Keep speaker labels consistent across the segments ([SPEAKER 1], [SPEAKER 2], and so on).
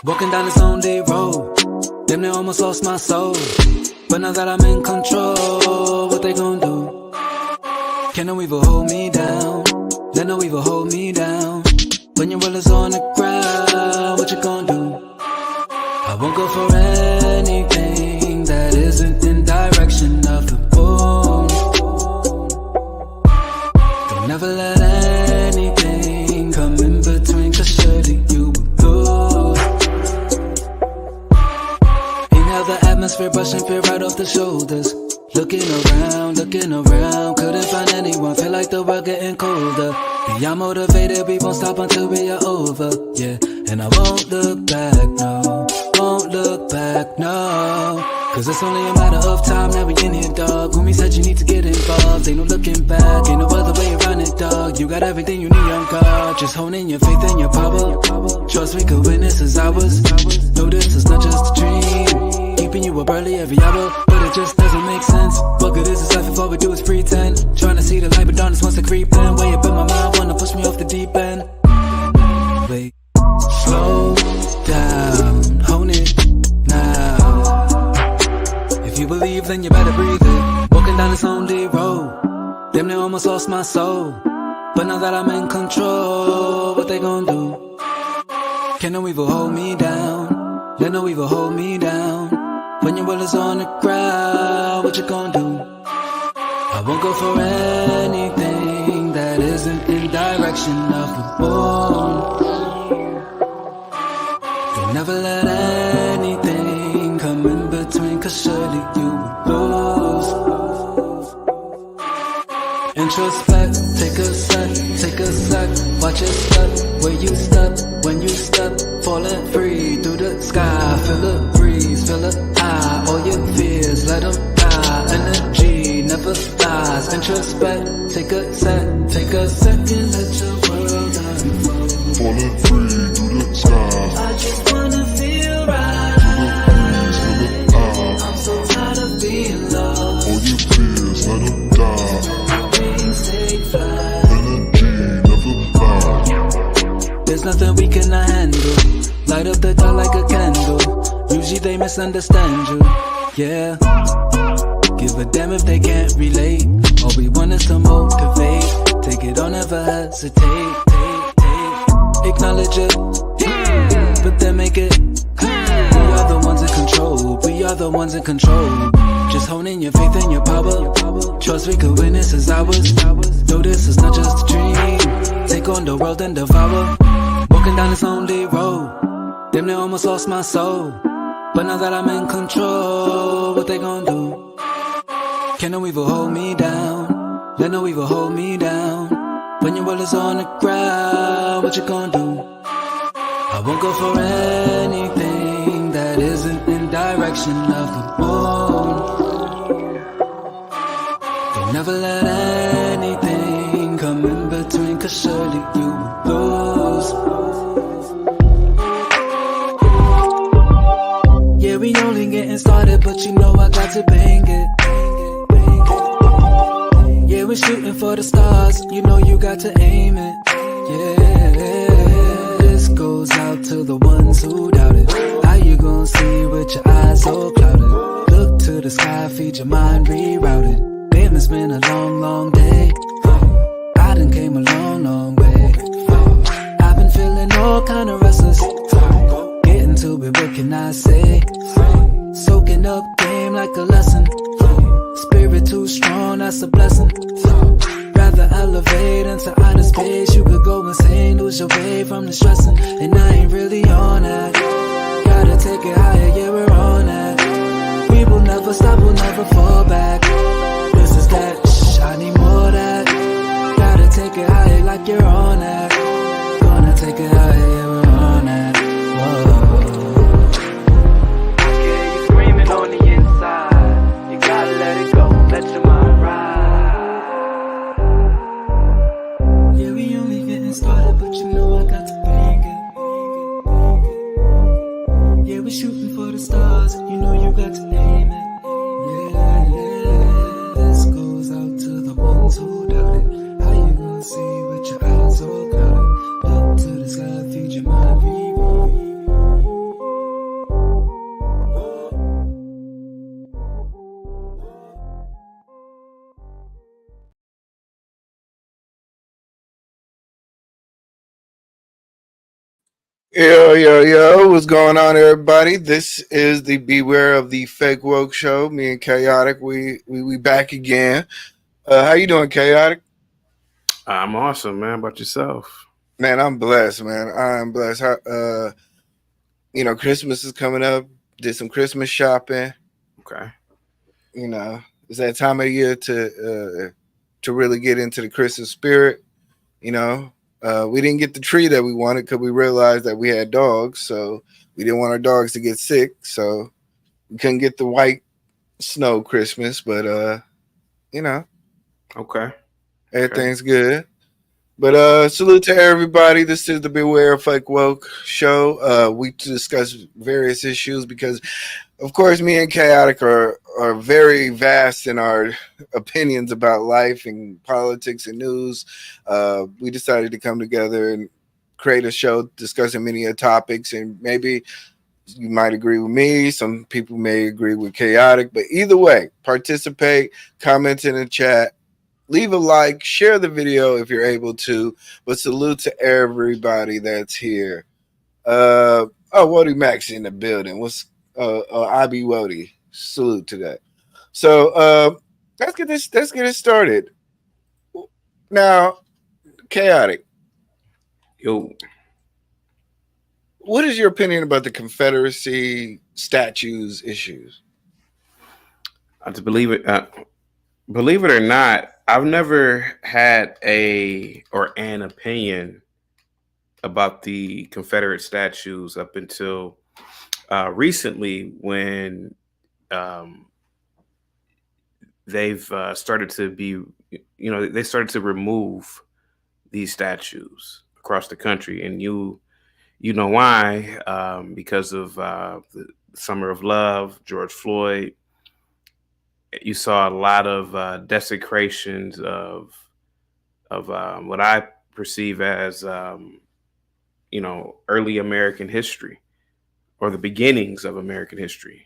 [SPEAKER 1] Walking down this lonely road, damn near almost lost my soul. But now that I'm in control, what they gon' do? Can no evil hold me down? Let no evil hold me down. When your will is on the ground, what you gon' do? I won't go for anything that isn't in direction of the boom. Don't never let anything come in between, 'cause surely you will lose. Inhale the atmosphere, brushing fear right off the shoulders. Looking around, couldn't find anyone. Feel like the world getting colder. Beyond motivated, we won't stop until we are over. Yeah, and I won't look back, no. Won't look back, no. 'Cause it's only a matter of time, now we in here, dog. Homie said you need to get involved. Ain't no looking back, ain't no other way around it, dog. You got everything you need on guard. Just honing your faith and your power. Trust we could win this as ours. No, this is not just a dream. Keeping you up early every hour, but it just doesn't make sense. What good is this life if all we do is pretend? Trying to see the light, but darkness wants to creep in. Way up in my mind, wanna push me off the deep end. Wait, slow down, hone it now. If you believe, then you better breathe it. Walking down this lonely road, damn near almost lost my soul. But now that I'm in control, what they gon' do? Can no evil hold me down? Let no evil hold me down. When your will is on the ground, what you gon' do? I won't go for anything that isn't in direction of the boom. Don't never let anything come in between, 'cause surely you will lose. Introspect, take a sec, watch it step, where you step, when you step, falling free through the sky, feel the breeze, feel the high, all your fears, let them die, energy never dies. Introspect, take a second, let your world unfold,
[SPEAKER 2] falling free through the sky.
[SPEAKER 1] I just wanna feel right, I'm so tired of being lost,
[SPEAKER 2] all your fears, let them die,
[SPEAKER 1] take flight.
[SPEAKER 2] energy never dies.
[SPEAKER 1] There's nothing we cannot handle. Light up the dark like a candle. Usually they misunderstand you. Yeah. Give a damn if they can't relate. All we want is to motivate. Take it on, never hesitate. Acknowledge it, but then make it. We are the ones in control. We are the ones in control. Just honing your faith and your power. Trust we could win this as ours. No, this is not just a dream. Take on the world and devour. Walking down this lonely road, damn near almost lost my soul. But now that I'm in control, what they gon' do? Can no evil hold me down? Let no evil hold me down. When your will is on the ground, what you gon' do? I won't go for anything that isn't in direction of the moon. Don't never let anything come in between, 'cause surely you will lose. Yeah, we only getting started, but you know I got to bang it. Yeah, we're shooting for the stars, you know you got to aim it. Yeah, this goes out to the ones who doubt it. How you gon' see with your eyes so clouded? Look to the sky, feed your mind rerouted. Damn, it's been a long, long day. I done came a long, long way. I've been feeling all kind of restless. Getting to it, what can I say? Soaking up game like a lesson. Spirit too strong, that's a blessing. Rather elevate into outer space. You could go insane, lose your way from the stressing. And I ain't really on that. Gotta take it higher, yeah, we're on that. We will never stop, we'll never fall back. This is that, I need more of that. Gotta take it higher like you're on that. Gonna take it higher, yeah, we're on that. Whoa. I hear you screaming on the inside. You gotta let it go, let your mind ride. Yeah, we only getting started, but you know I got to bang it. Yeah, we're shooting for the stars, you know you got to aim it. Yeah,
[SPEAKER 3] Yo, yo, yo, what's going on, everybody? This is the Beware of the Fake Woke show. Me and Chaotic, we back again. How you doing, Chaotic?
[SPEAKER 4] I'm awesome, man. How about yourself?
[SPEAKER 3] Man, I'm blessed, man. I'm blessed. Christmas is coming up. Did some Christmas shopping.
[SPEAKER 4] Okay.
[SPEAKER 3] It's that time of year to really get into the Christmas spirit. We didn't get the tree that we wanted because we realized that we had dogs, so we didn't want our dogs to get sick. So we couldn't get the white snow Christmas, but
[SPEAKER 4] Okay.
[SPEAKER 3] everything's good. But salute to everybody. This is the Beware of Fake Woke show. We discuss various issues because, of course, me and Chaotic are very vast in our opinions about life and politics and news. We decided to come together and create a show discussing many topics, and maybe you might agree with me. Some people may agree with Chaotic, but either way, participate, comment in the chat, leave a like, share the video if you're able to. But salute to everybody that's here. Wody Max in the building. What's Abi Wody? Salute to that. So let's get it started. Now, Chaotic,
[SPEAKER 4] Yo,
[SPEAKER 3] what is your opinion about the Confederacy statues issues?
[SPEAKER 4] to believe it or not, I've never had an opinion about the Confederate statues up until recently, when they've started to be, they started to remove these statues across the country, and you know why? Because of the Summer of Love, George Floyd. You saw a lot of desecrations of what I perceive as early American history, or the beginnings of American history.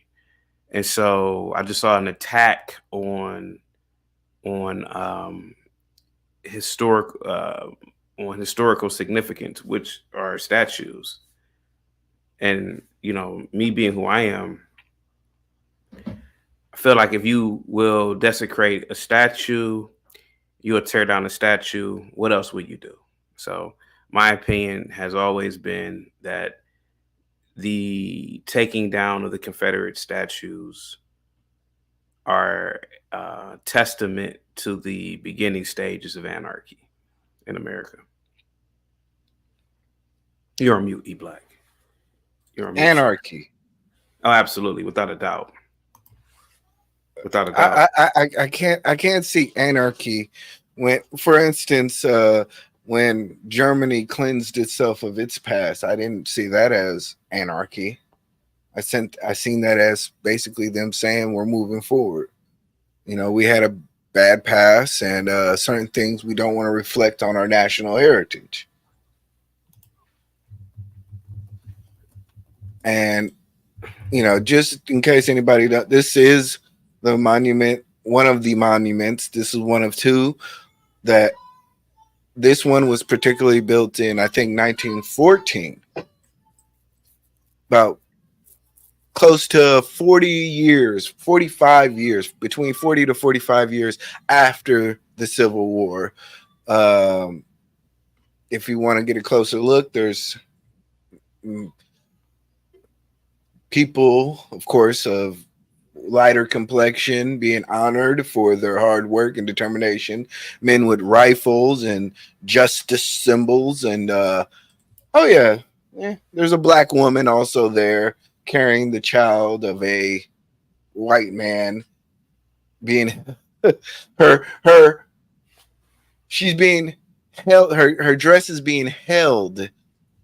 [SPEAKER 4] And so I just saw an attack on historic on historical significance, which are statues. And me being who I am, I feel like if you will desecrate a statue, you will tear down a statue, what else would you do? So my opinion has always been that the taking down of the Confederate statues are testament to the beginning stages of anarchy in America. You're on mute, eBlack. You're on mute.
[SPEAKER 3] Anarchy.
[SPEAKER 4] Oh, absolutely, without a doubt. Without a doubt.
[SPEAKER 3] I can't see anarchy when, for instance, when Germany cleansed itself of its past. I didn't see that as anarchy. I seen that as basically them saying we're moving forward. We had a bad past, and certain things we don't want to reflect on our national heritage. And just in case anybody does, this is the monument, one of the monuments. This is one of two that this one was particularly built in, I think, 1914. About close to 40 years, 45 years, between 40 to 45 years after the Civil War. If you want to get a closer look, there's people, of course, of lighter complexion being honored for their hard work and determination. Men with rifles and justice symbols. And there's a black woman also there carrying the child of a white man, being she's being held, her dress is being held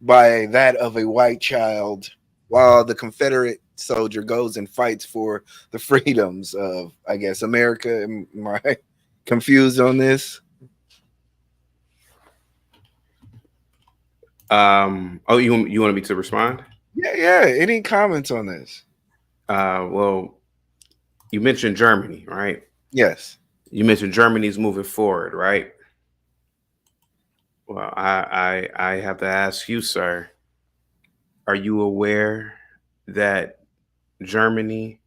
[SPEAKER 3] by that of a white child, while the Confederate soldier goes and fights for the freedoms of, I guess, America. Am I confused on this?
[SPEAKER 4] You want me to respond?
[SPEAKER 3] Yeah. Any comments on this?
[SPEAKER 4] Well, you mentioned Germany, right?
[SPEAKER 3] Yes.
[SPEAKER 4] You mentioned Germany's moving forward, right? Well, I have to ask you, sir, are you aware that Germany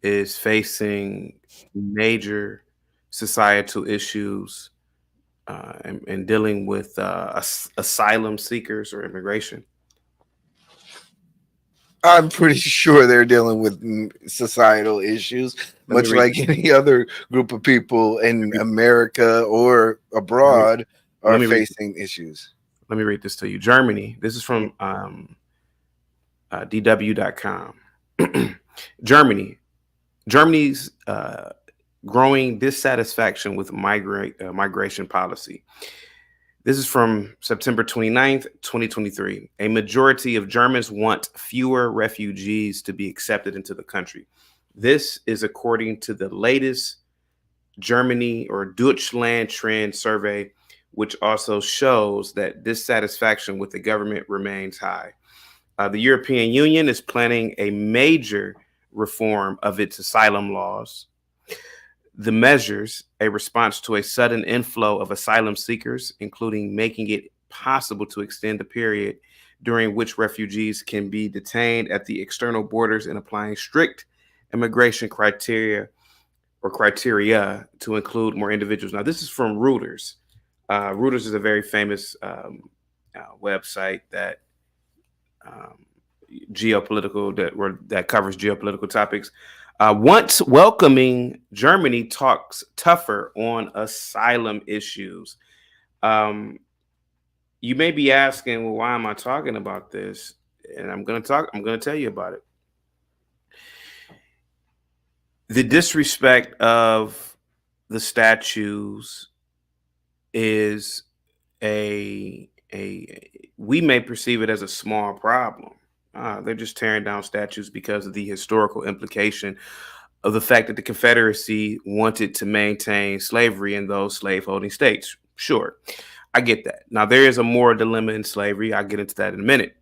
[SPEAKER 4] is facing major societal issues and dealing with asylum seekers or immigration?
[SPEAKER 3] I'm pretty sure they're dealing with societal issues,
[SPEAKER 4] Let me
[SPEAKER 3] much
[SPEAKER 4] read
[SPEAKER 3] like
[SPEAKER 4] this.
[SPEAKER 3] any other group of people in
[SPEAKER 4] Let
[SPEAKER 3] America or
[SPEAKER 4] me,
[SPEAKER 3] abroad
[SPEAKER 4] let
[SPEAKER 3] are
[SPEAKER 4] me read.
[SPEAKER 3] facing issues.
[SPEAKER 4] Let me read this to you. Germany. This is from DW.com. Germany. Germany's growing dissatisfaction with migration policy. This is from September 29th, 2023. A majority of Germans want fewer refugees to be accepted into the country. This is according to the latest Germany or Deutschland Trend survey, which also shows that dissatisfaction with the government remains high. The European Union is planning a major reform of its asylum laws. The measures, a response to a sudden inflow of asylum seekers, including making it possible to extend the period during which refugees can be detained at the external borders and applying strict immigration criteria to include more individuals. Now, this is from Reuters. Reuters is a very famous website that that covers geopolitical topics. Once welcoming Germany talks tougher on asylum issues. You may be asking, well, why am I talking about this? And I'm going to tell you about it. The disrespect of the statues is we may perceive it as a small problem. They're just tearing down statues because of the historical implication of the fact that the Confederacy wanted to maintain slavery in those slaveholding states. Sure, I get that. Now, there is a moral dilemma in slavery. I'll get into that in a minute.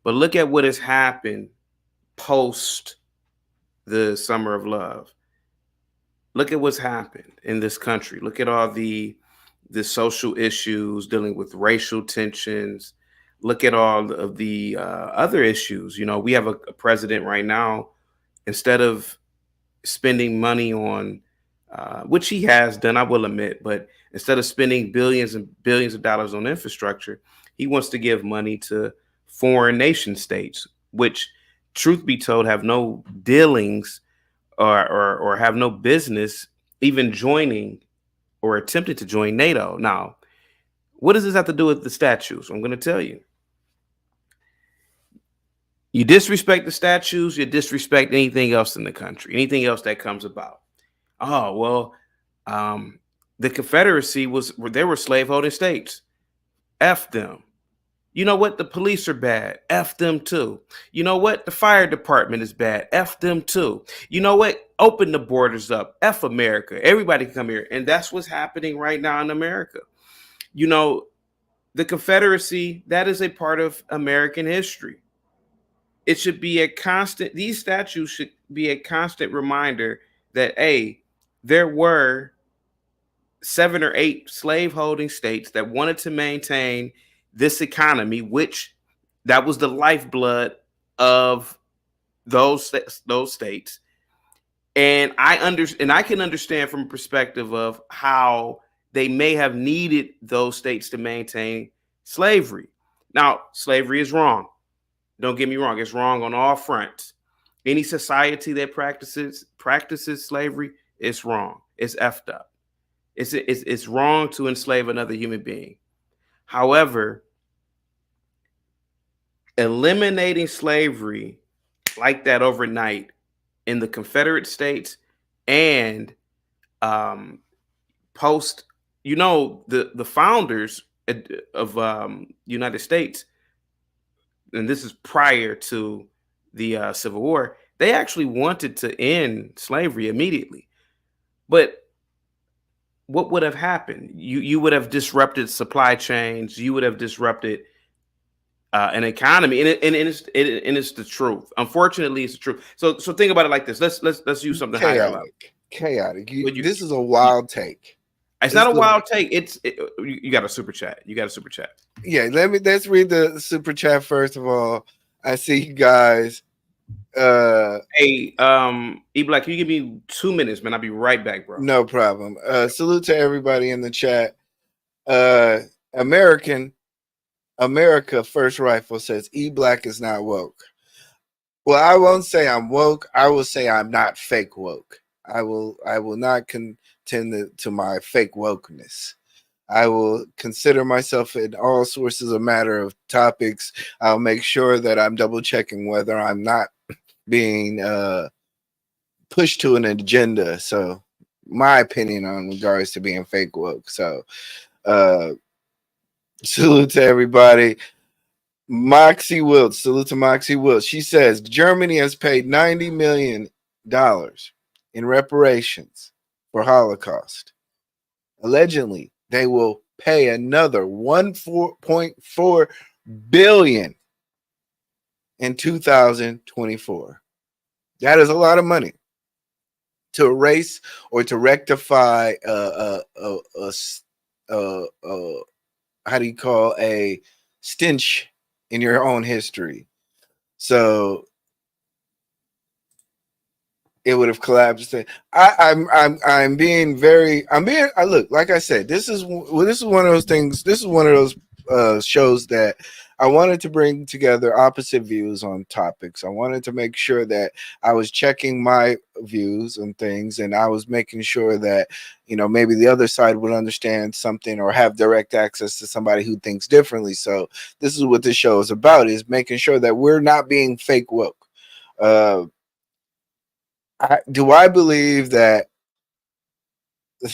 [SPEAKER 4] But look at what has happened post the Summer of Love. Look at what's happened in this country. Look at all the social issues dealing with racial tensions. Look at all of the other issues. You know, we have a president right now, instead of spending money on, which he has done, I will admit, but instead of spending billions and billions of dollars on infrastructure, he wants to give money to foreign nation states, which, truth be told, have no dealings or have no business even joining or attempting to join NATO. Now, what does this have to do with the statues? I'm going to tell you. You disrespect the statues, you disrespect anything else in the country, anything else that comes about. Oh, well, the Confederacy there were slaveholding states. F them. You know what? The police are bad. F them too. You know what? The fire department is bad. F them too. You know what? Open the borders up. F America. Everybody can come here. And that's what's happening right now in America. You know, the Confederacy, that is a part of American history. It should be these statues should be a constant reminder that, hey, there were 7 or 8 slaveholding states that wanted to maintain this economy, which that was the lifeblood of those states. And I can understand from a perspective of how they may have needed those states to maintain slavery. Now, slavery is wrong. Don't get me wrong. It's wrong on all fronts. Any society that practices slavery, it's wrong. It's effed up. It's wrong to enslave another human being. However, eliminating slavery like that overnight in the Confederate States and post, you know, the founders of United States, and this is prior to the Civil War, they actually wanted to end slavery immediately. But what would have happened? You would have disrupted supply chains. You would have disrupted an economy, and it's the truth. Unfortunately, it's the truth. So think about it like this. Let's use something higher.
[SPEAKER 3] Chaotic. This is a wild take.
[SPEAKER 4] It's not a wild take. You got a super chat. Yeah, let's read the super chat first of all.
[SPEAKER 3] I see you guys.
[SPEAKER 4] Hey, eBlack, can you give me 2 minutes, man? I'll be right back, bro.
[SPEAKER 3] No problem. Salute to everybody in the chat. America First Rifle says eBlack is not woke. Well, I won't say I'm woke. I will say I'm not fake woke. I will not contend to my fake wokeness. I will consider myself in all sources a matter of topics. I'll make sure that I'm double checking whether I'm not being pushed to an agenda. So my opinion on regards to being fake woke. So salute to everybody. Moxie Wilt, salute to Moxie Wilt. She says Germany has paid $90 million in reparations for Holocaust. Allegedly, they will pay another 1.4 billion in 2024. That is a lot of money to erase or to rectify how do you call a stench in your own history. So it would have collapsed. I'm being very. I look, like I said, this is one of those things. This is one of those shows that I wanted to bring together opposite views on topics. I wanted to make sure that I was checking my views and things, and I was making sure that, you know, maybe the other side would understand something or have direct access to somebody who thinks differently. So this is what this show is about: is making sure that we're not being fake woke. Do I believe that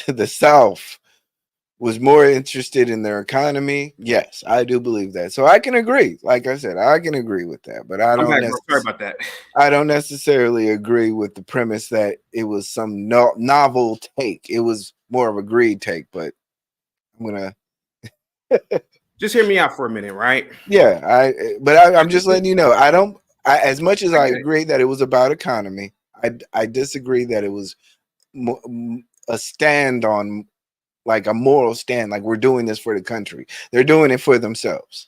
[SPEAKER 3] the South was more interested in their economy? Yes, I do believe that. So I can agree. Like I said, I can agree with that. But I
[SPEAKER 4] I'm
[SPEAKER 3] don't.
[SPEAKER 4] back, bro. Sorry about that.
[SPEAKER 3] I don't necessarily agree with the premise that it was some novel take. It was more of a greed take. But I'm gonna.
[SPEAKER 4] Just hear me out for a minute, right?
[SPEAKER 3] Yeah, I'm just letting you know. As much as I agree that it was about economy, I disagree that it was a stand on, like a moral stand, like we're doing this for the country. They're doing it for themselves.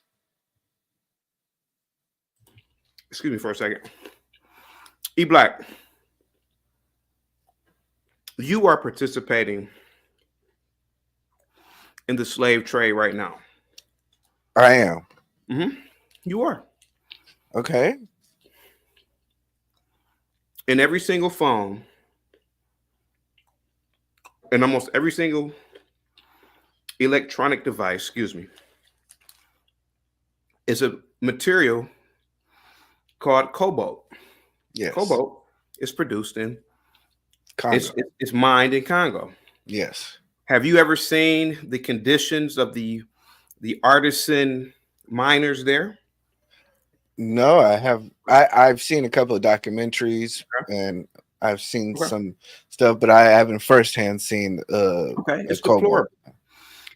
[SPEAKER 4] Excuse me for a second. eBlack, you are participating in the slave trade right now.
[SPEAKER 3] I am.
[SPEAKER 4] Mm-hmm. You are.
[SPEAKER 3] Okay.
[SPEAKER 4] In every single phone, in almost every single electronic device, excuse me, is a material called cobalt.
[SPEAKER 3] Yes.
[SPEAKER 4] Cobalt is produced in
[SPEAKER 3] Congo.
[SPEAKER 4] It's mined in Congo.
[SPEAKER 3] Yes.
[SPEAKER 4] Have you ever seen the conditions of the artisan miners there?
[SPEAKER 3] No, I have. I've seen a couple of documentaries, and I've seen some stuff, but I haven't firsthand seen
[SPEAKER 4] It's
[SPEAKER 3] cobalt.
[SPEAKER 4] deplorable.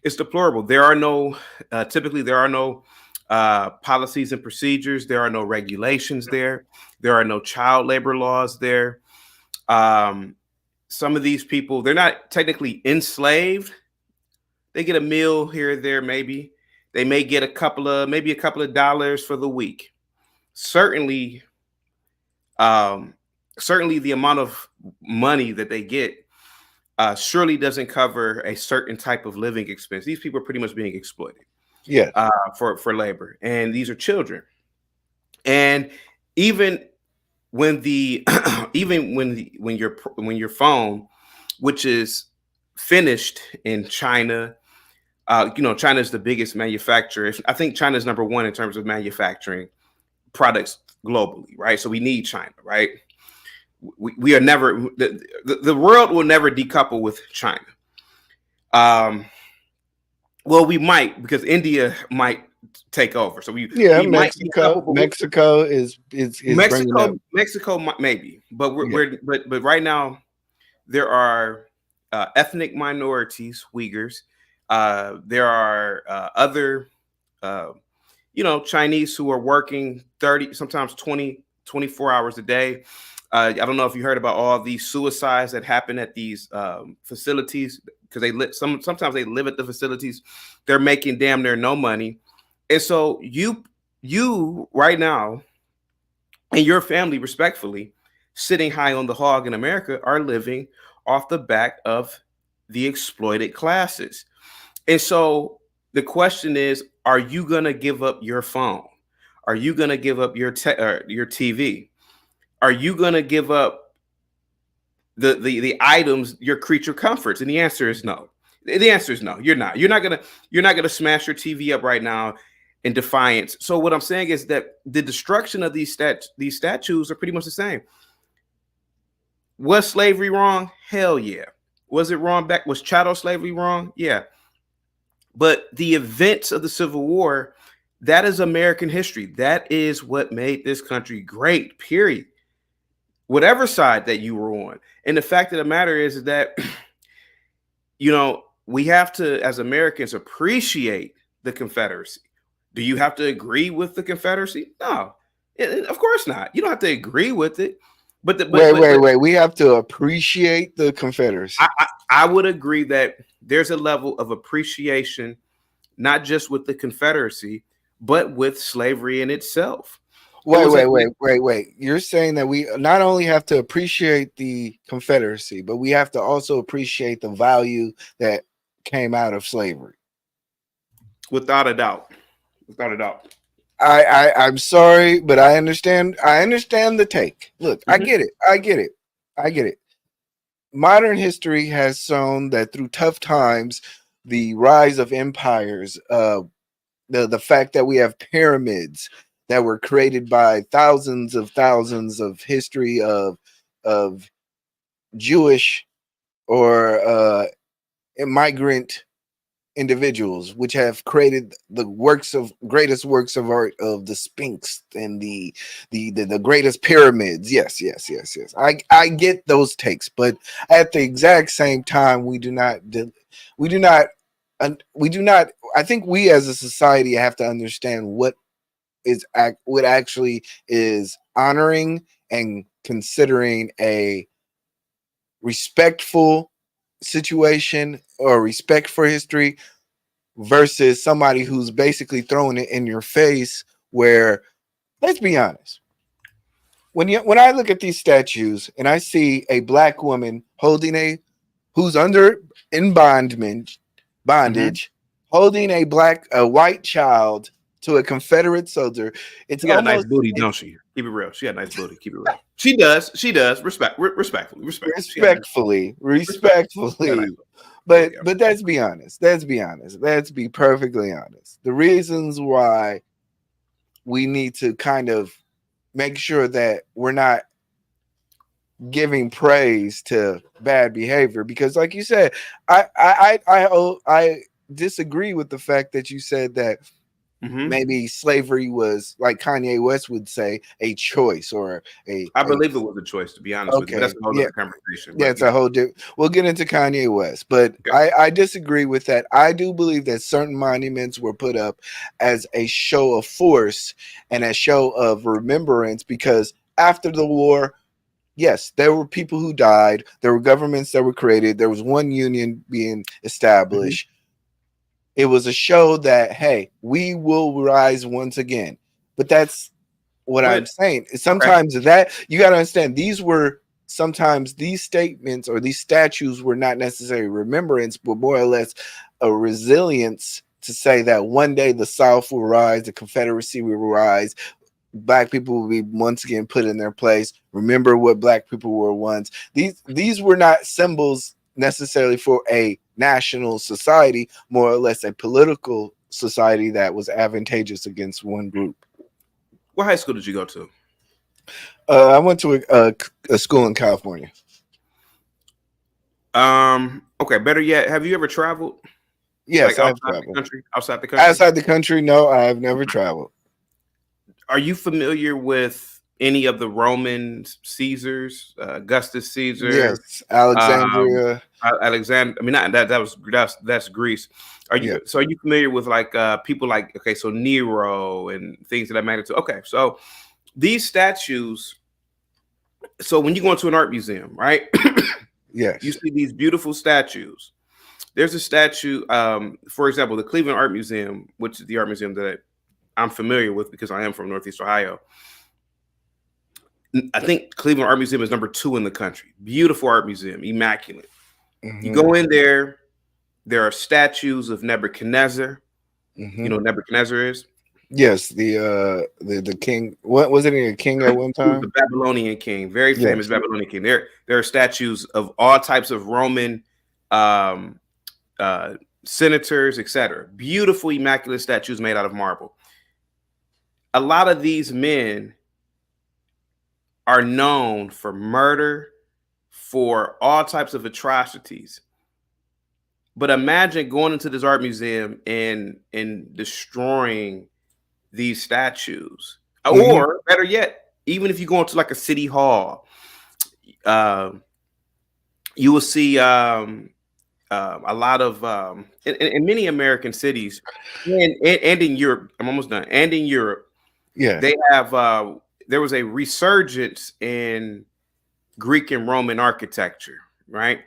[SPEAKER 4] It's deplorable. There are no typically there are no policies and procedures. There are no regulations there. There are no child labor laws there. Some of these people, they're not technically enslaved. They get a meal here or there, maybe. They may get a couple of dollars for the week. Certainly, certainly the amount of money that they get surely doesn't cover a certain type of living expense. These people are pretty much being exploited.
[SPEAKER 3] Yeah.
[SPEAKER 4] For labor, and these are children. And even when when your phone, which is finished in China, China is the biggest manufacturer. I think China is number one in terms of manufacturing products globally, right? So we need China, right? We are never the world will never decouple with China. Well, we might, because India might take over. So we
[SPEAKER 3] Mexico is
[SPEAKER 4] Mexico maybe, but but right now there are ethnic minorities, Uyghurs. There are other Chinese who are working 30, sometimes 20, 24 hours a day. I don't know if you heard about all these suicides that happen at these facilities, because sometimes they live at the facilities. They're making damn near no money. And so you right now and your family, respectfully, sitting high on the hog in America, are living off the back of the exploited classes. And so the question is, are you going to give up your phone? Are you going to give up your TV? Are you going to give up the items, your creature comforts? And the answer is no. The answer is no. You're not. You're not gonna smash your TV up right now in defiance. So what I'm saying is that the destruction of these statues are pretty much the same. Was slavery wrong? Hell yeah. Was it wrong back? Was chattel slavery wrong? Yeah. But the events of the Civil War, that is American history. That is what made this country great, period. Whatever side that you were on. And the fact of the matter is that, we have to, as Americans, appreciate the Confederacy. Do you have to agree with the Confederacy? No, of course not. You don't have to agree with it. But
[SPEAKER 3] wait. We have to appreciate the Confederacy.
[SPEAKER 4] I would agree that there's a level of appreciation, not just with the Confederacy, but with slavery in itself.
[SPEAKER 3] Wait. You're saying that we not only have to appreciate the Confederacy, but we have to also appreciate the value that came out of slavery.
[SPEAKER 4] Without a doubt. Without a doubt.
[SPEAKER 3] I'm sorry, but I understand the take. Look, I get it. Modern history has shown that through tough times, the rise of empires, the fact that we have pyramids that were created by thousands of history of Jewish or immigrant individuals, which have created the greatest works of art of the Sphinx and the greatest pyramids. Yes. I get those takes, but at the exact same time, we do not. I think we as a society have to understand what actually is honoring and considering a respectful situation or respect for history versus somebody who's basically throwing it in your face. Where, let's be honest, when I look at these statues and I see a black woman who's in bondage, holding a white child to a Confederate soldier,
[SPEAKER 4] she got a nice booty, don't she? Keep it real. She got a nice booty. Keep it real. She does. Respectfully.
[SPEAKER 3] But let's be honest. Let's be perfectly honest. The reasons why we need to kind of make sure that we're not giving praise to bad behavior, because, like you said, I disagree with the fact that you said that maybe slavery was, like Kanye West would say, a choice or
[SPEAKER 4] I believe it was a choice, to be honest with you. That's a whole other conversation.
[SPEAKER 3] Yeah, it's a whole different. We'll get into Kanye West, but okay. I disagree with that. I do believe that certain monuments were put up as a show of force and a show of remembrance, because after the war, yes, there were people who died. There were governments that were created. There was one union being established. It was a show that, hey, we will rise once again. But that's what I'm saying. Sometimes that you got to understand, sometimes these statements or these statues were not necessarily remembrance, but more or less a resilience to say that one day the South will rise, the Confederacy will rise, Black people will be once again put in their place. Remember what Black people were once. These were not symbols necessarily for a national society, more or less a political society that was advantageous against one group.
[SPEAKER 4] What high school did you go to?
[SPEAKER 3] I went to a school in California.
[SPEAKER 4] Okay, better yet, have you ever traveled?
[SPEAKER 3] Yes,
[SPEAKER 4] like
[SPEAKER 3] I've traveled.
[SPEAKER 4] Outside the country?
[SPEAKER 3] Outside the country, no, I have never traveled. Are
[SPEAKER 4] you familiar with any of the Roman Caesars, Augustus Caesar?
[SPEAKER 3] Yes, Alexandria.
[SPEAKER 4] Alexander. I mean, that's Greece. Are you familiar with people like so Nero and things of that magnitude? Okay, so these statues. So when you go into an art museum, right?
[SPEAKER 3] Yes,
[SPEAKER 4] you see these beautiful statues. There's a statue, for example, the Cleveland Art Museum, which is the art museum that I'm familiar with because I am from Northeast Ohio. I think Cleveland Art Museum is number 2 in the country. Beautiful art museum, immaculate. You
[SPEAKER 3] Mm-hmm.
[SPEAKER 4] go in there, there are statues of Nebuchadnezzar.
[SPEAKER 3] Mm-hmm.
[SPEAKER 4] You know what Nebuchadnezzar is?
[SPEAKER 3] Yes, the king. What was it? A king at one
[SPEAKER 4] He was
[SPEAKER 3] time?
[SPEAKER 4] the Babylonian king, very famous
[SPEAKER 3] Yes.
[SPEAKER 4] Babylonian king. There are statues of all types of Roman um, senators, etc. Beautiful, immaculate statues made out of marble. A lot of these men are known for murder, for all types of atrocities. But imagine going into this art museum and destroying these statues,
[SPEAKER 3] Mm-hmm.
[SPEAKER 4] or better yet, even if you go into like a city hall, uh, you will see a lot of in many American cities and in Europe. I'm almost done. And in Europe,
[SPEAKER 3] Yeah.
[SPEAKER 4] they have there was a resurgence in Greek and Roman architecture, right?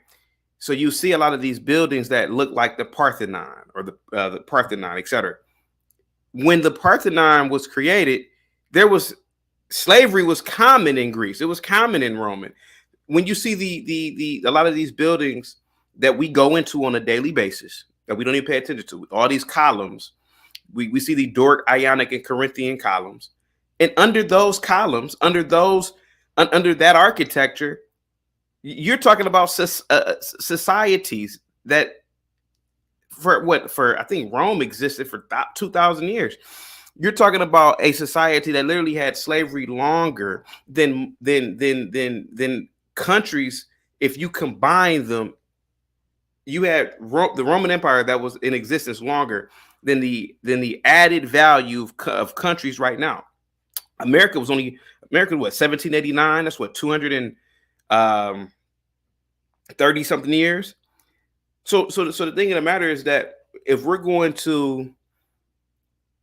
[SPEAKER 4] So you see a lot of these buildings that look like the Parthenon or the Parthenon, etc. When the Parthenon was created, there was slavery was common in Greece. It was common in Roman. When you see the a lot of these buildings that we go into on a daily basis that we don't even pay attention to, all these columns, we see the Doric, Ionic, and Corinthian columns, and under those columns, under that architecture, you're talking about societies that for I think Rome existed for 2,000 years. You're talking about a society that literally had slavery longer than countries. If you combine them, you had the Roman Empire that was in existence longer than the added value of countries right now. America what 1789. That's what 230 something years. So the thing of the matter is that if we're going to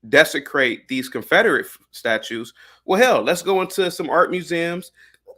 [SPEAKER 4] desecrate these Confederate statues, well, hell, let's go into some art museums.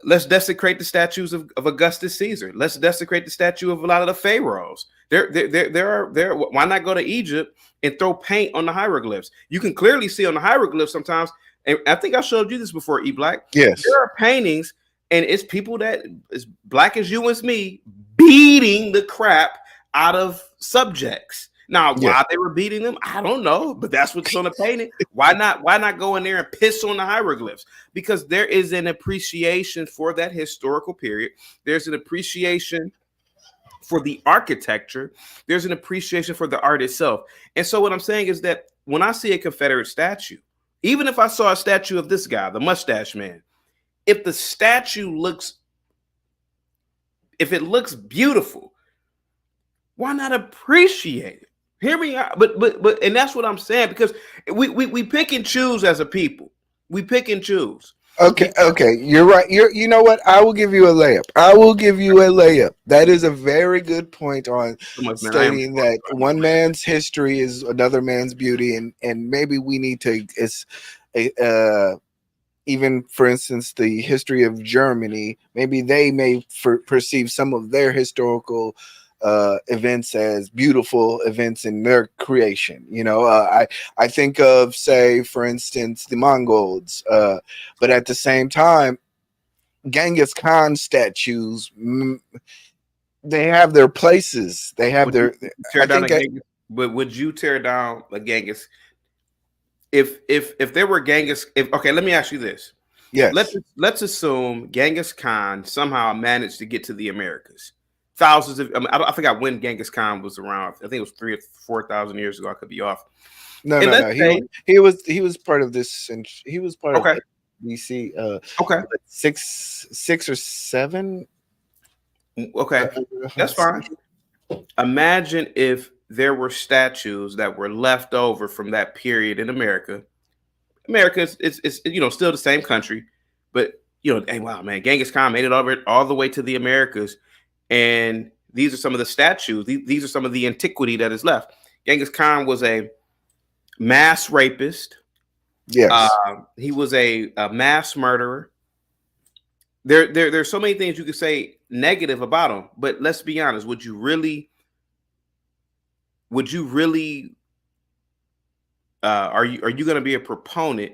[SPEAKER 4] Let's desecrate the statues of Augustus Caesar. Let's desecrate the statue of a lot of the pharaohs. Why not go to Egypt and throw paint on the hieroglyphs? You can clearly see on the hieroglyphs sometimes, and I think I showed you this before, eBlack.
[SPEAKER 3] Yes.
[SPEAKER 4] There are paintings, and it's people that as black as you and me beating the crap out of subjects. Now, why they were beating them, I don't know, but that's what's on the painting. Why not go in there and piss on the hieroglyphs? Because there is an appreciation for that historical period. There's an appreciation for the architecture. There's an appreciation for the art itself. And so what I'm saying is that when I see a Confederate statue, even if I saw a statue of this guy, the mustache man, if the statue looks beautiful, why not appreciate it? Hear me out, but and that's what I'm saying, because we pick and choose as a people. We pick and choose.
[SPEAKER 3] Okay, you're right. You know what? I will give you a layup. That is a very good point on stating that one man's history is another man's beauty, and maybe we need to even, for instance, the history of Germany. Maybe they may perceive some of their historical events as beautiful events in their creation. I think of, say, for instance, the Mongols, but at the same time, Genghis Khan statues, they have their places. They have
[SPEAKER 4] but would you tear down a Genghis if there were Genghis? Okay, let me ask you this.
[SPEAKER 3] Yes.
[SPEAKER 4] Let's assume Genghis Khan somehow managed to get to the Americas. Thousands of, I forgot when Genghis Khan was around. I think it was 3,000 or 4,000 years ago. I could be off.
[SPEAKER 3] No. He was part of this, and he was part of BC.
[SPEAKER 4] Okay,
[SPEAKER 3] 6 or 7.
[SPEAKER 4] Okay, that's fine. Imagine if there were statues that were left over from that period in America. America is still the same country, but hey, wow, man, Genghis Khan made it all the way to the Americas. And these are some of the statues. These are some of the antiquity that is left. Genghis Khan was a mass rapist.
[SPEAKER 3] Yes.
[SPEAKER 4] He was a mass murderer. There's so many things you could say negative about him, but let's be honest. Would you really are you going to be a proponent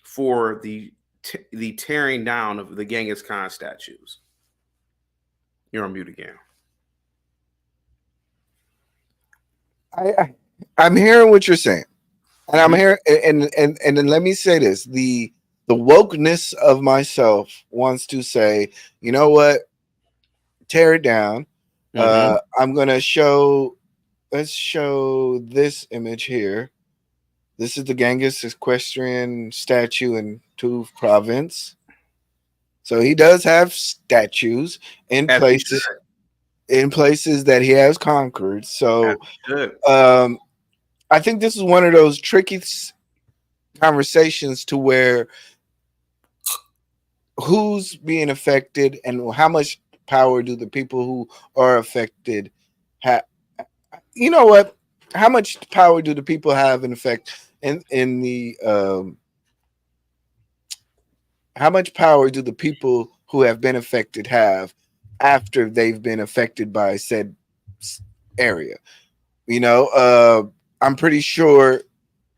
[SPEAKER 4] for the the tearing down of the Genghis Khan statues. You're on mute again.
[SPEAKER 3] I'm hearing what you're saying, and I'm
[SPEAKER 4] Mhm.
[SPEAKER 3] hearing, and then let me say this: the wokeness of myself wants to say, you know what, tear it down.
[SPEAKER 4] Mhm.
[SPEAKER 3] I'm gonna show. Let's show this image here. This is the Genghis equestrian statue in Tuve province. So he does have statues in
[SPEAKER 4] As he
[SPEAKER 3] places
[SPEAKER 4] should.
[SPEAKER 3] that he has conquered.
[SPEAKER 4] As
[SPEAKER 3] So
[SPEAKER 4] he should.
[SPEAKER 3] um, I think this is one of those tricky conversations to where who's being affected and how much power do the people who are affected have. You know what? How much power do the people have in effect in the how much power do the people who have been affected have after they've been affected by said area? You know, I'm pretty sure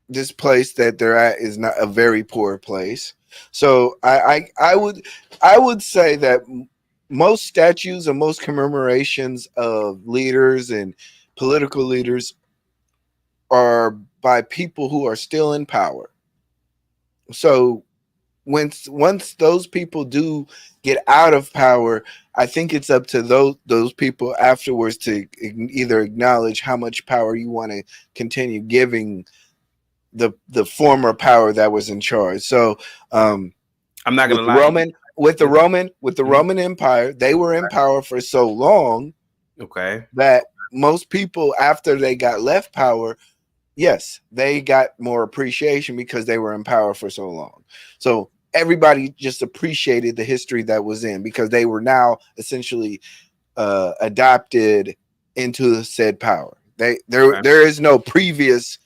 [SPEAKER 3] this place that they're at is not a very poor place. So I would say that most statues and most commemorations of leaders and political leaders are by people who are still in power. So once those people do get out of power, I think it's up to those people afterwards to either acknowledge how much power you want to continue giving the former power that was in charge. So
[SPEAKER 4] I'm not
[SPEAKER 3] with
[SPEAKER 4] gonna
[SPEAKER 3] the
[SPEAKER 4] lie.
[SPEAKER 3] Roman Empire, they were in power for so long
[SPEAKER 4] Okay.
[SPEAKER 3] that most people after they got left power, yes, they got more appreciation because they were in power for so long. So everybody just appreciated the history that was in because they were now essentially adopted into said power.
[SPEAKER 4] Okay.
[SPEAKER 3] There is no previous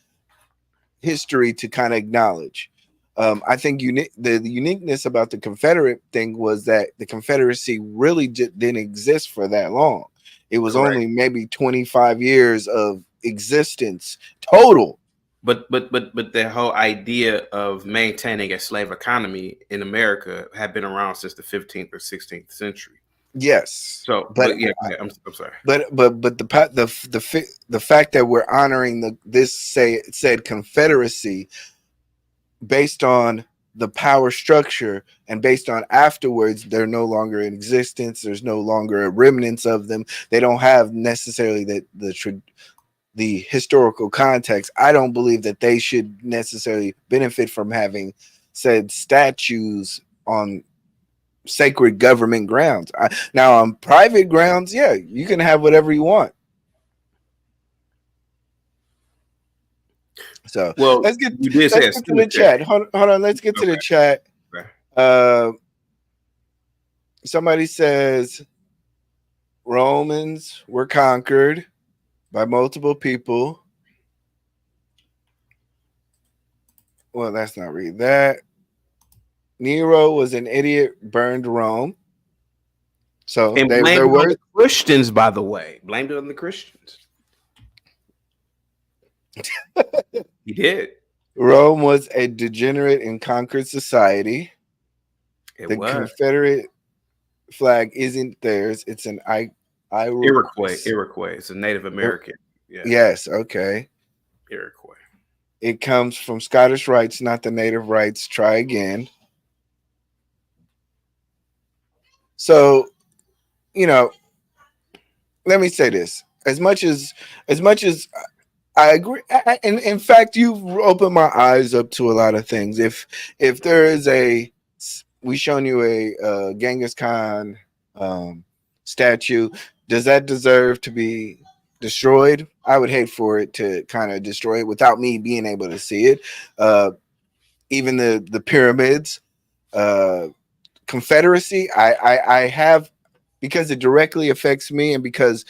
[SPEAKER 3] history to kind of acknowledge. I think the uniqueness about the Confederate thing was that the Confederacy really didn't exist for that long. It was
[SPEAKER 4] Correct.
[SPEAKER 3] only maybe 25 years of existence total.
[SPEAKER 4] But the whole idea of maintaining a slave economy in America had been around since the 15th or 16th century.
[SPEAKER 3] Yes,
[SPEAKER 4] So,
[SPEAKER 3] but
[SPEAKER 4] but yeah, go ahead. I'm sorry.
[SPEAKER 3] but the fact that we're honoring this said Confederacy based on the power structure and based on afterwards they're no longer in existence, there's no longer a remnants of them, they don't have necessarily the historical context. I don't believe that they should necessarily benefit from having said statues on sacred government grounds. Now on private grounds, yeah, you can have whatever you want. So
[SPEAKER 4] Well,
[SPEAKER 3] let's get
[SPEAKER 4] you did say a
[SPEAKER 3] to the
[SPEAKER 4] student check.
[SPEAKER 3] chat. Hold on, let's get to the
[SPEAKER 4] Okay.
[SPEAKER 3] chat.
[SPEAKER 4] Okay.
[SPEAKER 3] Somebody says Romans were conquered by multiple people. Well, let's not read that. Nero was an idiot, burned Rome. So
[SPEAKER 4] And
[SPEAKER 3] there
[SPEAKER 4] blamed it on
[SPEAKER 3] were
[SPEAKER 4] the Christians, by the way. Blamed it on the Christians. He did.
[SPEAKER 3] Rome was a degenerate and conquered society.
[SPEAKER 4] It
[SPEAKER 3] The
[SPEAKER 4] was
[SPEAKER 3] Confederate flag isn't theirs; it's an
[SPEAKER 4] Iroquois.
[SPEAKER 3] Iroquois.
[SPEAKER 4] Iroquois. It's a Native American. Yeah,
[SPEAKER 3] Yes, okay.
[SPEAKER 4] Iroquois.
[SPEAKER 3] It comes from Scottish rights, not the native rights. Try again. So, you know, let me say this: as much as I agree, and in fact, you've opened my eyes up to a lot of things. If there is we shown you a Genghis Khan statue, does that deserve to be destroyed? I would hate for it to kind of destroy it without me being able to see it. Even the pyramids, uh, Confederacy, I have, because it directly affects me and because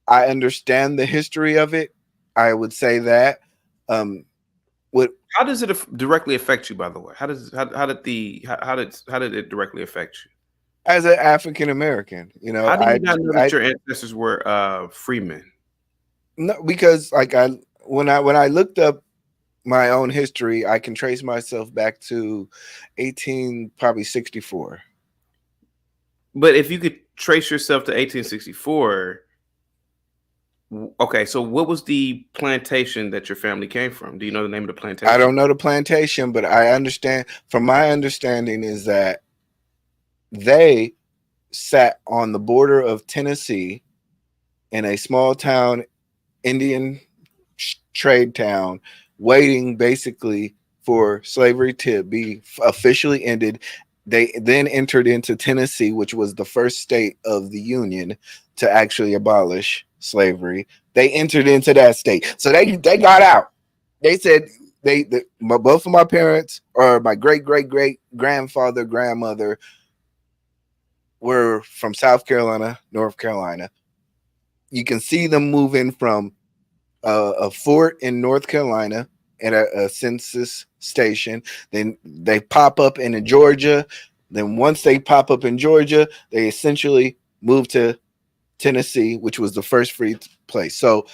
[SPEAKER 3] I understand the history of it. I would say that. What
[SPEAKER 4] How does it directly affect you? By the way, how did it directly affect you?
[SPEAKER 3] as an African American,
[SPEAKER 4] How do you not know that your ancestors were freemen?
[SPEAKER 3] no, because like when I looked up my own history, I can trace myself back to 64.
[SPEAKER 4] But if you could trace yourself to 1864, okay, so what was the plantation that your family came from? Do you know the name of the plantation?
[SPEAKER 3] I don't know the plantation, but I understand. From my understanding, is that they sat on the border of Tennessee in a small town Indian trade town, waiting basically for slavery to be officially ended. They then entered into Tennessee, which was the first state of the Union to actually abolish slavery. They entered into that state, so they got out. They said both of my parents, or my great grandfather, grandmother, were from South Carolina, North Carolina. You can see them moving from a fort in North Carolina at a census station. Then they pop up in Georgia. Then once they pop up in Georgia, they essentially move to Tennessee, which was the first free place. So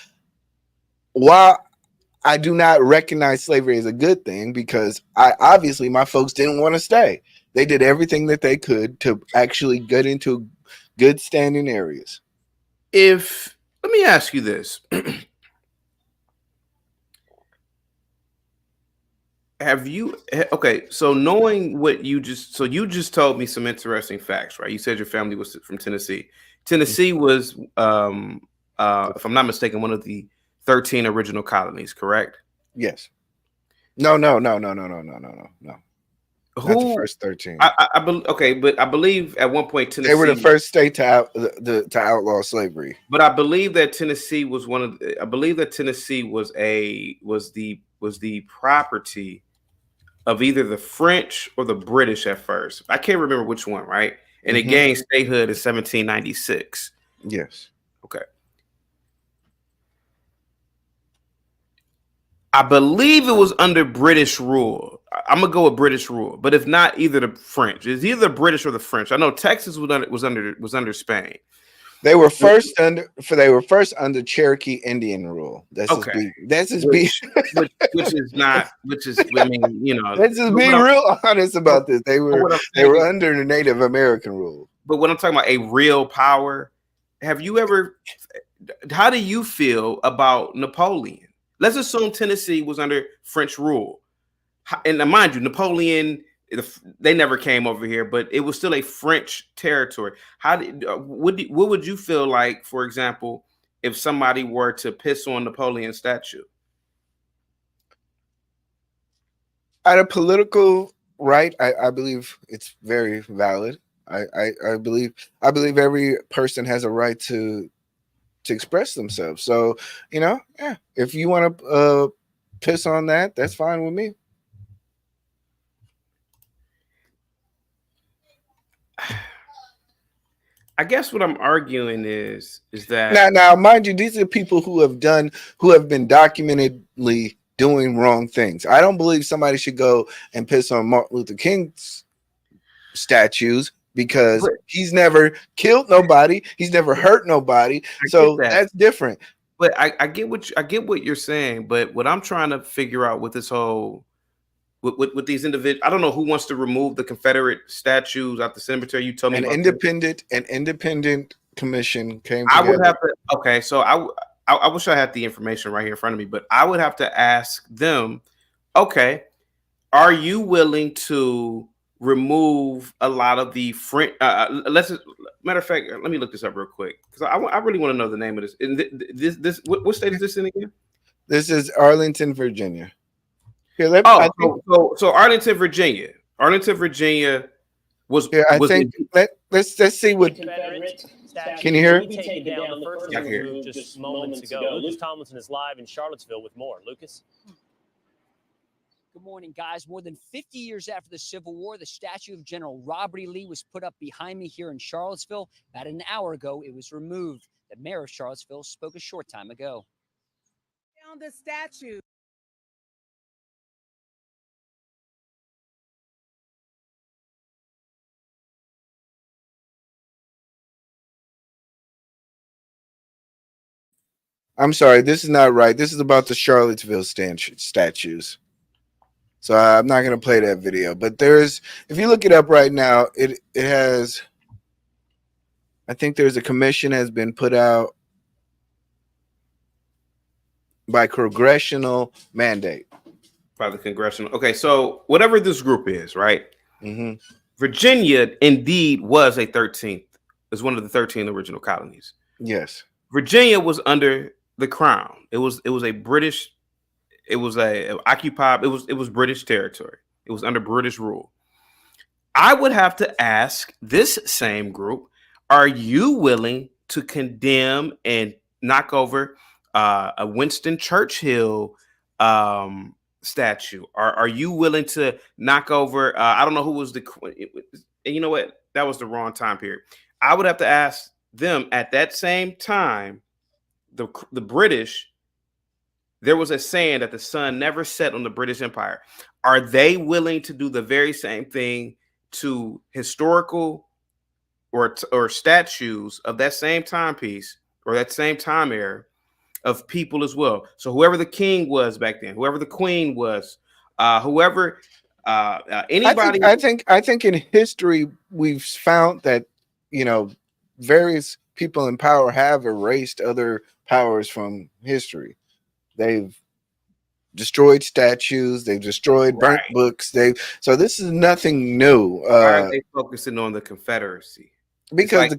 [SPEAKER 3] while I do not recognize slavery as a good thing, because obviously my folks didn't want to stay. They did everything that they could to actually get into good standing areas.
[SPEAKER 4] Let me ask you this. Okay, so knowing what you just told me some interesting facts, right? You said your family was from Tennessee. Tennessee was if I'm not mistaken, one of the 13 original colonies, correct?
[SPEAKER 3] Yes. No. Not the
[SPEAKER 4] Who
[SPEAKER 3] first 13.
[SPEAKER 4] okay, but I believe at one point
[SPEAKER 3] They were the
[SPEAKER 4] Tennessee,
[SPEAKER 3] first state to outlaw slavery.
[SPEAKER 4] but I believe that Tennessee was I believe that Tennessee was the property of either the French or the British at first. I can't remember which one, right? And it gained statehood in 1796.
[SPEAKER 3] Yes.
[SPEAKER 4] Okay. I believe it was under British rule. I'm gonna go with British rule, but if not, either the French. It's either the British or the French. I know Texas was under Spain.
[SPEAKER 3] They were first under Cherokee Indian rule. That's just
[SPEAKER 4] Okay.
[SPEAKER 3] be that's just be
[SPEAKER 4] Which is not, I mean,
[SPEAKER 3] let's just be real honest about this. They were under the Native American rule.
[SPEAKER 4] But when I'm talking about a real power, how do you feel about Napoleon? Let's assume Tennessee was under French rule. And mind you, Napoleon, they never came over here, but it was still a French territory. What would you feel like, for example, if somebody were to piss on Napoleon's statue?
[SPEAKER 3] At a political right, I believe it's very valid. I believe every person has a right to express themselves. So, yeah, if you want to piss on that, that's fine with me.
[SPEAKER 4] I guess what I'm arguing is that
[SPEAKER 3] Now, mind you, these are people who have been documentedly doing wrong things. I don't believe somebody should go and piss on Martin Luther King's statues because he's never killed nobody, he's never hurt nobody. So that's different.
[SPEAKER 4] But I get what you're saying, but what I'm trying to figure out with this whole with these individuals, I don't know who wants to remove the Confederate statues out the cemetery. You told me
[SPEAKER 3] an independent commission came together.
[SPEAKER 4] I would have to. Okay, so I wish I had the information right here in front of me, but I would have to ask them. Okay, are you willing to remove a lot of the French? Matter of fact, let me look this up real quick because I really want to know the name of this. And this what state is this in again?
[SPEAKER 3] This is Arlington, Virginia.
[SPEAKER 4] Here, so Arlington, Virginia. Arlington, Virginia was.
[SPEAKER 3] Yeah, I think let's see what. Can you hear?
[SPEAKER 5] Down the first one was just moments ago. Lucas Tomlinson is live in Charlottesville with more. Lucas.
[SPEAKER 6] Good morning, guys. More than 50 years after the Civil War, the statue of General Robert E. Lee was put up behind me here in Charlottesville. About an hour ago, it was removed. The mayor of Charlottesville spoke a short time ago.
[SPEAKER 7] Down the statue.
[SPEAKER 3] I'm sorry, this is not right. This is about the Charlottesville statues. So I'm not going to play that video. But there's, if you look it up right now, it has, I think there's a commission has been put out by congressional mandate.
[SPEAKER 4] By the congressional. Okay, so whatever this group is, right?
[SPEAKER 3] Mm-hmm.
[SPEAKER 4] Virginia indeed was a 13th. Is one of the 13 original colonies.
[SPEAKER 3] Yes.
[SPEAKER 4] Virginia was under the crown. It was a British. It was a occupied. It was British territory. It was under British rule. I would have to ask this same group: are you willing to condemn and knock over a Winston Churchill statue? Are you willing to knock over? I don't know who was the. And you know what? That was the wrong time period. I would have to ask them at that same time. The British. There was a saying that the sun never set on the British Empire. Are they willing to do the very same thing to historical or statues of that same timepiece or that same time era of people as well? So whoever the king was back then, whoever the queen was, whoever anybody.
[SPEAKER 3] I think in history we've found that, you know, various people in power have erased other powers from history. They've destroyed statues. They've destroyed burnt books. So this is nothing new.
[SPEAKER 4] Why are they focusing on the Confederacy?
[SPEAKER 3] Because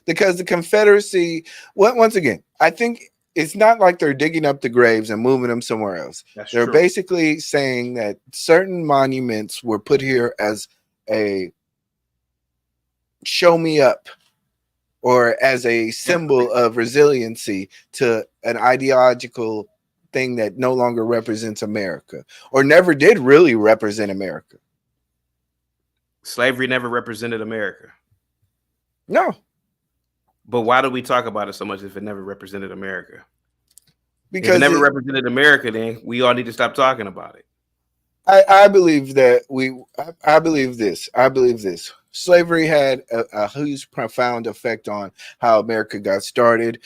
[SPEAKER 3] the Confederacy. Once again, I think it's not like they're digging up the graves and moving them somewhere else. They're basically saying that certain monuments were put here as a show me up, or as a symbol of resiliency to an ideological thing that no longer represents America, or never did really represent America.
[SPEAKER 4] Slavery never represented America.
[SPEAKER 3] No.
[SPEAKER 4] But why do we talk about it so much if it never represented America?
[SPEAKER 3] Because
[SPEAKER 4] if it never represented America, then we all need to stop talking about it.
[SPEAKER 3] I believe that I believe this. Slavery had a huge, profound effect on how America got started.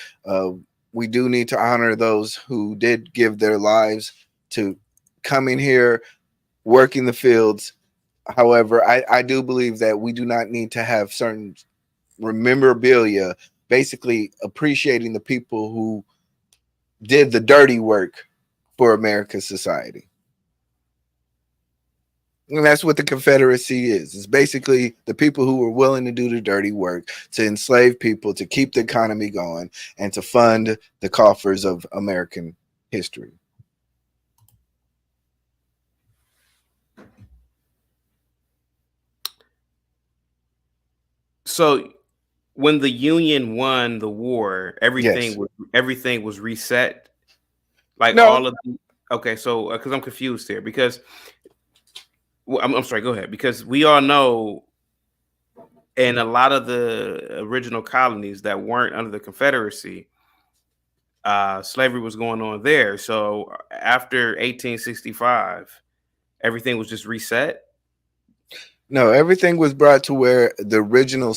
[SPEAKER 3] We do need to honor those who did give their lives to coming here, working the fields. However, I do believe that we do not need to have certain memorabilia, basically appreciating the people who did the dirty work for America's society. And that's what the Confederacy is. It's basically the people who were willing to do the dirty work, to enslave people, to keep the economy going, and to fund the coffers of American history.
[SPEAKER 4] So when the Union won the war, everything was reset. Like all of the, okay, so because I'm confused here, because I'm sorry, go ahead. Because we all know in a lot of the original colonies that weren't under the Confederacy, slavery was going on there. So after 1865, everything was just reset.
[SPEAKER 3] No, everything was brought to where the original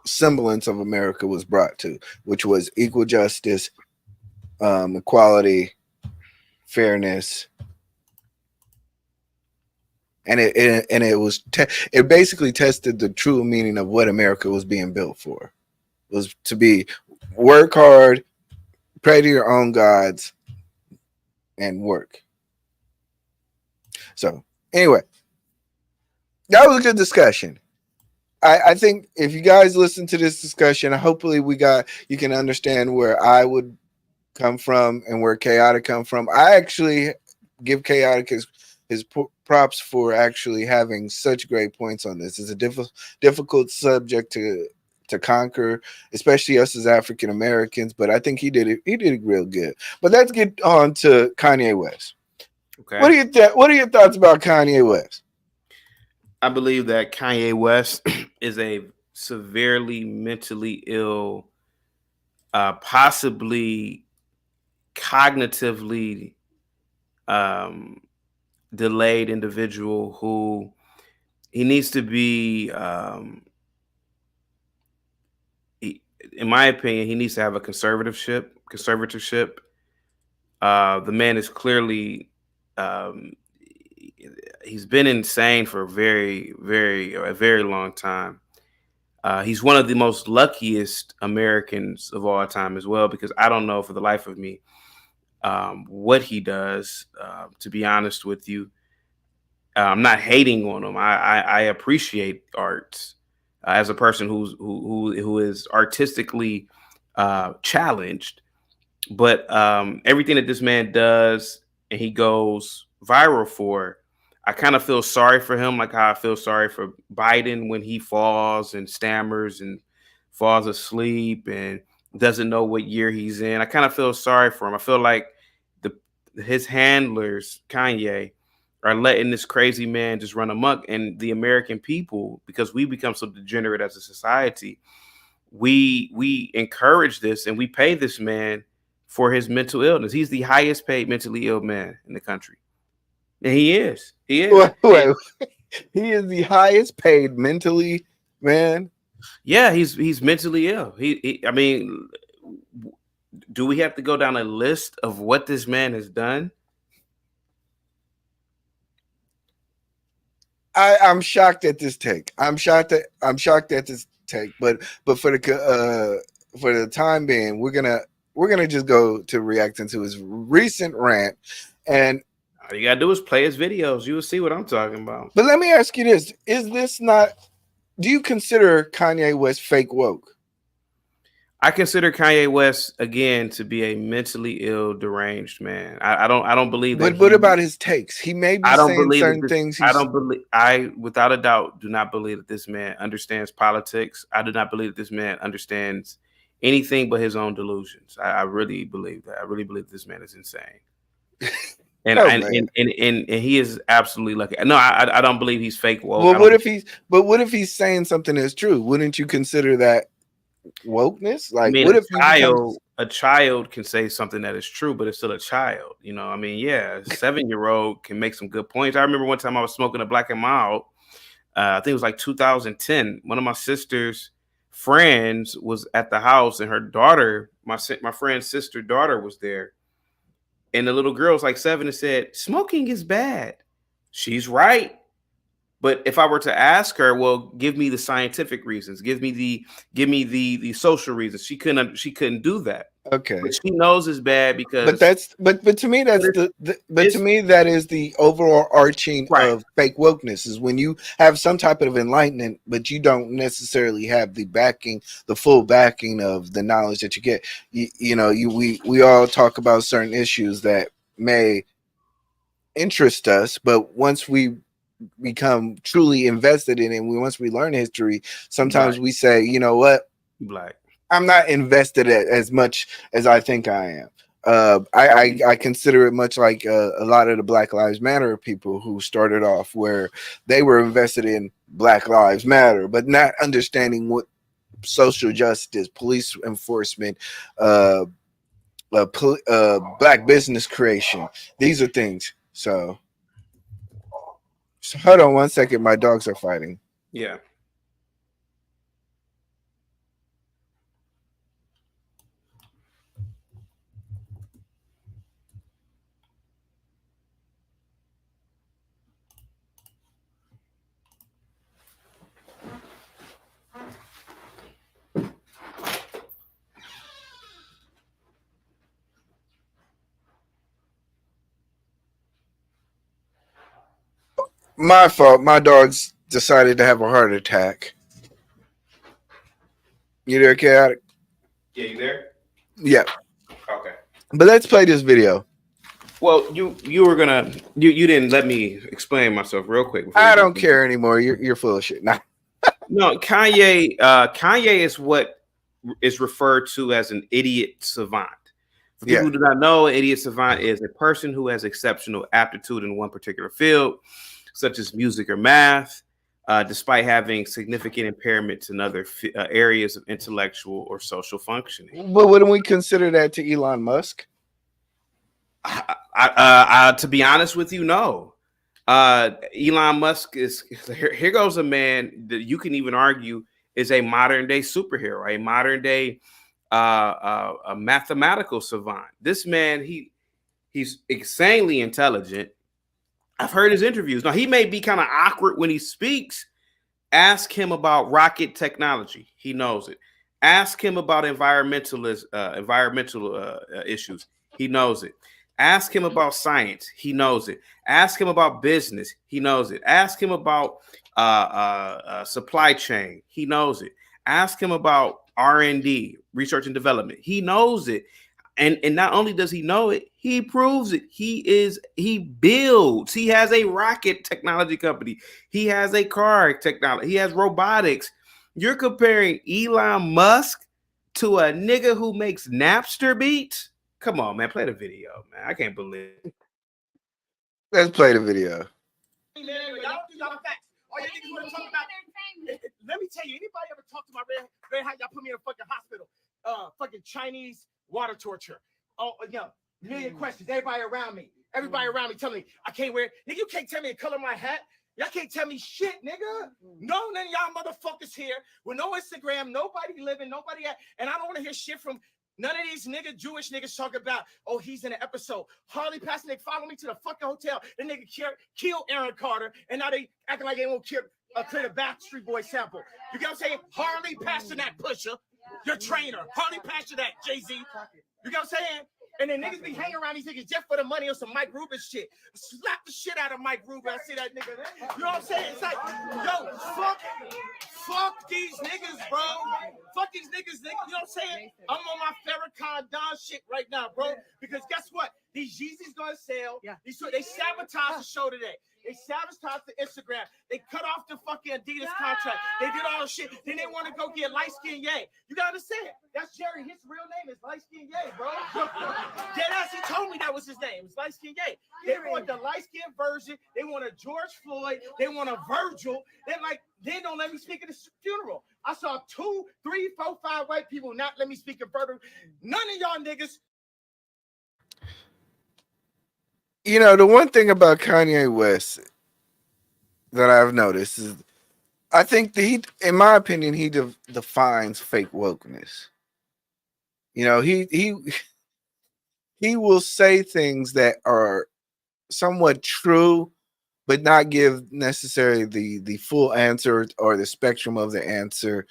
[SPEAKER 3] semblance of America was brought to, which was equal justice, equality, fairness. And it basically tested the true meaning of what America was being built for. It was to be work hard, pray to your own gods, and work. So anyway, that was a good discussion. I think if you guys listen to this discussion, hopefully you can understand where I would come from and where Chaotic come from. I actually give Chaotic his props for actually having such great points on this. It's a difficult subject to conquer, especially us as African Americans. But I think he did it real good. But let's get on to Kanye West. Okay. What are your thoughts about Kanye West?
[SPEAKER 4] I believe that Kanye West is a severely mentally ill, possibly cognitively delayed individual who he needs to be, in my opinion, he needs to have a conservatorship, The man is clearly he's been insane for a very long time. He's one of the most luckiest Americans of all time as well, because I don't know for the life of me what he does. To be honest with you, I'm not hating on him. I appreciate art as a person who is artistically challenged. But everything that this man does and he goes viral for, I kind of feel sorry for him, like how I feel sorry for Biden when he falls and stammers and falls asleep and doesn't know what year he's in. I kind of feel sorry for him. I feel like the his handlers, Kanye, are letting this crazy man just run amok, and the American people, because we become so degenerate as a society, we encourage this and we pay this man for his mental illness. He's the highest paid mentally ill man in the country. And he is. He is.
[SPEAKER 3] Wait. He is the highest paid mentally man.
[SPEAKER 4] Yeah, he's mentally ill. I mean, do we have to go down a list of what this man has done?
[SPEAKER 3] I'm shocked at this take. I'm shocked at this take. But for the time being, we're gonna just go to reacting to his recent rant. And
[SPEAKER 4] all you gotta do is play his videos. You will see what I'm talking about.
[SPEAKER 3] But let me ask you this: is this not? Do you consider Kanye West fake woke?
[SPEAKER 4] I consider Kanye West again to be a mentally ill, deranged man. I don't believe that.
[SPEAKER 3] But what about his takes? He may be saying certain things.
[SPEAKER 4] I without a doubt do not believe that this man understands politics. I do not believe that this man understands anything but his own delusions. I really believe that. I really believe this man is insane. And, and he is absolutely lucky. No, I don't believe he's fake woke.
[SPEAKER 3] Well, what if he's saying something that's true? Wouldn't you consider that wokeness? Like, I mean, what if
[SPEAKER 4] a child can say something that is true, but it's still a child? You know, I mean, yeah, a 7-year-old can make some good points. I remember one time I was smoking a Black and Mild. I think it was like 2010. One of my sister's friends was at the house, and her daughter, my friend's sister daughter, was there. And the little girl was like 7 and said, "Smoking is bad." She's right. But if I were to ask her, well, give me the scientific reasons, give me the social reasons, she couldn't do that.
[SPEAKER 3] Okay.
[SPEAKER 4] But she knows it's bad because.
[SPEAKER 3] But to me to me that is the overall arching of fake wokeness, is when you have some type of enlightenment, but you don't necessarily have the full backing of the knowledge that you get. We all talk about certain issues that may interest us, but once we become truly invested in it, and once we learn history, sometimes we say, you know what,
[SPEAKER 4] Black,
[SPEAKER 3] I'm not invested as much as I think I am. I consider it much like a lot of the Black Lives Matter people who started off where they were invested in Black Lives Matter, but not understanding what social justice, police enforcement, Black business creation, these are things. So hold on one second. My dogs are fighting.
[SPEAKER 4] Yeah.
[SPEAKER 3] My fault. My dogs decided to have a heart attack. You there, Chaotic?
[SPEAKER 4] Yeah, you there?
[SPEAKER 3] Yeah.
[SPEAKER 4] Okay.
[SPEAKER 3] But let's play this video.
[SPEAKER 4] Well, you didn't let me explain myself real quick.
[SPEAKER 3] I don't care anymore. You're full of shit. Nah.
[SPEAKER 4] No, Kanye is what is referred to as an idiot savant. For people who do not know, an idiot savant is a person who has exceptional aptitude in one particular field, such as music or math, despite having significant impairments in other areas of intellectual or social functioning.
[SPEAKER 3] But wouldn't we consider that to Elon Musk?
[SPEAKER 4] To be honest with you, no. Elon Musk is here goes a man that you can even argue is a modern day superhero, a modern day a mathematical savant. This man, He's insanely intelligent. I've heard his interviews. Now, he may be kind of awkward when he speaks. Ask him about rocket technology. He knows it. Ask him about environmental issues. He knows it. Ask him about science. He knows it. Ask him about business. He knows it. Ask him about supply chain. He knows it. Ask him about R&D, research and development. He knows it. And not only does he know it, he proves it. He builds. He has a rocket technology company. He has a car technology. He has robotics. You're comparing Elon Musk to a nigga who makes Napster beats? Come on, man. Play the video, man. I can't believe it.
[SPEAKER 3] Let's play the video.
[SPEAKER 8] Y'all don't do y'all facts. All y'all niggas want to talk about. Let me tell you, anybody ever talk to my red hat? Y'all put me in a fucking hospital. Fucking Chinese water torture. Oh, yeah. Million questions. Everybody around me telling me I can't wear. Nigga, you can't tell me the color of my hat. Y'all can't tell me shit, nigga. No, none of y'all motherfuckers here with no Instagram, nobody living, nobody at, and I don't want to hear shit from none of these Jewish niggas talk about, oh, he's in an episode. Harley Pasternak followed me to the fucking hotel. The nigga killed Aaron Carter, and now they acting like they won't clear the Backstreet Boy sample. You get what I'm saying? Harley Pasternak pusher, your trainer. Harley Pasternak, Jay-Z. You get what I'm saying? And then niggas be hanging around these niggas just for the money or some Mike Rubin shit. Slap the shit out of Mike Rubin. I see that nigga. You know what I'm saying? It's like, yo, fuck these niggas, bro. Fuck these niggas, nigga. You know what I'm saying? I'm on my Farrakhan Don shit right now, bro. Because guess what? These Yeezys gonna sell. Yeah. They sabotaged the show today. They sabotaged the Instagram. They cut off the fucking Adidas contract. They did all the shit. Then they want to go get light skin Ye. You gotta understand. That's Jerry. His real name is light skin Ye, bro. Deadass, he told me that was his name. It's light skin Ye. They want the light skin version. They want a George Floyd. They want a Virgil. They don't let me speak at the funeral. I saw 2, 3, 4, 5 white people not let me speak in further. None of y'all niggas.
[SPEAKER 3] You know, the one thing about Kanye West that I've noticed is I think that in my opinion, he defines fake wokeness. You know, he will say things that are somewhat true, but not give necessarily the full answer or the spectrum of the answer.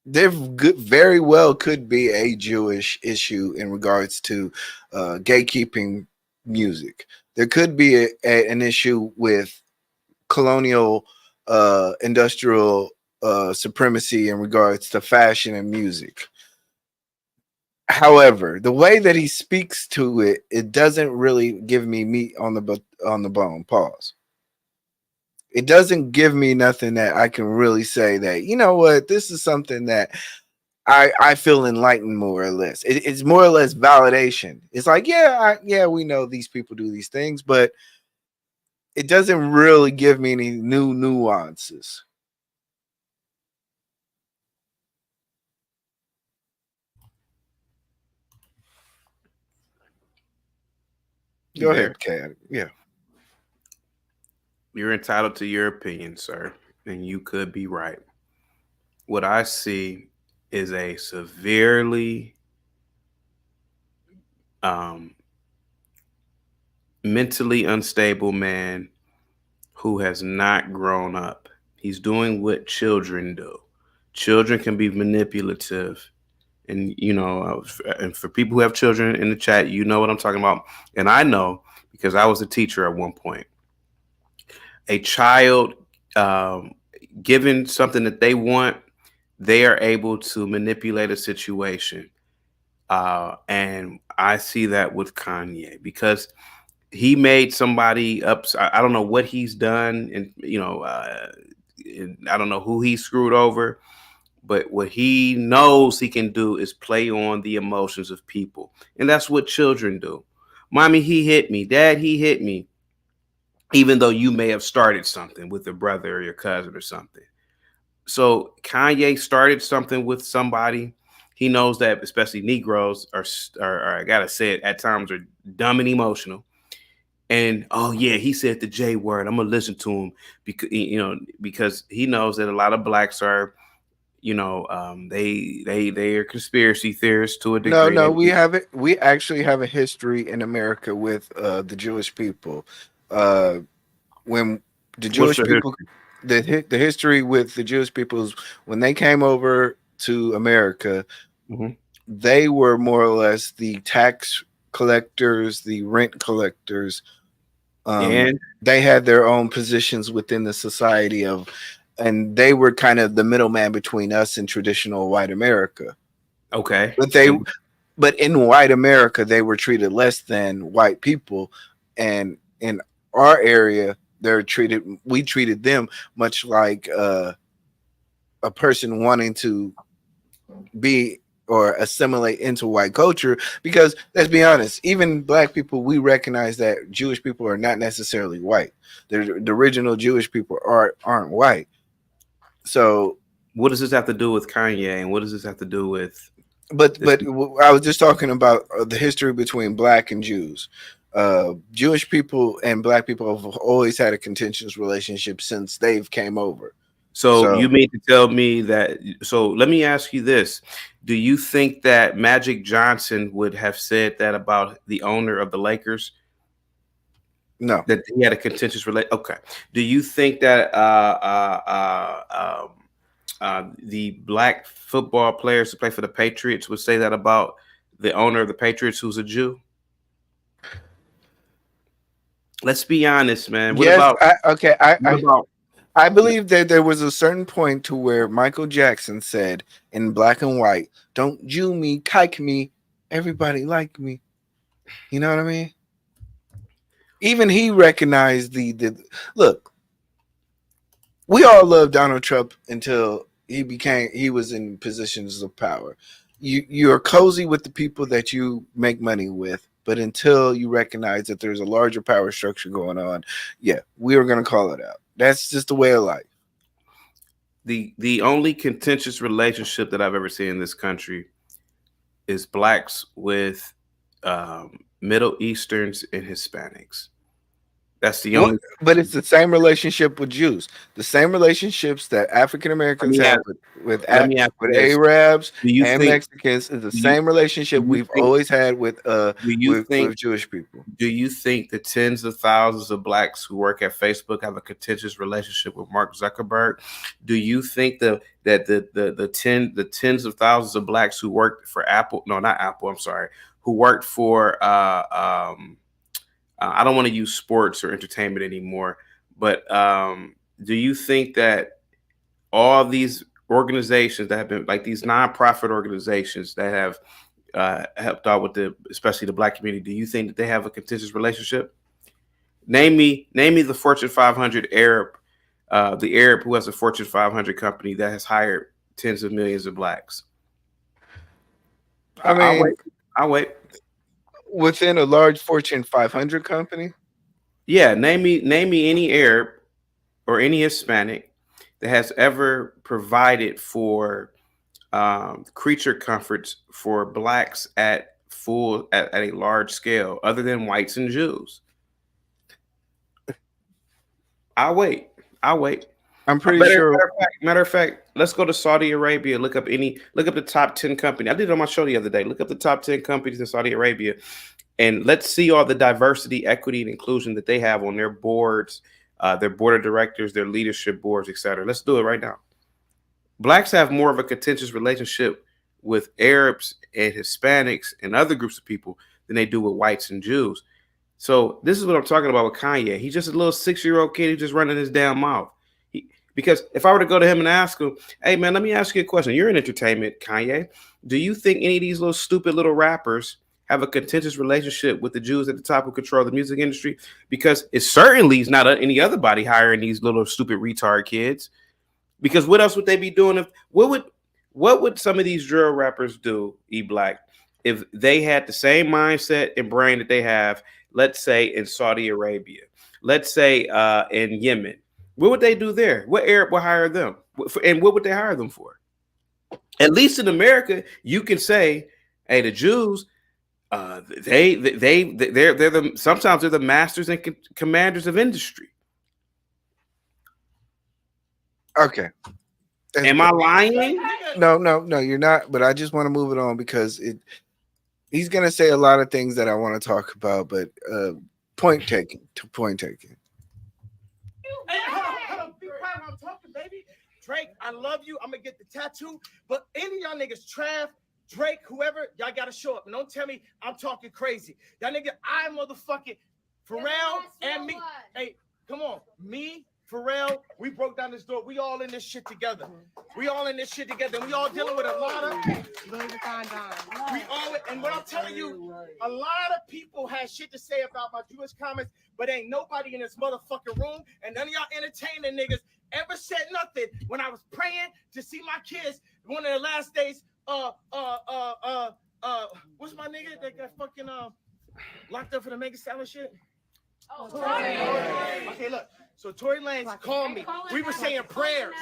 [SPEAKER 3] There very well could be a Jewish issue in regards to gatekeeping music. There could be an issue with colonial industrial supremacy in regards to fashion and music. However, the way that he speaks to it, it doesn't really give me meat on the bone. Pause. It doesn't give me nothing that I can really say that, you know what, this is something that I feel enlightened more or less. It's more or less validation. It's like, yeah, we know these people do these things, but it doesn't really give me any new nuances. Go ahead, Kat. Yeah.
[SPEAKER 4] You're entitled to your opinion, sir, and you could be right. What I see is a severely mentally unstable man who has not grown up. He's doing what children do. Children can be manipulative. And, you know, and for people who have children in the chat, you know what I'm talking about. And I know because I was a teacher at one point. A child given something that they want, they are able to manipulate a situation. And I see that with Kanye because he made somebody up. I don't know what he's done. And, you know, I don't know who he screwed over. But what he knows he can do is play on the emotions of people. And that's what children do. Mommy, he hit me. Dad, he hit me. Even though you may have started something with a brother or your cousin or something. So Kanye started something with somebody. He knows that especially Negroes are I gotta say it, at times are dumb and emotional. And oh yeah, he said the J word. I'm gonna listen to him because he knows that a lot of blacks are they are conspiracy theorists to a
[SPEAKER 3] No,
[SPEAKER 4] degree.
[SPEAKER 3] no, we have it. We actually have a history in America with the Jewish people. When the
[SPEAKER 4] What's
[SPEAKER 3] Jewish
[SPEAKER 4] the
[SPEAKER 3] people,
[SPEAKER 4] history?
[SPEAKER 3] the history with the Jewish people is when they came over to America,
[SPEAKER 4] Mhm.
[SPEAKER 3] they were more or less the tax collectors, the rent collectors.
[SPEAKER 4] And
[SPEAKER 3] They had their own positions within the society of, and they were kind of the middleman between us and traditional white America.
[SPEAKER 4] okay,
[SPEAKER 3] But but in white America, they were treated less than white people, and in our area, we treated them much like a person wanting to be or assimilate into white culture. Because let's be honest, even black people, we recognize that Jewish people are not necessarily white. The original Jewish people aren't white. So,
[SPEAKER 4] what does this have to do with Kanye, and what does this have to do with this?
[SPEAKER 3] I was just talking about the history between black and Jews. Jewish people and black people have always had a contentious relationship since they've came over.
[SPEAKER 4] So you mean to tell me that? So let me ask you this: do you think that Magic Johnson would have said that about the owner of the Lakers?
[SPEAKER 3] No.
[SPEAKER 4] That he had a contentious relation. Okay. Do you think that the black football players who play for the Patriots would say that about the owner of the Patriots, who's a Jew? Let's be honest, man. What
[SPEAKER 3] Yes,
[SPEAKER 4] about?
[SPEAKER 3] I believe that there was a certain point to where Michael Jackson said in black and white, "Don't Jew me, kike me, everybody like me." You know what I mean? Even he recognized the look. We all love Donald Trump until he was in positions of power. You're cozy with the people that you make money with, but until you recognize that there's a larger power structure going on, yeah, we are going to call it out. That's just the way of life.
[SPEAKER 4] The only contentious relationship that I've ever seen in this country is blacks with Middle Easterns and Hispanics. That's the only.
[SPEAKER 3] But it's the same relationship with Jews. The same relationships that African Americans have with Arabs and Mexicans is the same relationship we've always had with Jewish people.
[SPEAKER 4] Do you think the tens of thousands of blacks who work at Facebook have a contentious relationship with Mark Zuckerberg? Do you think that the tens of thousands of blacks who worked for Apple, no, not Apple, I'm sorry, who worked for I don't want to use sports or entertainment anymore, but do you think that all these organizations that have been like these nonprofit organizations that have helped out with especially the black community, do you think that they have a contentious relationship? Name me the Fortune 500 Arab, the Arab who has a Fortune 500 company that has hired tens of millions of blacks.
[SPEAKER 3] I mean,
[SPEAKER 4] I'll wait.
[SPEAKER 3] Within a large Fortune 500 company?
[SPEAKER 4] Yeah, name me any Arab or any Hispanic that has ever provided for creature comforts for blacks at a large scale, other than whites and Jews. I'll wait.
[SPEAKER 3] I'm pretty sure.
[SPEAKER 4] Matter of fact, let's go to Saudi Arabia. Look up the top 10 companies. I did it on my show the other day. Look up the top 10 companies in Saudi Arabia, and let's see all the diversity, equity, and inclusion that they have on their boards, their board of directors, their leadership boards, etc. Let's do it right now. Blacks have more of a contentious relationship with Arabs and Hispanics and other groups of people than they do with whites and Jews. So this is what I'm talking about with Kanye. He's just a little 6-year-old kid who's just running his damn mouth. Because if I were to go to him and ask him, "Hey man, let me ask you a question. You're in entertainment, Kanye. Do you think any of these little stupid little rappers have a contentious relationship with the Jews at the top who control the music industry?" Because it certainly is not any other body hiring these little stupid retard kids. Because what else would they be doing? What would some of these drill rappers do, eBlack, if they had the same mindset and brain that they have, let's say in Saudi Arabia, let's say in Yemen? What would they do there? What Arab would hire them? And what would they hire them for? At least in America, you can say, "Hey, the Jews, sometimes they're the masters and commanders of industry."
[SPEAKER 3] Okay.
[SPEAKER 4] Am I lying?
[SPEAKER 3] No, you're not. But I just want to move it on because he's gonna say a lot of things that I want to talk about. But point taken.
[SPEAKER 8] Hey, hold on. Be quiet when I'm talking, baby. Drake, I love you. I'm gonna get the tattoo. But any of y'all niggas, Trav, Drake, whoever, y'all gotta show up. And don't tell me I'm talking crazy. Y'all nigga, I motherfucking Pharrell and me. Hey, come on. Me, Pharrell, we broke down this door. We all in this shit together. We all in this shit together. And we all dealing with a lot of we all, and what I'm telling you, a lot of people had shit to say about my Jewish comments, but ain't nobody in this motherfucking room, and none of y'all entertaining niggas ever said nothing when I was praying to see my kids one of the last days. What's my nigga that got fucking locked up for the Mega Salad shit? Okay, look. So Tory Lanez called me. We were saying prayers.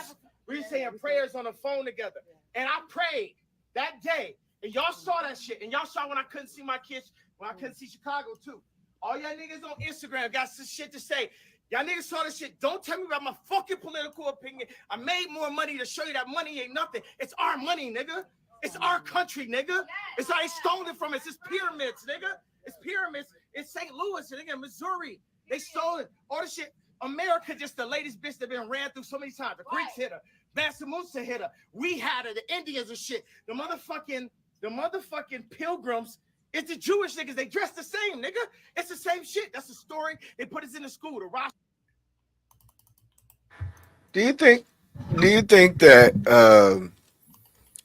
[SPEAKER 8] We were saying prayers on the phone together. And I prayed that day. And y'all saw that shit. And y'all saw when I couldn't see my kids, when I couldn't see Chicago too. All y'all niggas on Instagram got some shit to say. Y'all niggas saw this shit. Don't tell me about my fucking political opinion. I made more money to show you that money ain't nothing. It's our money, nigga. It's our country, nigga. It's I stole it from us. It's pyramids, nigga. It's pyramids in St. Louis, nigga, Missouri. They stole it. All the shit. America just the latest bitch that been ran through so many times. The Greeks hit her. Mansa Musa hit her. We had her. The Indians and shit. The motherfucking pilgrims. It's the Jewish niggas. They dress the same, nigga. It's the same shit. That's the story. They put us in the school. The Rosh.
[SPEAKER 3] Do you think that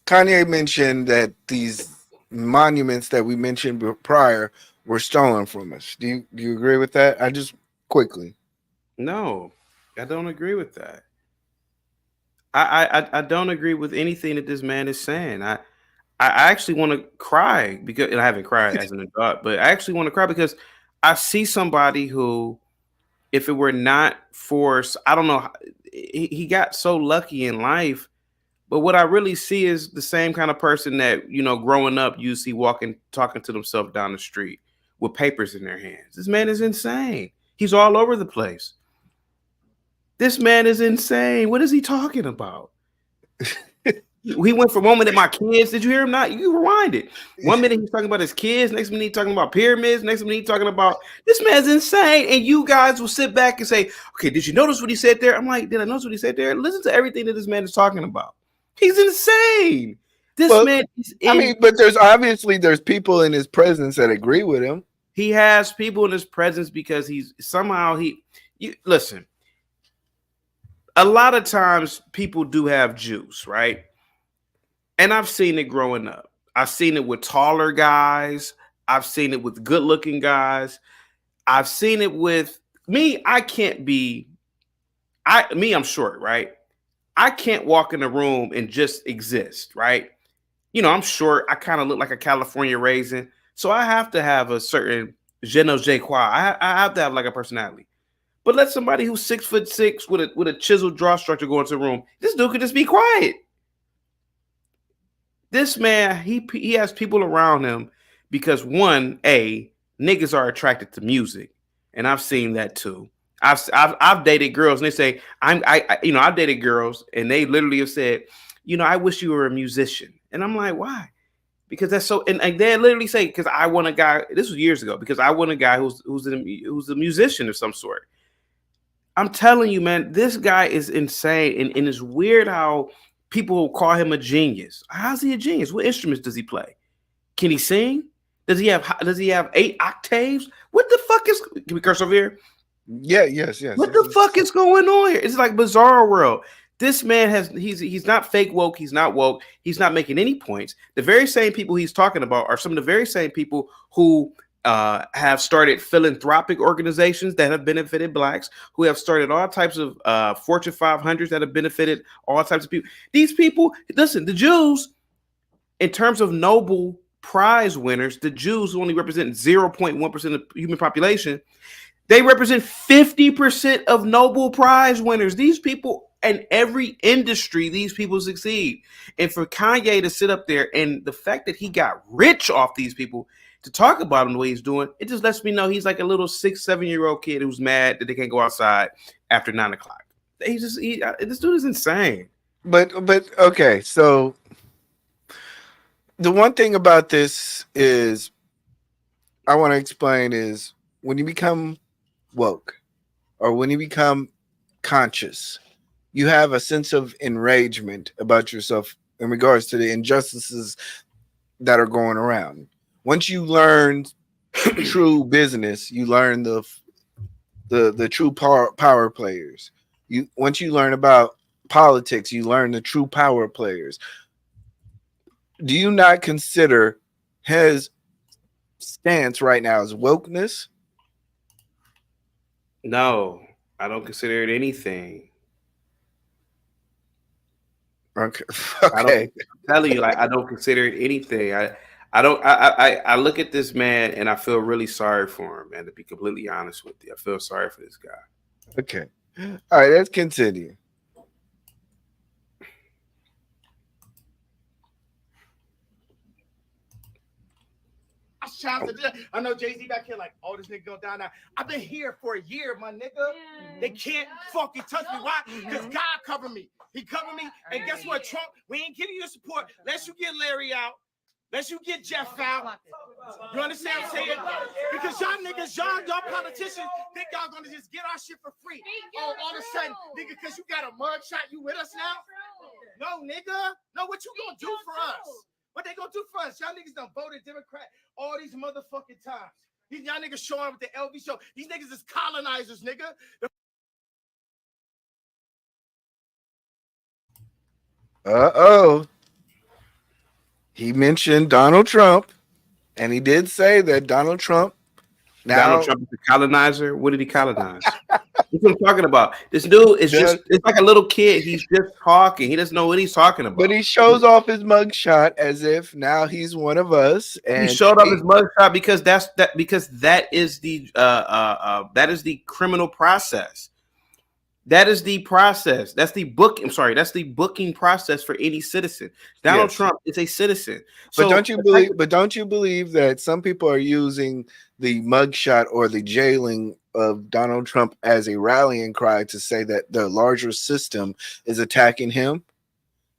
[SPEAKER 3] Kanye mentioned that these monuments that we mentioned prior were stolen from us? Do you agree with that? I just quickly.
[SPEAKER 4] No, I don't agree with that. I don't agree with anything that this man is saying. I actually want to cry because, and I haven't cried as an adult, but I actually want to cry because I see somebody who, if it were not for, I don't know, he got so lucky in life. But what I really see is the same kind of person that, you know, growing up, you see walking, talking to themselves down the street with papers in their hands. This man is insane. He's all over the place. This man is insane. What is he talking about? He went from one minute my kids. Did you hear him? Not you rewind it. 1 minute he's talking about his kids. Next minute he's talking about pyramids. Next minute he's talking about this man's insane. And you guys will sit back and say, "Okay, did you notice what he said there?" I'm like, "Did I notice what he said there?" Listen to everything that this man is talking about. He's insane. This man is
[SPEAKER 3] but there's people in his presence that agree with him.
[SPEAKER 4] He has people in his presence because he's somehow listen. A lot of times people do have juice, right? And I've seen it growing up. I've seen it with taller guys. I've seen it with good-looking guys. I've seen it with me. I'm short, right? I can't walk in a room and just exist, right? You know, I'm short. I kind of look like a California raisin. So I have to have a certain je ne sais quoi. I have to have like a personality. But let somebody who's 6'6" with a chiseled jaw structure go into the room. This dude could just be quiet. This man, he has people around him because niggas are attracted to music, and I've seen that too. I've dated girls, and they say I've dated girls, and they literally have said, I wish you were a musician, and I'm like, why? Because that's so, and they literally say, because I want a guy. This was years ago, because I want a guy who's a musician of some sort. I'm telling you, man, this guy is insane, and it's weird how people call him a genius. How's he a genius? What instruments does he play? Can he sing? Does he have 8 octaves? What the fuck is? Can we curse over here?
[SPEAKER 3] Yeah, yes.
[SPEAKER 4] What the fuck is going on here? It's like bizarre world. This man he's not fake woke. He's not woke. He's not making any points. The very same people he's talking about are some of the very same people who have started philanthropic organizations that have benefited blacks, who have started all types of Fortune 500s that have benefited all types of people. These people, listen, the Jews, in terms of Nobel Prize winners, the Jews only represent 0.1% of the human population. They represent 50% of Nobel Prize winners. These people, in every industry, these people succeed. And for Kanye to sit up there, and the fact that he got rich off these people, to talk about him the way he's doing, it just lets me know he's like a little 6-7-year-old kid who's mad that they can't go outside after 9 o'clock. This dude is insane.
[SPEAKER 3] But okay, so the one thing about this is I want to explain is when you become woke or when you become conscious, you have a sense of enragement about yourself in regards to the injustices that are going around. Once you learn true business, you learn the true power players. You once you learn about politics, you learn the true power players. Do you not consider his stance right now as wokeness?
[SPEAKER 4] No, I don't consider it anything.
[SPEAKER 3] Okay.
[SPEAKER 4] I don't
[SPEAKER 3] Okay.
[SPEAKER 4] I'm telling you, like I don't consider it anything. I don't I look at this man and I feel really sorry for him, man, to be completely honest with you. I feel sorry for this guy.
[SPEAKER 3] Okay. All right, let's continue.
[SPEAKER 8] I know Jay-Z back here like, oh, this nigga go down now. I've been here for a year, my nigga. They can't fucking touch me. Why? Because God covered me. He covered me. And guess what, Trump? We ain't giving you support unless you get Larry out. Unless you get Jeff out. You understand what I'm saying? Because y'all niggas, y'all politicians think y'all gonna just get our shit for free. Oh, all of a sudden, nigga, because you got a mugshot, you with us now? No, nigga. No, what you gonna do for us? What they gonna do for us? Y'all niggas done voted Democrat all these motherfucking times. Y'all niggas showing up with the LV show. These niggas is colonizers, nigga.
[SPEAKER 3] Uh-oh. He mentioned Donald Trump, and he did say that Donald Trump
[SPEAKER 4] Donald Trump is a colonizer. What did he colonize? That's what I'm talking about. This dude is it's like a little kid. He's just talking. He doesn't know what he's talking about.
[SPEAKER 3] But he shows off his mugshot as if now he's one of us. And
[SPEAKER 4] he showed off his mugshot because that is the criminal process. That is the process. That's the book. I'm sorry. That's the booking process for any citizen. Donald Trump is a citizen.
[SPEAKER 3] But don't you believe that some people are using the mugshot or the jailing of Donald Trump as a rallying cry to say that the larger system is attacking him?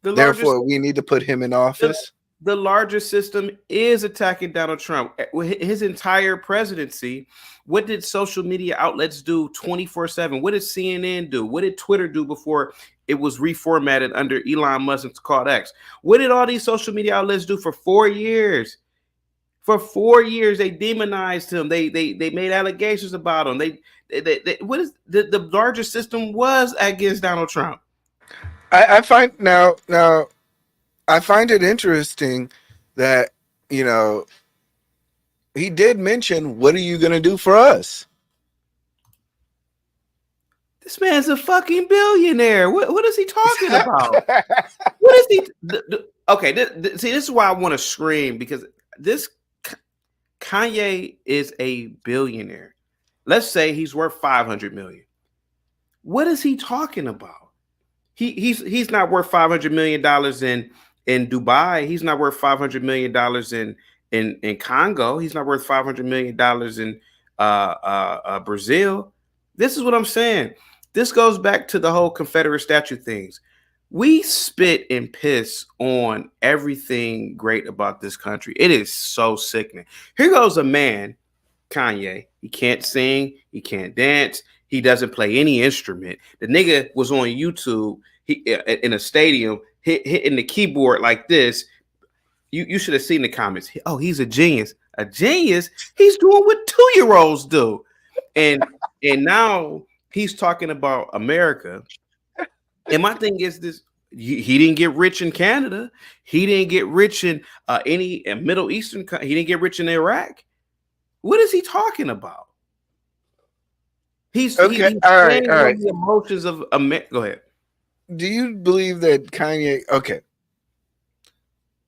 [SPEAKER 3] Therefore, we need to put him in office.
[SPEAKER 4] The larger system is attacking Donald Trump. His entire presidency. What did social media outlets do 24/7? What did CNN do? What did Twitter do before it was reformatted under Elon Musk and called X? What did all these social media outlets do for 4 years? For 4 years, they demonized him. They made allegations about him. They what is the larger system was against Donald Trump?
[SPEAKER 3] I find now I find it interesting that, you know, he did mention, what are you going to do for us?
[SPEAKER 4] This man's a fucking billionaire. What is he talking about? What is he? Okay, see, this is why I want to scream, because this Kanye is a billionaire. Let's say he's worth 500 million. What is he talking about? He's not worth $500 million in Dubai. He's not worth $500 million in Congo. He's not worth $500 million in Brazil. This is what I'm saying. This goes back to the whole Confederate statue things. We spit and piss on everything great about this country. It is so sickening. Here goes a man, Kanye. He can't sing. He can't dance. He doesn't play any instrument. The nigga was on YouTube in a stadium hitting the keyboard like this. You should have seen the comments. Oh, he's a genius. A genius? He's doing what 2-year-olds do. And now he's talking about America. And my thing is this: he didn't get rich in Canada. He didn't get rich in any Middle Eastern. He didn't get rich in Iraq. What is he talking about? He's playing on the emotions of America. Go ahead.
[SPEAKER 3] Do you believe that Kanye? Okay.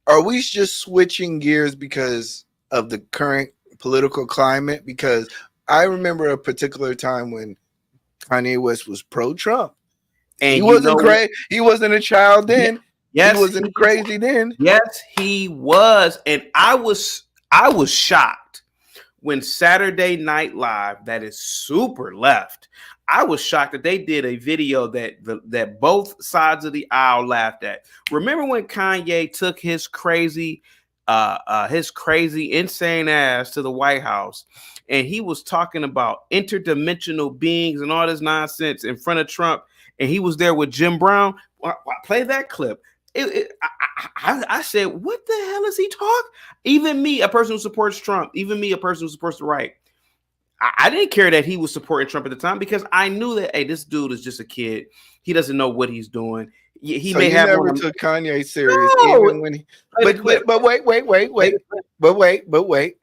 [SPEAKER 3] Are we just switching gears because of the current political climate? Because I remember a particular time when Kanye West was pro-Trump. And he wasn't crazy. He wasn't a child then. Yes, he wasn't crazy then.
[SPEAKER 4] Yes, he was. And I was shocked when Saturday Night Live, that is super left, I was shocked that they did a video that both sides of the aisle laughed at. Remember when Kanye took his crazy insane ass to the White House, and he was talking about interdimensional beings and all this nonsense in front of Trump, and he was there with Jim Brown? Play that clip. I said, what the hell is he talking? Even me, a person who supports Trump, even me, a person who supports the right, I didn't care that he was supporting Trump at the time, because I knew that, hey, this dude is just a kid. He doesn't know what he's doing. He
[SPEAKER 3] so
[SPEAKER 4] may
[SPEAKER 3] you
[SPEAKER 4] have
[SPEAKER 3] never took Kanye serious, even when he. But wait.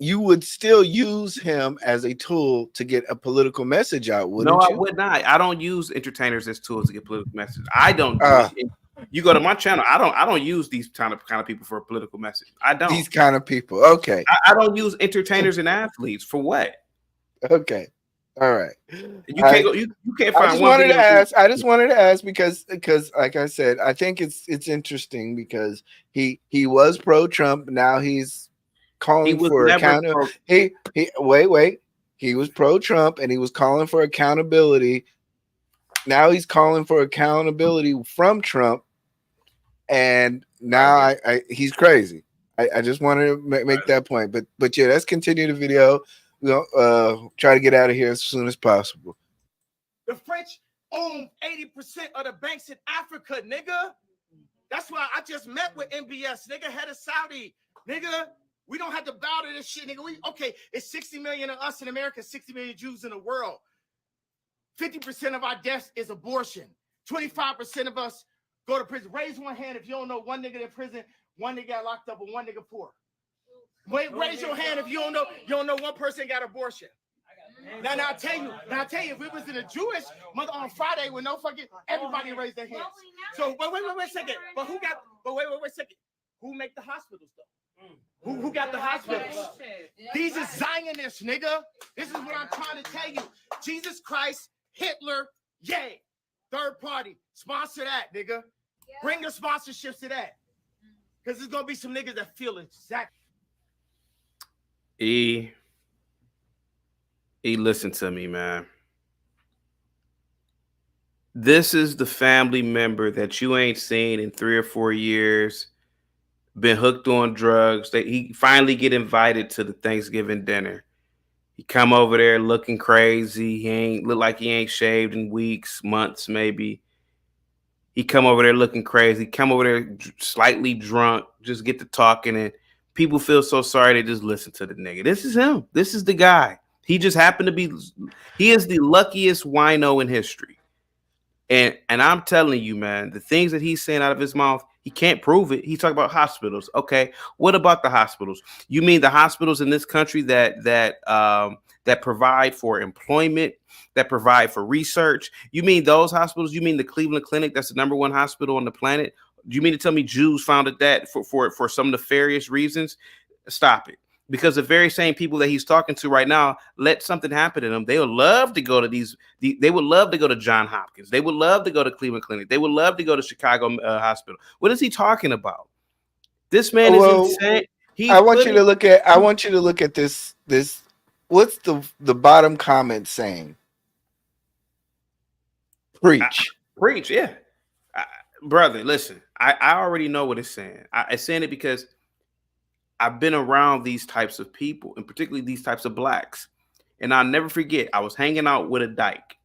[SPEAKER 3] You would still use him as a tool to get a political message out, wouldn't
[SPEAKER 4] No,
[SPEAKER 3] you?
[SPEAKER 4] I would not. I don't use entertainers as tools to get political messages. I don't do it. You go to my channel. I don't use these kind of people for a political message. I don't.
[SPEAKER 3] These kind of people. Okay.
[SPEAKER 4] I don't use entertainers and athletes for what?
[SPEAKER 3] Okay. All right.
[SPEAKER 4] You can't go. You can't find.
[SPEAKER 3] I just wanted to ask. I just wanted to ask because, like I said, I think it's interesting because he was pro-Trump. Now he's calling for accountability. Wait. He was pro-Trump and he was calling for accountability. Now he's calling for accountability from Trump. And now he's crazy. I just wanted to make that point. But yeah, let's continue the video. We'll try to get out of here as soon as possible.
[SPEAKER 8] The French own 80% of the banks in Africa, nigga. That's why I just met with MBS, nigga, head of Saudi, nigga. We don't have to bow to this shit, nigga. Okay, it's 60 million of us in America, 60 million Jews in the world. 50% of our deaths is abortion. 25% of us go to prison. Raise one hand if you don't know one nigga in prison, one nigga got locked up, and one nigga poor. Raise your hand if you don't know one person got abortion. Now I tell you, if it was in a Jewish mother on Friday with no fucking, everybody raised their hands. So wait a second. But wait a second. Who make the hospitals though? Who got the hospitals? These are Zionists, nigga. This is what I'm trying to tell you. Jesus Christ, Hitler, yay. Third party, sponsor that, nigga. Bring the sponsorships to that. Because there's gonna be some niggas that feel exactly.
[SPEAKER 4] Listen to me, man. This is the family member that you ain't seen in 3 or 4 years, been hooked on drugs, that he finally get invited to the Thanksgiving dinner. He come over there looking crazy. He ain't look like he ain't shaved in weeks, months, maybe. He come over there looking crazy, come over there slightly drunk, just get to talking, and people feel so sorry they just listen to the nigga. This is him. This is the guy. He just happened to be, he is the luckiest wino in history. And I'm telling you, man, the things that he's saying out of his mouth, he can't prove it. He's talking about hospitals. Okay, what about the hospitals? You mean the hospitals in this country that provide for employment, that provide for research? You mean those hospitals? You mean the Cleveland Clinic, that's the #1 hospital on the planet? Do you mean to tell me Jews founded that for some nefarious reasons? Stop it. Because the very same people that he's talking to right now, let something happen to them, they would love to go to they would love to go to Johns Hopkins. They would love to go to Cleveland Clinic. They would love to go to Chicago Hospital. What is he talking about? This man is insane.
[SPEAKER 3] I want you to look at this. What's the bottom comment saying? Preach.
[SPEAKER 4] Preach, yeah. Brother, listen, I already know what it's saying. It's saying it because I've been around these types of people, and particularly these types of blacks. And I'll never forget, I was hanging out with a dyke,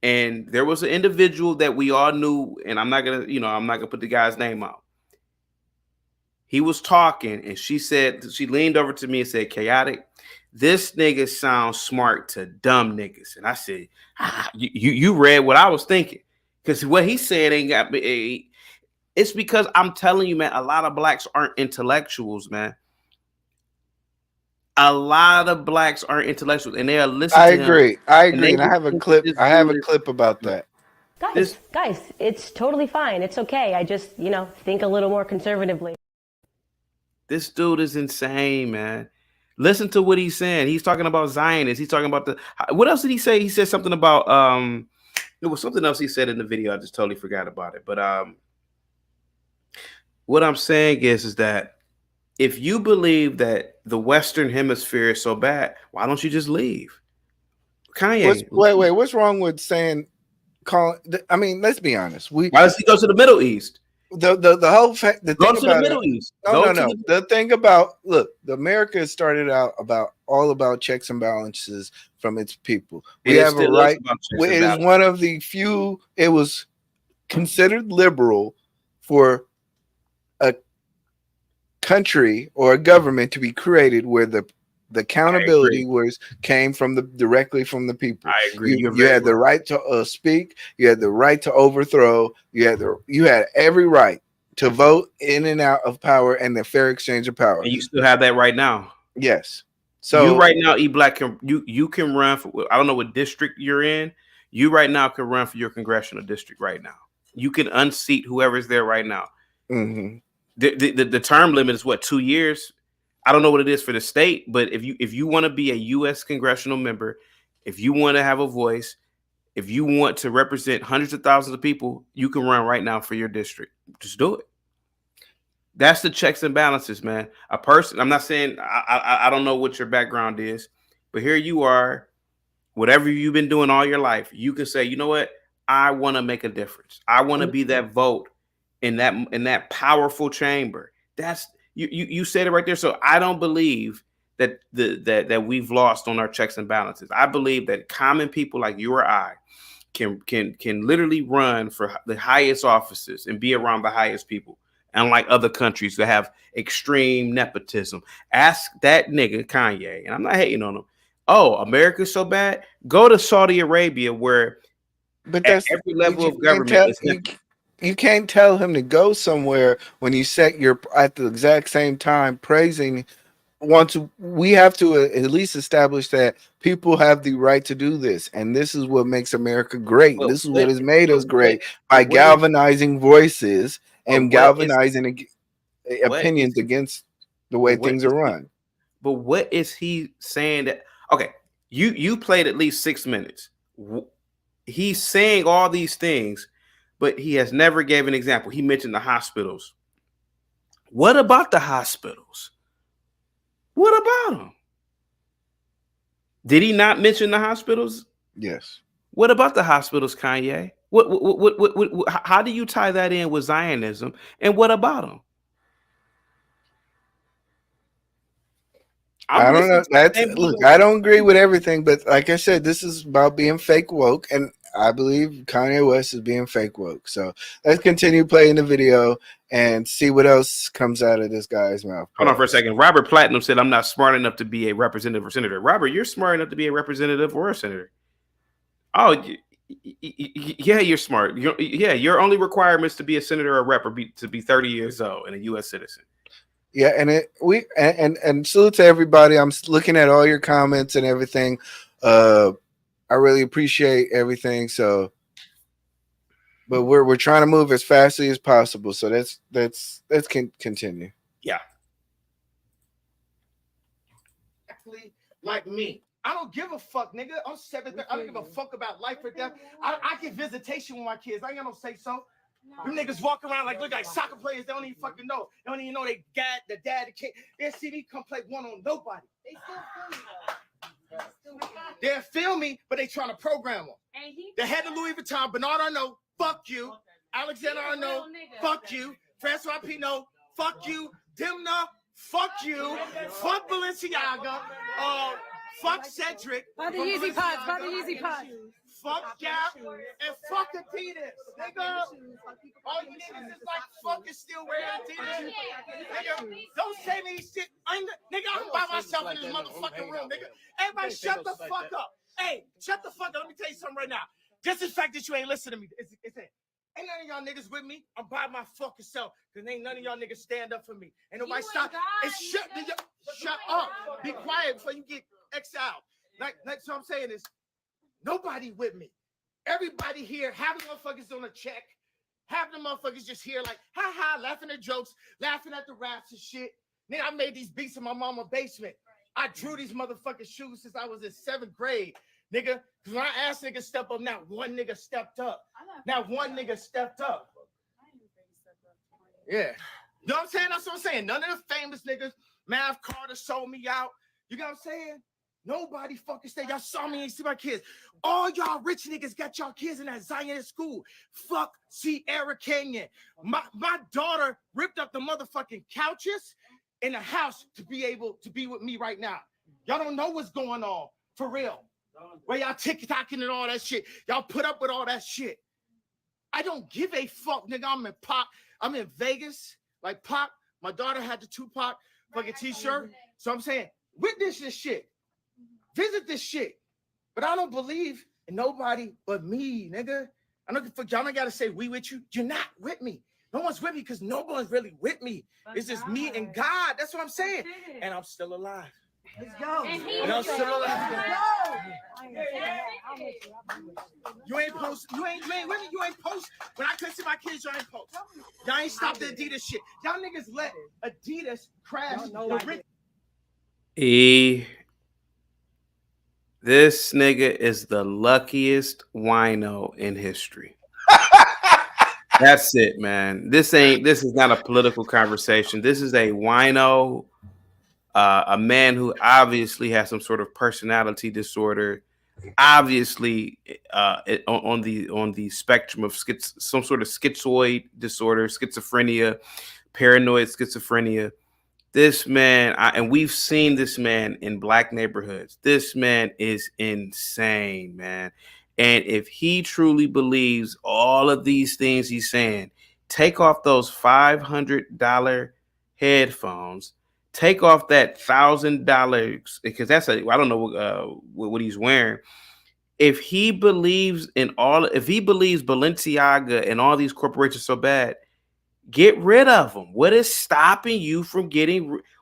[SPEAKER 4] and there was an individual that we all knew, and I'm not gonna put the guy's name out. He was talking, and she leaned over to me and said, "Chaotic, this nigga sounds smart to dumb niggas." And I said, you read what I was thinking, because what he said ain't got me. It's because I'm telling you, man, a lot of blacks aren't intellectuals, man. A lot of blacks aren't intellectuals, and they are listening.
[SPEAKER 3] I agree. And I have a clip. I have a clip about that.
[SPEAKER 9] Guys, it's totally fine. It's okay. I just, think a little more conservatively.
[SPEAKER 4] This dude is insane, man. Listen to what he's saying. He's talking about Zionists. He's talking about what else did he say? He said something about there was something else he said in the video. I just totally forgot about it. But what I'm saying is that if you believe that the Western Hemisphere is so bad, why don't you just leave? Kanye,
[SPEAKER 3] wait, what's wrong with saying I mean, let's be honest.
[SPEAKER 4] Why does he go to the Middle East?
[SPEAKER 3] The whole fact, the
[SPEAKER 4] Go
[SPEAKER 3] thing
[SPEAKER 4] to
[SPEAKER 3] about
[SPEAKER 4] the Middle East.
[SPEAKER 3] no. The thing about the America started out all about checks and balances from its people. We have a right. It is one of the few. It was considered liberal for a country or a government to be created where the accountability came from directly from the people.
[SPEAKER 4] I agree.
[SPEAKER 3] You had the right to speak. You had the right to overthrow. You had every right to vote in and out of power and the fair exchange of power.
[SPEAKER 4] And you still have that right now.
[SPEAKER 3] Yes. So
[SPEAKER 4] you right now, eBlack, you can run for. I don't know what district you're in. You right now can run for your congressional district right now. You can unseat whoever's there right now.
[SPEAKER 3] Mm-hmm.
[SPEAKER 4] The term limit is what, 2 years? I don't know what it is for the state, but if you want to be a U.S. congressional member, if you want to have a voice, if you want to represent hundreds of thousands of people, you can run right now for your district. Just do it. That's the checks and balances, man. A person, I'm not saying, I don't know what your background is, but here you are, whatever you've been doing all your life, you can say, you know what? I want to make a difference. I want to be that vote in that powerful chamber. That's you said it right there. So I don't believe that that we've lost on our checks and balances. I believe that common people like you or I can literally run for the highest offices and be around the highest people. Unlike other countries that have extreme nepotism. Ask that nigga Kanye, and I'm not hating on him. Oh, America's so bad? Go to Saudi Arabia, where that's every level of government
[SPEAKER 3] you can't tell him to go somewhere when you set your at the exact same time praising. We have to at least establish that people have the right to do this, and this is what makes America great. This is what has made us great by galvanizing voices and galvanizing opinions against the way things are run.
[SPEAKER 4] But what is he saying that? Okay, you played at least 6 minutes. He's saying all these things, but he has never gave an example. He mentioned the hospitals. What about the hospitals? What about them? Did he not mention the hospitals?
[SPEAKER 3] Yes.
[SPEAKER 4] What about the hospitals, Kanye? What how do you tie that in with Zionism? And what about them?
[SPEAKER 3] I don't know. Look, I don't agree with everything, but like I said, this is about being fake woke, and I believe Kanye West is being fake woke. So let's continue playing the video and see what else comes out of this guy's mouth.
[SPEAKER 4] Hold on for a second. Robert Platinum said, I'm not smart enough to be a representative or senator. Robert, you're smart enough to be a representative or a senator. Oh, yeah, you're smart. Your only requirements to be a senator or rep are to be 30 years old and a U.S. citizen.
[SPEAKER 3] Yeah, and salute to everybody. I'm looking at all your comments and everything. I really appreciate everything. So, but we're trying to move as fastly as possible. So let's continue.
[SPEAKER 4] Yeah.
[SPEAKER 8] Like me. I don't give a fuck, nigga. I'm 7. I don't give a fuck about life or death. I get visitation with my kids. I ain't got no say so. Them niggas walk around look like soccer players. They don't even fucking know. They don't even know they dad, the kid. They see me come play one on nobody. They still feel me. They'll feel me, but they trying to program them. The head of Louis Vuitton, Bernard Arnault, fuck you. Alexander Arnault, fuck you. Francois Pinault, fuck you. Dimna, fuck you. Fuck Balenciaga. Fuck Cedric.
[SPEAKER 7] Buy the Yeezy Pods. Buy the Yeezy Pods.
[SPEAKER 8] Fuck Gap and fuck Adidas, nigga. All you niggas is like fucking still wearing Adidas. Nigga, don't say me shit. Nigga, I'm by myself in this motherfucking room, nigga. Everybody shut the fuck up. Hey, shut the fuck up. Let me tell you something right now. Just the fact that you ain't listening to me, it's it. Ain't none of y'all niggas with me. I'm by my fucking self. Because ain't none of y'all niggas stand up for me. Ain't nobody stop. And shut up. Be quiet before you get exiled. Like so I'm saying is, nobody with me. Everybody here, half the motherfuckers on a check. Half the motherfuckers just here like, ha, laughing at jokes, laughing at the raps and shit. Nigga, I made these beats in my mama's basement. I drew these motherfucking shoes since I was in 7th grade. Nigga, because when I asked niggas step up, not one nigga stepped up. Not one nigga stepped up. Yeah. You know what I'm saying? That's what I'm saying. None of the famous niggas, Mav Carter sold me out. You know what I'm saying? Nobody fucking stay. Y'all saw me, ain't see my kids. All y'all rich niggas got y'all kids in that Zion school. Fuck Sierra Canyon. My daughter ripped up the motherfucking couches in the house to be able to be with me right now. Y'all don't know what's going on, for real. Where y'all TikToking and all that shit. Y'all put up with all that shit. I don't give a fuck, nigga. I'm in Pop. I'm in Vegas. Like Pop, my daughter had the Tupac fucking t-shirt. So I'm saying, witness this shit. Visit this shit. But I don't believe in nobody but me, nigga. I don't fuck y'all don't gotta say we with you. You're not with me. No one's with me because no one's really with me. It's just me and God. That's what I'm saying. And I'm still alive.
[SPEAKER 7] Let's go.
[SPEAKER 8] And I'm still alive. You ain't post. You ain't with me. You ain't post. When I couldn't see my kids, y'all ain't post. Y'all ain't stopped the Adidas shit. Y'all niggas let Adidas crash.
[SPEAKER 4] This nigga is the luckiest wino in history. That's it, man. This is not a political conversation. This is a wino, a man who obviously has some sort of personality disorder, obviously on the spectrum of some sort of schizoid disorder, schizophrenia, paranoid schizophrenia. This man, and we've seen this man in black neighborhoods. This man is insane, man. And if he truly believes all of these things he's saying, take off those $500 headphones, take off that $1,000, because I don't know what he's wearing. If he believes if he believes Balenciaga and all these corporations so bad, get rid of them. What is stopping you from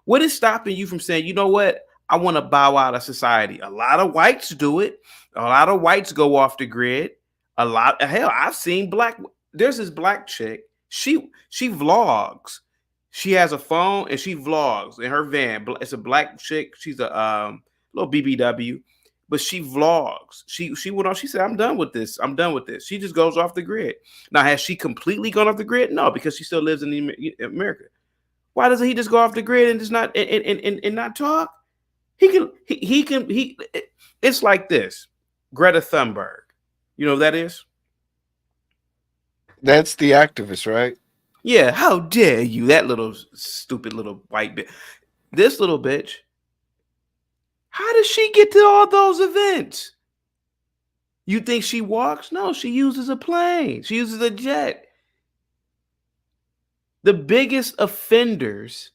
[SPEAKER 4] what is stopping you from saying, you know what? I want to bow out of society. A lot of whites do it. A lot of whites go off the grid. Hell, I've seen there's this black chick. She vlogs. She has a phone and she vlogs in her van. It's a black chick. She's a little BBW, but she vlogs. She went on. She said, I'm done with this. I'm done with this. She just goes off the grid. Now, has she completely gone off the grid? No, because she still lives in America. Why doesn't he just go off the grid and just not and not talk? He can. It's like this. Greta Thunberg. You know who that is?
[SPEAKER 3] That's the activist, right?
[SPEAKER 4] Yeah. How dare you? That little stupid little white bitch. This little bitch. How does she get to all those events? You think she walks? No, she uses a plane. She uses a jet. The biggest offenders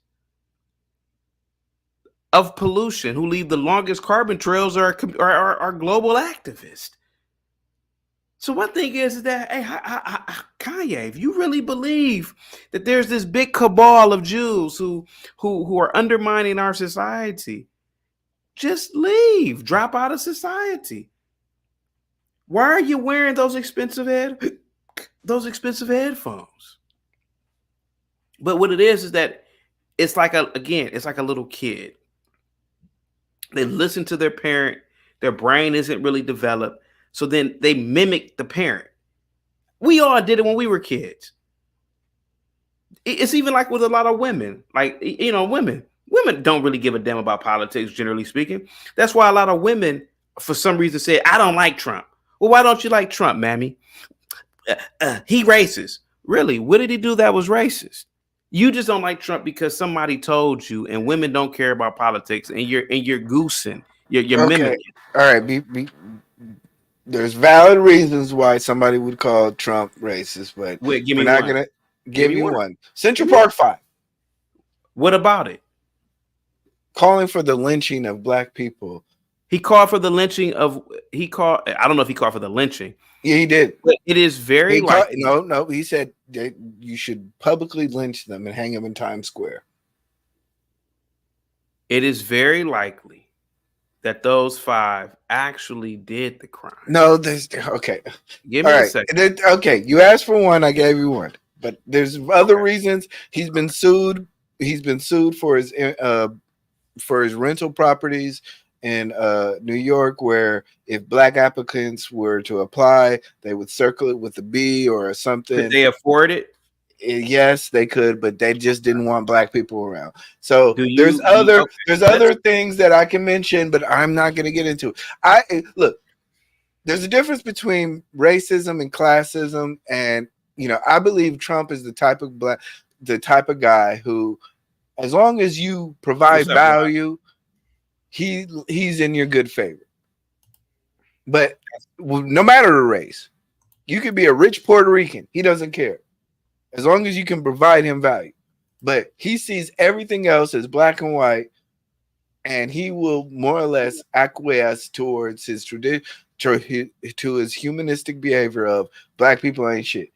[SPEAKER 4] of pollution, who leave the longest carbon trails, are global activists. So one thing is that, hey, Kanye, if you really believe that there's this big cabal of Jews who are undermining our society, just leave. Drop out of society. Why are you wearing those expensive headphones? But what it is that it's like a little kid. They listen to their parent. Their brain isn't really developed. So then they mimic the parent. We all did it when we were kids. It's even like with a lot of women. Like, you know, women don't really give a damn about politics, generally speaking. That's why a lot of women, for some reason, say, I don't like Trump. Well, why don't you like Trump, mammy? He racist. Really? What did he do that was racist? You just don't like Trump because somebody told you, and women don't care about politics, and you're goosing. You're
[SPEAKER 3] okay.
[SPEAKER 4] mimicking.
[SPEAKER 3] All right. There's valid reasons why somebody would call Trump racist, but
[SPEAKER 4] Wait,
[SPEAKER 3] we're not going to give you one. Central Park 5.
[SPEAKER 4] What about it?
[SPEAKER 3] Calling for the lynching of black people.
[SPEAKER 4] He called for the lynching of. I don't know if he called for the lynching.
[SPEAKER 3] Yeah, he did.
[SPEAKER 4] But it is very likely.
[SPEAKER 3] No. He said that you should publicly lynch them and hang them in Times Square.
[SPEAKER 4] It is very likely that those 5 actually did the crime.
[SPEAKER 3] No, there's okay.
[SPEAKER 4] Give me a second.
[SPEAKER 3] Okay, you asked for one, I gave you one. But there's other reasons. He's been sued. He's been sued for his rental properties in New York, where if black applicants were to apply, they would circle it with a B or something.
[SPEAKER 4] Could they afford it?
[SPEAKER 3] Yes, they could, but they just didn't want black people around. So there's
[SPEAKER 4] okay,
[SPEAKER 3] other things that I can mention, but I'm not going to get into it. Look, there's a difference between racism and classism, and I believe Trump is the type of guy who, as long as you provide value, he's in your good favor. But no matter the race, you could be a rich Puerto Rican, he doesn't care, as long as you can provide him value. But he sees everything else as black and white, and he will more or less acquiesce towards his tradition, to his humanistic behavior of black people ain't shit.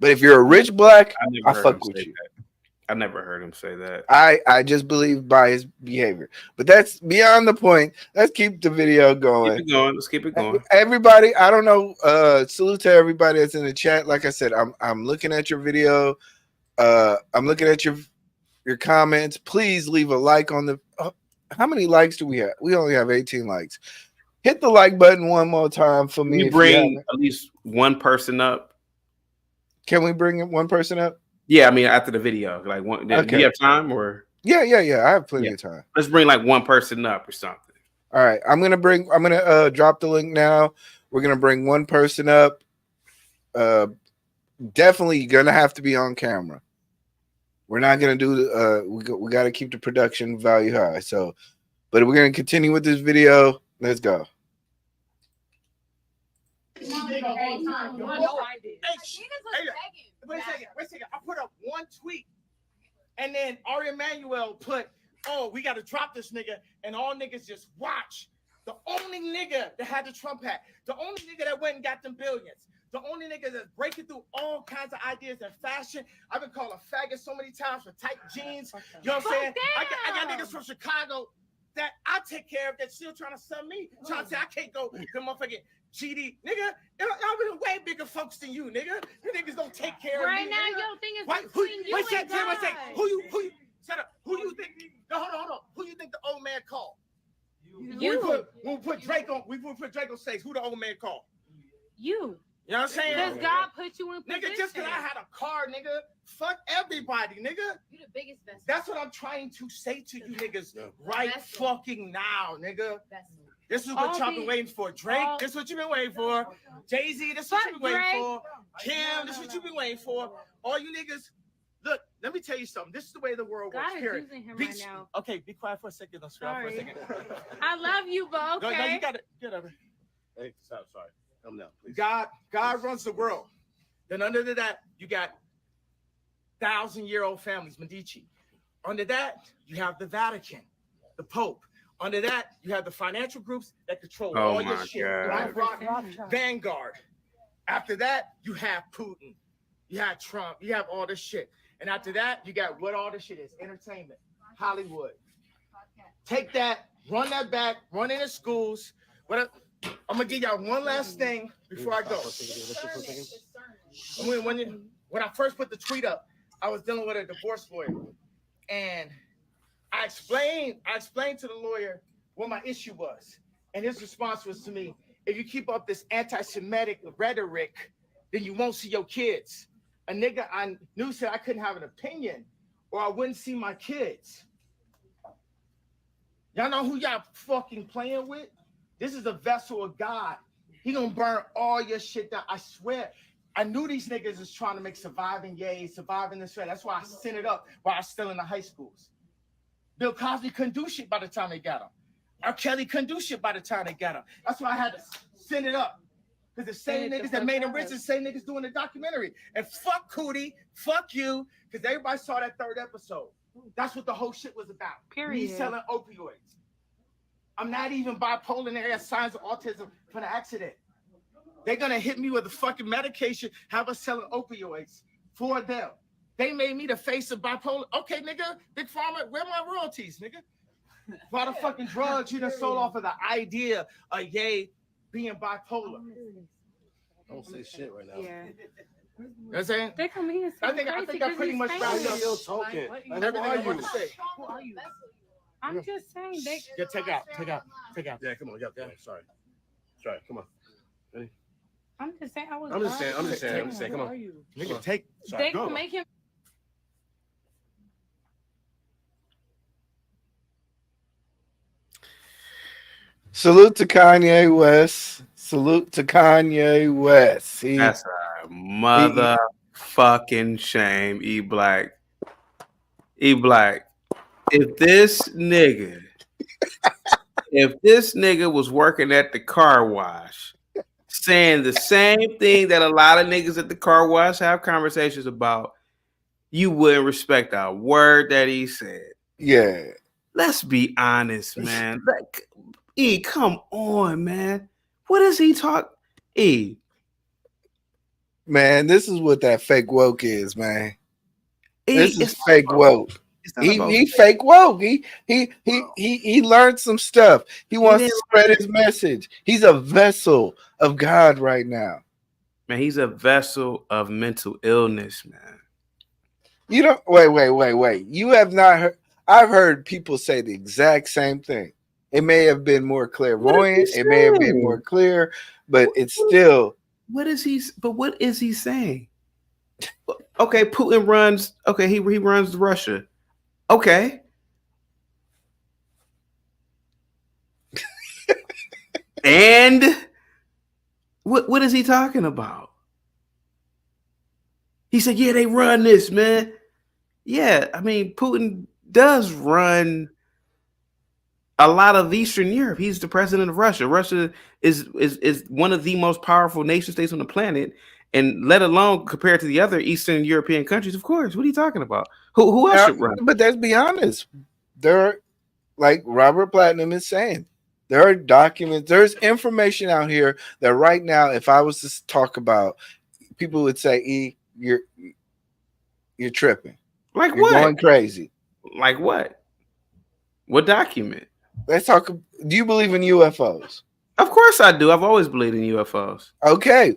[SPEAKER 3] But if you're a rich black, I fuck with you.
[SPEAKER 4] I never heard him say that.
[SPEAKER 3] I just believe by his behavior. But that's beyond the point. Let's keep the video going.
[SPEAKER 4] Keep it going. Let's keep it going.
[SPEAKER 3] Everybody, I don't know. Salute to everybody that's in the chat. Like I said, I'm looking at your video. I'm looking at your comments. Please leave a like on the. How many likes do we have? We only have 18 likes. Hit the like button one more time for me.
[SPEAKER 4] Can we bring at least one person up?
[SPEAKER 3] Can we bring one person up?
[SPEAKER 4] Yeah, I mean after the video. Like one. Okay. Do you have time or?
[SPEAKER 3] Yeah. I have plenty of time.
[SPEAKER 4] Let's bring like one person up or something.
[SPEAKER 3] All right. I'm gonna drop the link now. We're gonna bring one person up. Definitely gonna have to be on camera. We're not gonna do we got to keep the production value high. So, but we're gonna continue with this video. Let's go.
[SPEAKER 8] Wait a second. I put up one tweet, and then Ari Emanuel put, "Oh, we got to drop this nigga," and all niggas just watch. The only nigga that had the Trump hat, the only nigga that went and got them billions, the only nigga that's breaking through all kinds of ideas and fashion. I've been called a faggot so many times for tight jeans. You know what I'm saying? I got niggas from Chicago that I take care of that still trying to sell me. Trying to say I can't go to motherfucking GD. Nigga, I've been way bigger folks than you, nigga. You niggas don't take care of me.
[SPEAKER 7] Right now,
[SPEAKER 8] nigga.
[SPEAKER 7] your thing is
[SPEAKER 8] between you and God. Who you, shut up. Who you think, no, hold on. Who you think the old man called?
[SPEAKER 7] You.
[SPEAKER 8] When we put Drake on stage, who the old man called?
[SPEAKER 7] You.
[SPEAKER 8] You know what I'm saying?
[SPEAKER 7] Does God put you in position?
[SPEAKER 8] Nigga, just because I had a car, nigga, fuck everybody, nigga.
[SPEAKER 7] You the biggest best.
[SPEAKER 8] That's what I'm trying to say to you niggas right fucking now, nigga. This is what y'all been waiting for. Drake, this is what you've been waiting for. Jay-Z, this is what you've been waiting for. Kim, this is what you've been waiting for. All you niggas, look, let me tell you something. This is the way the world works.
[SPEAKER 7] God is using him right now.
[SPEAKER 8] Okay, be quiet for a second. Don't scream for a second.
[SPEAKER 7] I love you, but okay.
[SPEAKER 8] No, you got to get over.
[SPEAKER 10] Hey, stop, sorry. Come down, please.
[SPEAKER 8] God runs the world. Then under that, you got 1,000-year-old families, Medici. Under that, you have the Vatican, the Pope. Under that, you have the financial groups that control all your shit. BlackRock, Vanguard. After that, you have Putin. You have Trump. You have all this shit. And after that, you got what all this shit is. Entertainment. Hollywood. Take that, run that back, run into schools. I'm going to give y'all one last thing before I go. When I first put the tweet up, I was dealing with a divorce lawyer. And I explained to the lawyer what my issue was. And his response was to me, if you keep up this anti-Semitic rhetoric, then you won't see your kids. A nigga I knew said I couldn't have an opinion or I wouldn't see my kids. Y'all know who y'all fucking playing with? This is a vessel of God. He gonna burn all your shit down. I swear. I knew these niggas is trying to make surviving this way. That's why I sent it up while I was still in the high schools. Bill Cosby couldn't do shit by the time they got him. R. Kelly couldn't do shit by the time they got him. That's why I had to send it up. Because the same niggas that made him rich, the same niggas doing the documentary. And fuck Cootie, fuck you, because everybody saw that third episode. That's what the whole shit was about.
[SPEAKER 7] Period.
[SPEAKER 8] Me selling opioids. I'm not even bipolar and I got signs of autism from the accident. They're going to hit me with a fucking medication, have us selling opioids for them. They made me the face of bipolar. Okay, nigga, Big Pharma, where my royalties, nigga? For the fucking drugs you done sold off of the idea of Ye being bipolar.
[SPEAKER 10] Don't say shit right now.
[SPEAKER 7] Yeah.
[SPEAKER 8] You know what I'm saying?
[SPEAKER 7] They come here.
[SPEAKER 8] I think I pretty much wrapped up.
[SPEAKER 10] Still talking.
[SPEAKER 8] Everything I want to say.
[SPEAKER 7] Who are you? I'm just saying.
[SPEAKER 8] Yeah, take out.
[SPEAKER 10] Yeah, come on. Yeah, sorry. Come on. Ready?
[SPEAKER 7] I'm just saying.
[SPEAKER 10] I'm just saying. Come on.
[SPEAKER 8] Nigga, take.
[SPEAKER 7] They can make him.
[SPEAKER 3] Salute to Kanye West. Salute to Kanye West.
[SPEAKER 4] That's a motherfucking shame, eBlack. eBlack. If this nigga was working at the car wash, saying the same thing that a lot of niggas at the car wash have conversations about, you wouldn't respect a word that he said.
[SPEAKER 3] Yeah.
[SPEAKER 4] Let's be honest, man. Like, E, come on, man. What is he talk? E.
[SPEAKER 3] Man, this is what that fake woke is, man.
[SPEAKER 4] E,
[SPEAKER 3] this is fake woke. He fake woke. He learned some stuff. He wants to spread his message. He's a vessel of God right now.
[SPEAKER 4] Man, he's a vessel of mental illness, man.
[SPEAKER 3] You don't wait. You have not heard. I've heard people say the exact same thing. It may have been more clairvoyant. It may have been more clear, but it's still.
[SPEAKER 4] What is he saying? Okay, Putin runs. Okay, he runs Russia. Okay. And what is he talking about? He said, yeah, they run this, man. Yeah, I mean, Putin does run a lot of Eastern Europe. He's the president of Russia. Russia is one of the most powerful nation states on the planet, and let alone compared to the other Eastern European countries. Of course, what are you talking about? Who else should run?
[SPEAKER 3] But let's be honest. There are, like Robert Platinum is saying, there are documents. There's information out here that right now, if I was to talk about, people would say, "E, you're tripping.
[SPEAKER 4] Like
[SPEAKER 3] you're
[SPEAKER 4] what?
[SPEAKER 3] Going crazy.
[SPEAKER 4] Like what? What document?
[SPEAKER 3] Let's talk. Do you believe in UFOs?
[SPEAKER 4] Of course I do. I've always believed in UFOs.
[SPEAKER 3] Okay.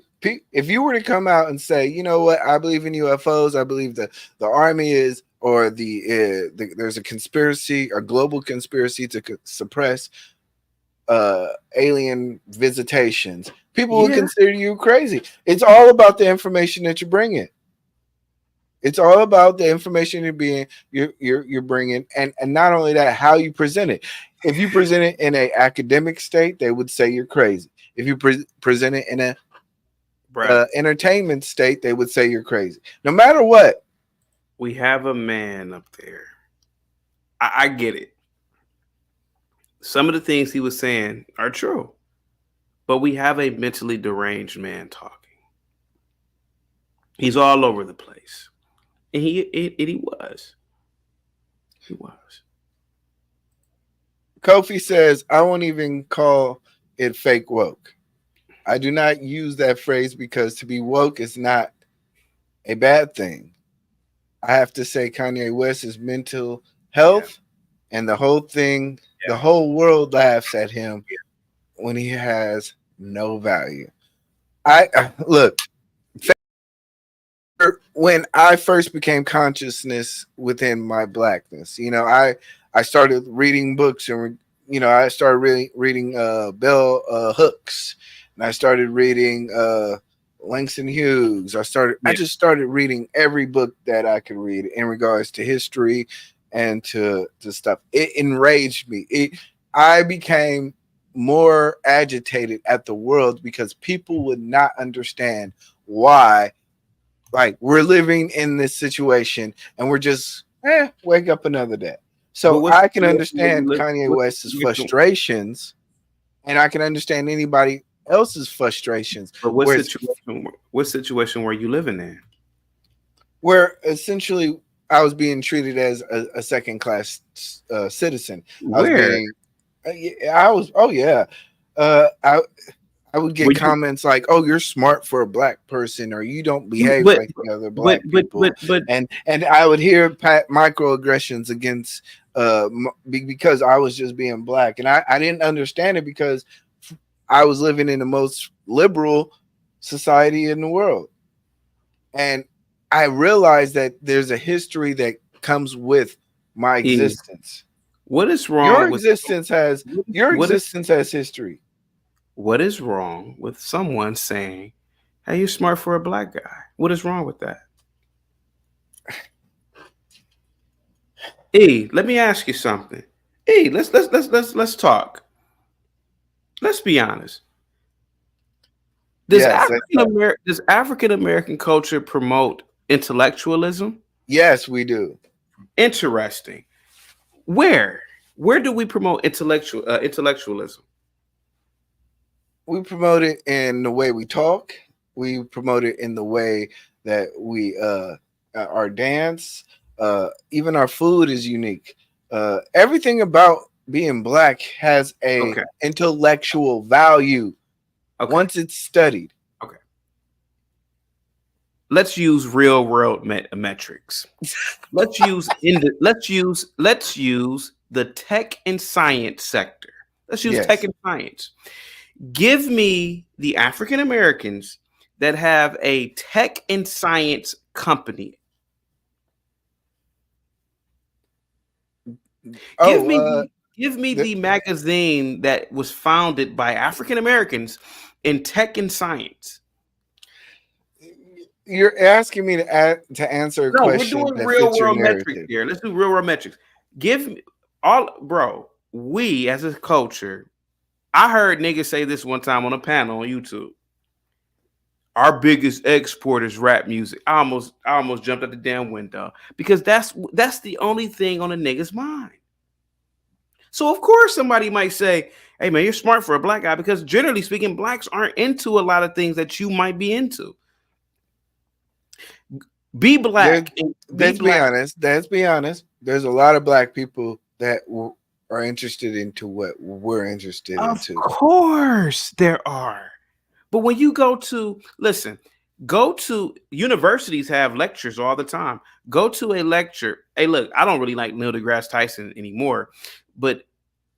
[SPEAKER 3] If you were to come out and say, you know what, I believe in UFOs. I believe that the army is, or there's a conspiracy, a global conspiracy to suppress alien visitations. People will consider you crazy. It's all about the information that you're bringing. It's all about the information you're bringing, and not only that, how you present it. If you present it in an academic state, they would say you're crazy. If you present it in a entertainment state, they would say you're crazy. No matter what.
[SPEAKER 4] We have a man up there. I get it. Some of the things he was saying are true, but we have a mentally deranged man talking. He's all over the place. And he was. He was.
[SPEAKER 3] Kofi says, I won't even call it fake woke. I do not use that phrase because to be woke is not a bad thing. I have to say Kanye West is mental health, and the whole thing, the whole world laughs at him when he has no value. Look, when I first became consciousness within my blackness, I started reading books, and I started reading Bell Hooks, and I started reading Langston Hughes. I just started reading every book that I could read in regards to history and to stuff. It enraged me. I became more agitated at the world because people would not understand why. Like, we're living in this situation and we're just wake up another day. So I can understand Kanye West's frustrations, and I can understand anybody else's frustrations.
[SPEAKER 4] But what situation were you living in?
[SPEAKER 3] Where essentially I was being treated as a second class citizen. I would get comments like, "Oh, you're smart for a black person," or "You don't behave like the other black people." And I would hear microaggressions against because I was just being black, and I didn't understand it because I was living in the most liberal society in the world, and I realized that there's a history that comes with my existence.
[SPEAKER 4] What is wrong?
[SPEAKER 3] Your existence has history.
[SPEAKER 4] What is wrong with someone saying Hey, you're smart for a black guy. What is wrong with that? E, let me ask you something. E, let's talk. Let's be honest. Does African American culture promote intellectualism?
[SPEAKER 3] Yes, we do.
[SPEAKER 4] Interesting. Where do we promote intellectualism?
[SPEAKER 3] We promote it in the way we talk. We promote it in the way that we our dance. Even our food is unique. Everything about being black has a intellectual value once it's studied.
[SPEAKER 4] Okay. Let's use real world metrics. Let's use the tech and science sector. Let's use tech and science. Give me the African Americans that have a tech and science company. Give me the magazine that was founded by African Americans in tech and science.
[SPEAKER 3] You're asking me to answer a question.
[SPEAKER 4] We're doing real world metrics here. Let's do real world metrics. Give me bro. We as a culture, I heard niggas say this one time on a panel on YouTube. Our biggest export is rap music. I almost jumped out the damn window because that's the only thing on a nigga's mind. So of course somebody might say, "Hey man, you're smart for a black guy," because generally speaking, blacks aren't into a lot of things that you might be into. Be black.
[SPEAKER 3] Let's be honest. There's a lot of black people that are interested into what we're interested into.
[SPEAKER 4] Of course there are. But when you go to universities have lectures all the time. Go to a lecture. Hey, look, I don't really like Neil deGrasse Tyson anymore, but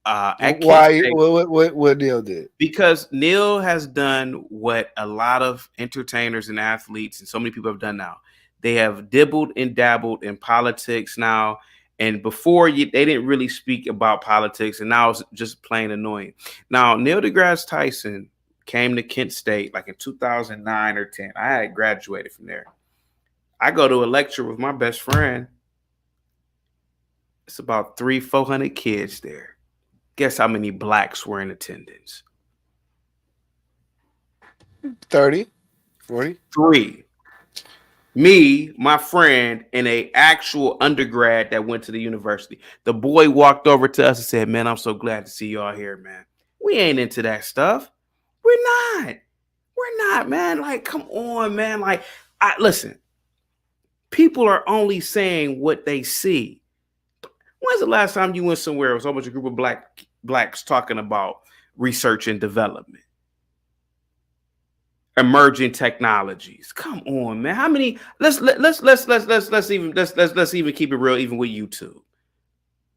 [SPEAKER 3] why? What Neil did?
[SPEAKER 4] Because Neil has done what a lot of entertainers and athletes and so many people have done now. They have dibbled and dabbled in politics now. And before they didn't really speak about politics, and now it's just plain annoying. Now, Neil deGrasse Tyson came to Kent State like in 2009 or 10. I had graduated from there. I go to a lecture with my best friend. It's about 300-400 kids there. Guess how many blacks were in attendance?
[SPEAKER 3] 30, 40,
[SPEAKER 4] 3. Me, my friend, and a actual undergrad that went to the university. The boy walked over to us and said, "Man, I'm so glad to see y'all here, man. We ain't into that stuff. We're not, man. Like, come on, man. Like, listen, people are only saying what they see. When's the last time you went somewhere with a whole bunch of group of blacks talking about research and development, emerging technologies? Come on, man. How many? Let's even keep it real, even with YouTube.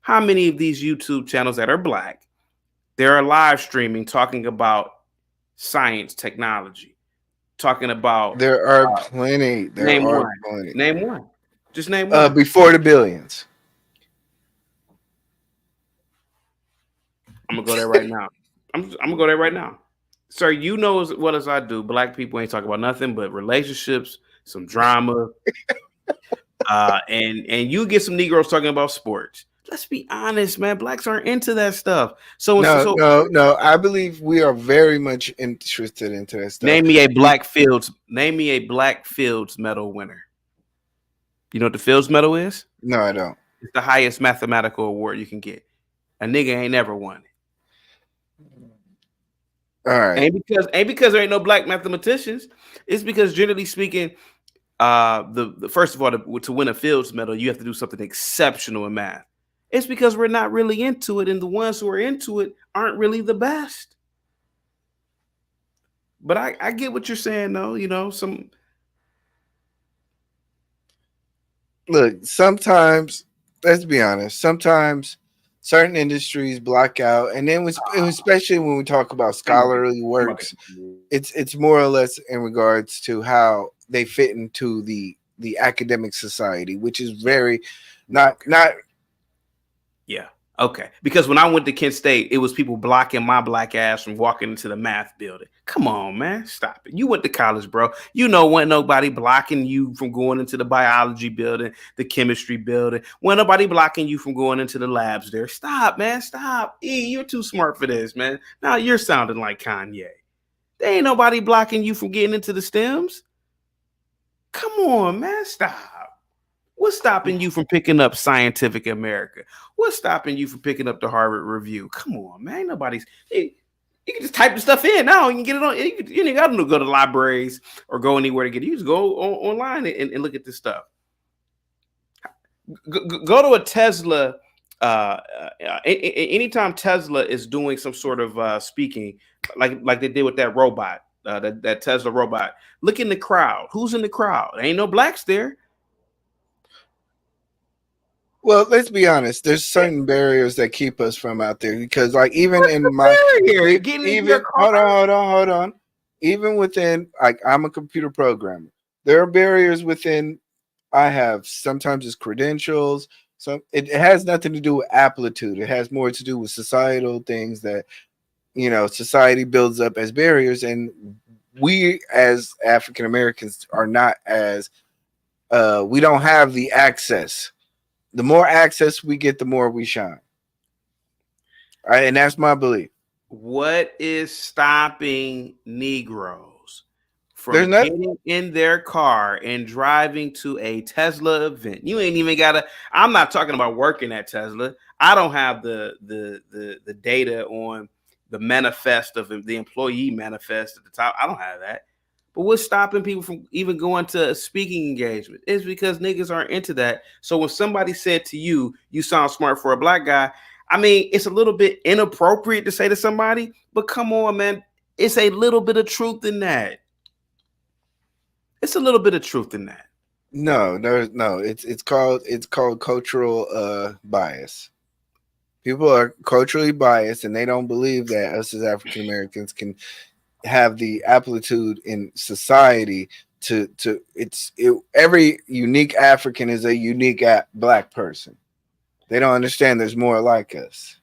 [SPEAKER 4] How many of these YouTube channels that are black, they are live streaming talking about science, technology, talking about?
[SPEAKER 3] There are plenty.
[SPEAKER 4] Name one. Just name one.
[SPEAKER 3] Before the billions.
[SPEAKER 4] I'm gonna go there right now. I'm gonna go there right now. Sir, you know as well as I do, black people ain't talking about nothing but relationships, some drama, and you get some Negroes talking about sports. Let's be honest, man. Blacks aren't into that stuff.
[SPEAKER 3] No. I believe we are very much interested into that stuff.
[SPEAKER 4] Name me a Black Fields Medal winner. You know what the Fields Medal is?
[SPEAKER 3] No, I don't.
[SPEAKER 4] It's the highest mathematical award you can get. A nigga ain't never won it.
[SPEAKER 3] All right.
[SPEAKER 4] Ain't because there ain't no black mathematicians. It's because generally speaking, the first of all, to win a Fields Medal, you have to do something exceptional in math. It's because we're not really into it, and the ones who are into it aren't really the best. But I get what you're saying, though. You know,
[SPEAKER 3] look, sometimes, let's be honest, sometimes certain industries block out, and then especially when we talk about scholarly works, it's more or less in regards to how they fit into the academic society, which is very not.
[SPEAKER 4] Yeah, Okay, because when I went to Kent State, it was people blocking my black ass from walking into the math building. Come on, man, stop it. You went to college, bro. You know, wasn't nobody blocking you from going into the biology building, the chemistry building. Wasn't nobody blocking you from going into the labs there. Stop, man, stop. You're too smart for this, man. Now you're sounding like Kanye. There ain't nobody blocking you from getting into the STEMs. Come on, man, stop. What's stopping you from picking up Scientific America? What's stopping you from picking up the Harvard Review? Come on, man. Ain't nobody's. You can just type the stuff in now. You can get it on. You ain't got to go to libraries or go anywhere to get it. You just go online and look at this stuff. Go to a Tesla. Anytime Tesla is doing some sort of speaking, like they did with that robot, that Tesla robot, look in the crowd. Who's in the crowd? There ain't no blacks there.
[SPEAKER 3] Well, let's be honest. There's certain barriers that keep us from out there because, like, even
[SPEAKER 4] What's
[SPEAKER 3] in
[SPEAKER 4] the
[SPEAKER 3] my
[SPEAKER 4] barrier? Getting in your car?
[SPEAKER 3] hold on. Even within, like, I'm a computer programmer. There are barriers within. I have sometimes it's credentials. So it has nothing to do with aptitude. It has more to do with societal things that society builds up as barriers, and we as African Americans are not as we don't have the access. The more access we get, the more we shine. All right, and that's my belief.
[SPEAKER 4] What is stopping Negroes from getting in their car and driving to a Tesla event? You ain't even gotta. I'm not talking about working at Tesla. I don't have the data on the manifest of the employee manifest at the top. I don't have that. But what's stopping people from even going to a speaking engagement is because niggas aren't into that. So when somebody said to you, you sound smart for a black guy, I mean, it's a little bit inappropriate to say to somebody, but come on, man. It's a little bit of truth in that. It's a little bit of truth in that.
[SPEAKER 3] No. It's called cultural bias. People are culturally biased and they don't believe that us as African Americans can have the aptitude in society to every unique African is a unique black person. They don't understand there's more like us.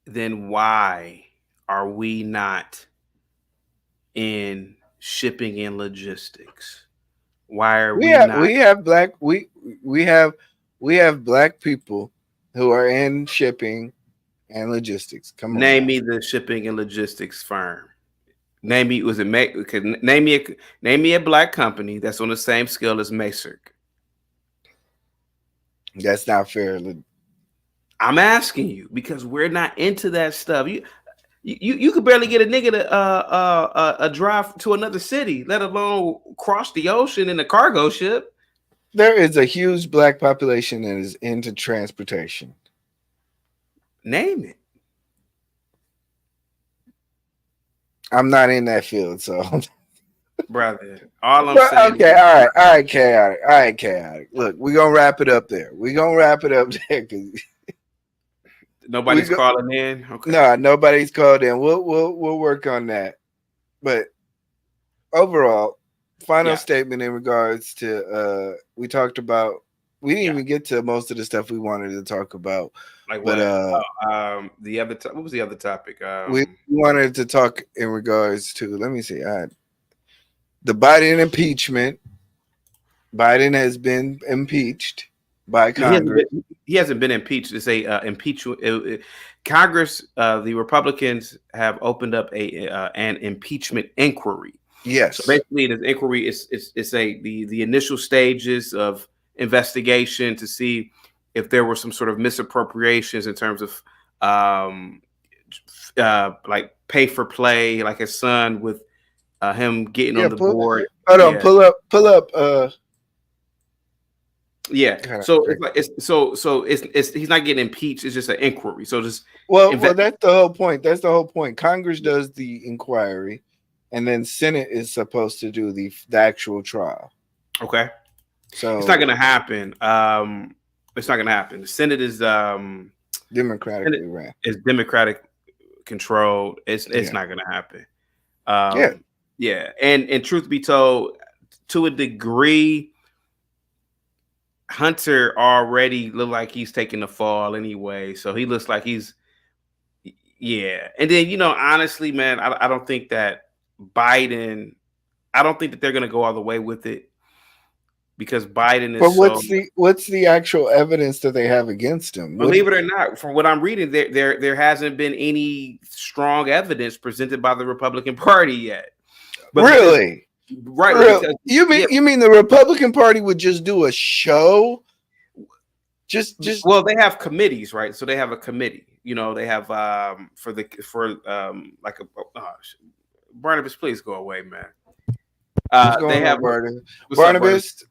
[SPEAKER 4] Then why are we not in shipping and logistics? Why are we not?
[SPEAKER 3] We have black people who are in shipping and logistics. Come on.
[SPEAKER 4] Name me the shipping and logistics firm. Name me a black company that's on the same scale as Macerk.
[SPEAKER 3] That's not fair.
[SPEAKER 4] I'm asking you because we're not into that stuff. You could barely get a nigga to a drive to another city, let alone cross the ocean in a cargo ship.
[SPEAKER 3] There is a huge black population that is into transportation.
[SPEAKER 4] Name it.
[SPEAKER 3] I'm not in that field, so
[SPEAKER 4] brother. All I'm saying.
[SPEAKER 3] Okay, all right, chaotic. Look, we're gonna wrap it up there.
[SPEAKER 4] Nobody's calling in. Okay.
[SPEAKER 3] No, nobody's called in. We'll work on that. But overall, final statement in regards to we talked about. We didn't even get to most of the stuff we wanted to talk about.
[SPEAKER 4] Like
[SPEAKER 3] what?
[SPEAKER 4] The other. What was the other topic?
[SPEAKER 3] We wanted to talk in regards to. Let me see. The Biden impeachment. Biden has been impeached by Congress.
[SPEAKER 4] He hasn't been impeached. It's a impeachment. Congress, the Republicans have opened up an impeachment inquiry.
[SPEAKER 3] Yes.
[SPEAKER 4] So basically, this inquiry is the initial stages of investigation to see if there were some sort of misappropriations in terms of like pay for play, like his son with him getting on the board.
[SPEAKER 3] Hold on, pull up.
[SPEAKER 4] Yeah. So it's he's not getting impeached. It's just an inquiry. So just
[SPEAKER 3] well, that's the whole point. That's the whole point. Congress does the inquiry, and then Senate is supposed to do the actual trial.
[SPEAKER 4] Okay.
[SPEAKER 3] So
[SPEAKER 4] it's not going to happen. It's not going to happen. The Senate is
[SPEAKER 3] democratically ran.
[SPEAKER 4] It's democratic controlled. It's not going to happen. Yeah. And truth be told, to a degree, Hunter already looked like he's taking the fall anyway, so he looks like he's And then honestly, man, I don't think that Biden. I don't think that they're going to go all the way with it because Biden is
[SPEAKER 3] But
[SPEAKER 4] so.
[SPEAKER 3] what's the actual evidence that they have against him?
[SPEAKER 4] Believe it or not, from what I'm reading, there hasn't been any strong evidence presented by the Republican Party yet. But
[SPEAKER 3] really?
[SPEAKER 4] Right.
[SPEAKER 3] Because, you mean the Republican Party would just do a show? Just
[SPEAKER 4] well, they have committees, right? So they have a committee. They have Barnabas, please go away, man. They have
[SPEAKER 3] Barnabas.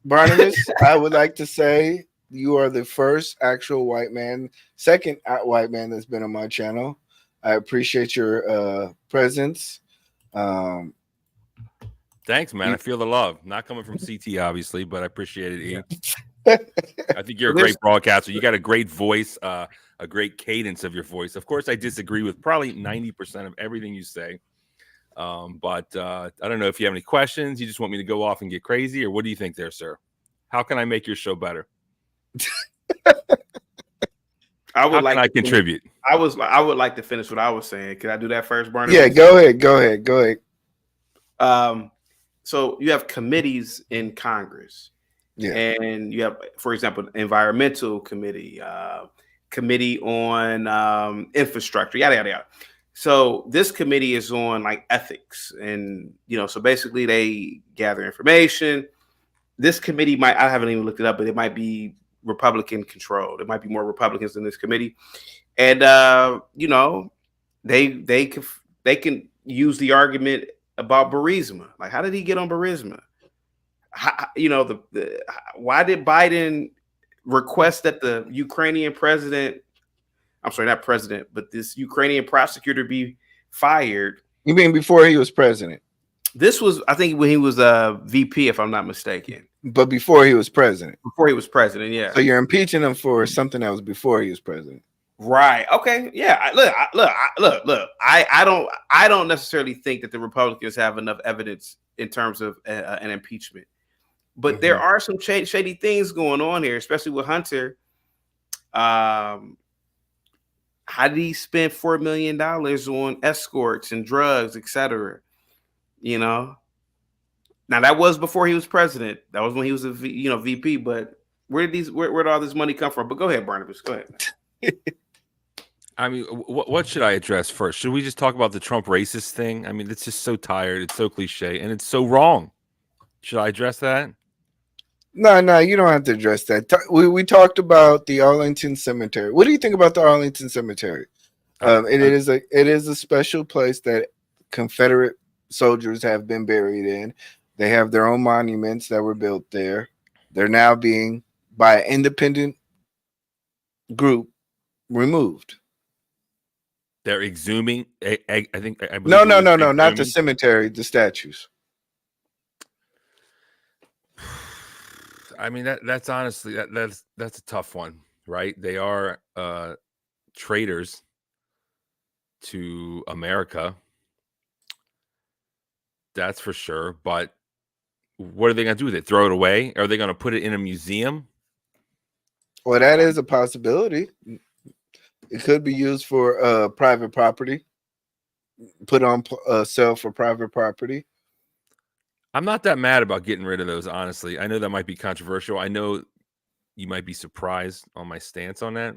[SPEAKER 3] I would like to say you are the first actual white man, second white man that's been on my channel. I appreciate your presence.
[SPEAKER 11] Thanks, man. I feel the love. Not coming from CT, obviously, but I appreciate it, E. I think you're a great broadcaster. You got a great voice, a great cadence of your voice. Of course, I disagree with probably 90% of everything you say. But I don't know if you have any questions. You just want me to go off and get crazy, or what do you think there, sir? How can I make your show better?
[SPEAKER 4] I would like
[SPEAKER 11] to contribute.
[SPEAKER 4] I would like to finish what I was saying. Can I do that first, Barnabas?
[SPEAKER 3] Yeah, go ahead.
[SPEAKER 4] So you have committees in Congress.
[SPEAKER 3] Yeah.
[SPEAKER 4] And you have, for example, environmental committee, committee on infrastructure, yada, yada, yada. So this committee is on like ethics. And, so basically they gather information. This committee I haven't even looked it up, but it might be Republican controlled. It might be more Republicans in this committee. And, they can use the argument about Burisma. Like, how did he get on Burisma? Why did Biden request that the Ukrainian president, I'm sorry, not president, but this Ukrainian prosecutor be fired?
[SPEAKER 3] You mean before he was president?
[SPEAKER 4] This was, I think, when he was a VP, if I'm not mistaken.
[SPEAKER 3] But before he was president.
[SPEAKER 4] Before he was president, yeah.
[SPEAKER 3] So you're impeaching him for something that was before he was president.
[SPEAKER 4] Right. Okay. Yeah. Look. I don't necessarily think that the Republicans have enough evidence in terms of an impeachment, but there are some shady things going on here, especially with Hunter. How did he spend $4 million on escorts and drugs, etc.? Now that was before he was president. That was when he was a VP. But where did all this money come from? But go ahead, Barnabas. Go ahead.
[SPEAKER 11] I mean, what should I address first? Should we just talk about the Trump racist thing? I mean, it's just so tired. It's so cliche, and it's so wrong. Should I address that?
[SPEAKER 3] No, you don't have to address that. We talked about the Arlington Cemetery. What do you think about the Arlington Cemetery? It is a special place that Confederate soldiers have been buried in. They have their own monuments that were built there. They're now being, by an independent group, removed.
[SPEAKER 11] They're exhuming. I think.
[SPEAKER 3] No, not the cemetery. The statues.
[SPEAKER 11] I mean, that's honestly that's a tough one, right? They are traitors to America. That's for sure. But what are they going to do with it? Throw it away? Are they going to put it in a museum?
[SPEAKER 3] Well, that is a possibility. It could be used for private property, put on sale for private property.
[SPEAKER 11] I'm not that mad about getting rid of those, honestly. I know that might be controversial. I know you might be surprised on my stance on that.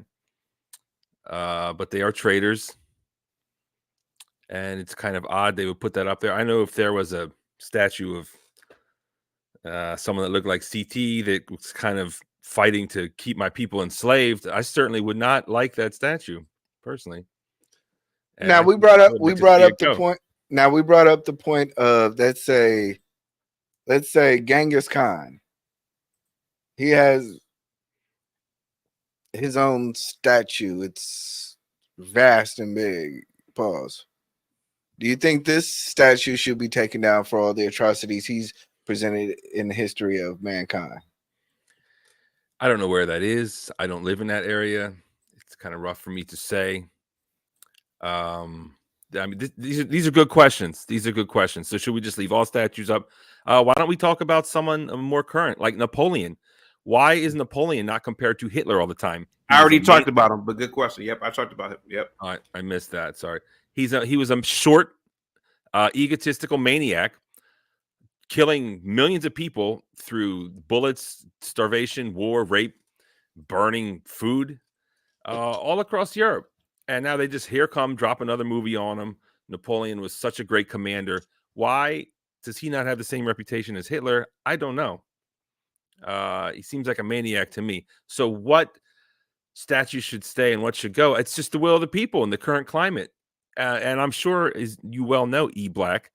[SPEAKER 11] But they are traitors. And it's kind of odd they would put that up there. I know if there was a statue of someone that looked like CT that was kind of fighting to keep my people enslaved, I certainly would not like that statue personally. And
[SPEAKER 3] now we brought up the point. Now we brought up the point of let's say Genghis Khan. He has his own statue. It's vast and big. Pause. Do you think this statue should be taken down for all the atrocities he's presented in the history of mankind?
[SPEAKER 11] I don't know where that is. I don't live in that area. It's kind of rough for me to say. I mean, these are good questions. These are good questions. So should we just leave all statues up? Why don't we talk about someone more current, like Napoleon? Why is Napoleon not compared to Hitler all the time?
[SPEAKER 4] I already talked about him, but good question. Yep, I talked about him. Yep.
[SPEAKER 11] I missed that. Sorry. He was a short, egotistical maniac, killing millions of people through bullets, starvation, war, rape, burning food, all across Europe. And now they just drop another movie on him. Napoleon was such a great commander. Why does he not have the same reputation as Hitler? I don't know. He seems like a maniac to me. So what statues should stay and what should go? It's just the will of the people in the current climate. And I'm sure, as you well know, eBlack,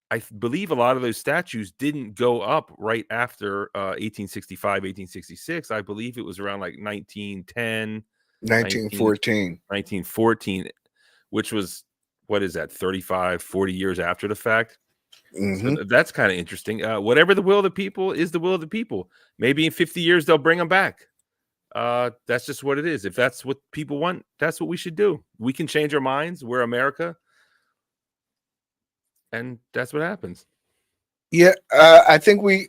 [SPEAKER 11] I believe a lot of those statues didn't go up right after 1865, 1866. I believe it was around like 1910,
[SPEAKER 3] 1914.
[SPEAKER 11] 1914, which was, what is that, 35, 40 years after the fact?
[SPEAKER 3] Mm-hmm.
[SPEAKER 11] So that's kind of interesting. Whatever the will of the people is the will of the people. Maybe in 50 years, they'll bring them back. That's just what it is. If that's what people want, that's what we should do. We can change our minds. We're America. And that's what happens.
[SPEAKER 3] Yeah, I think we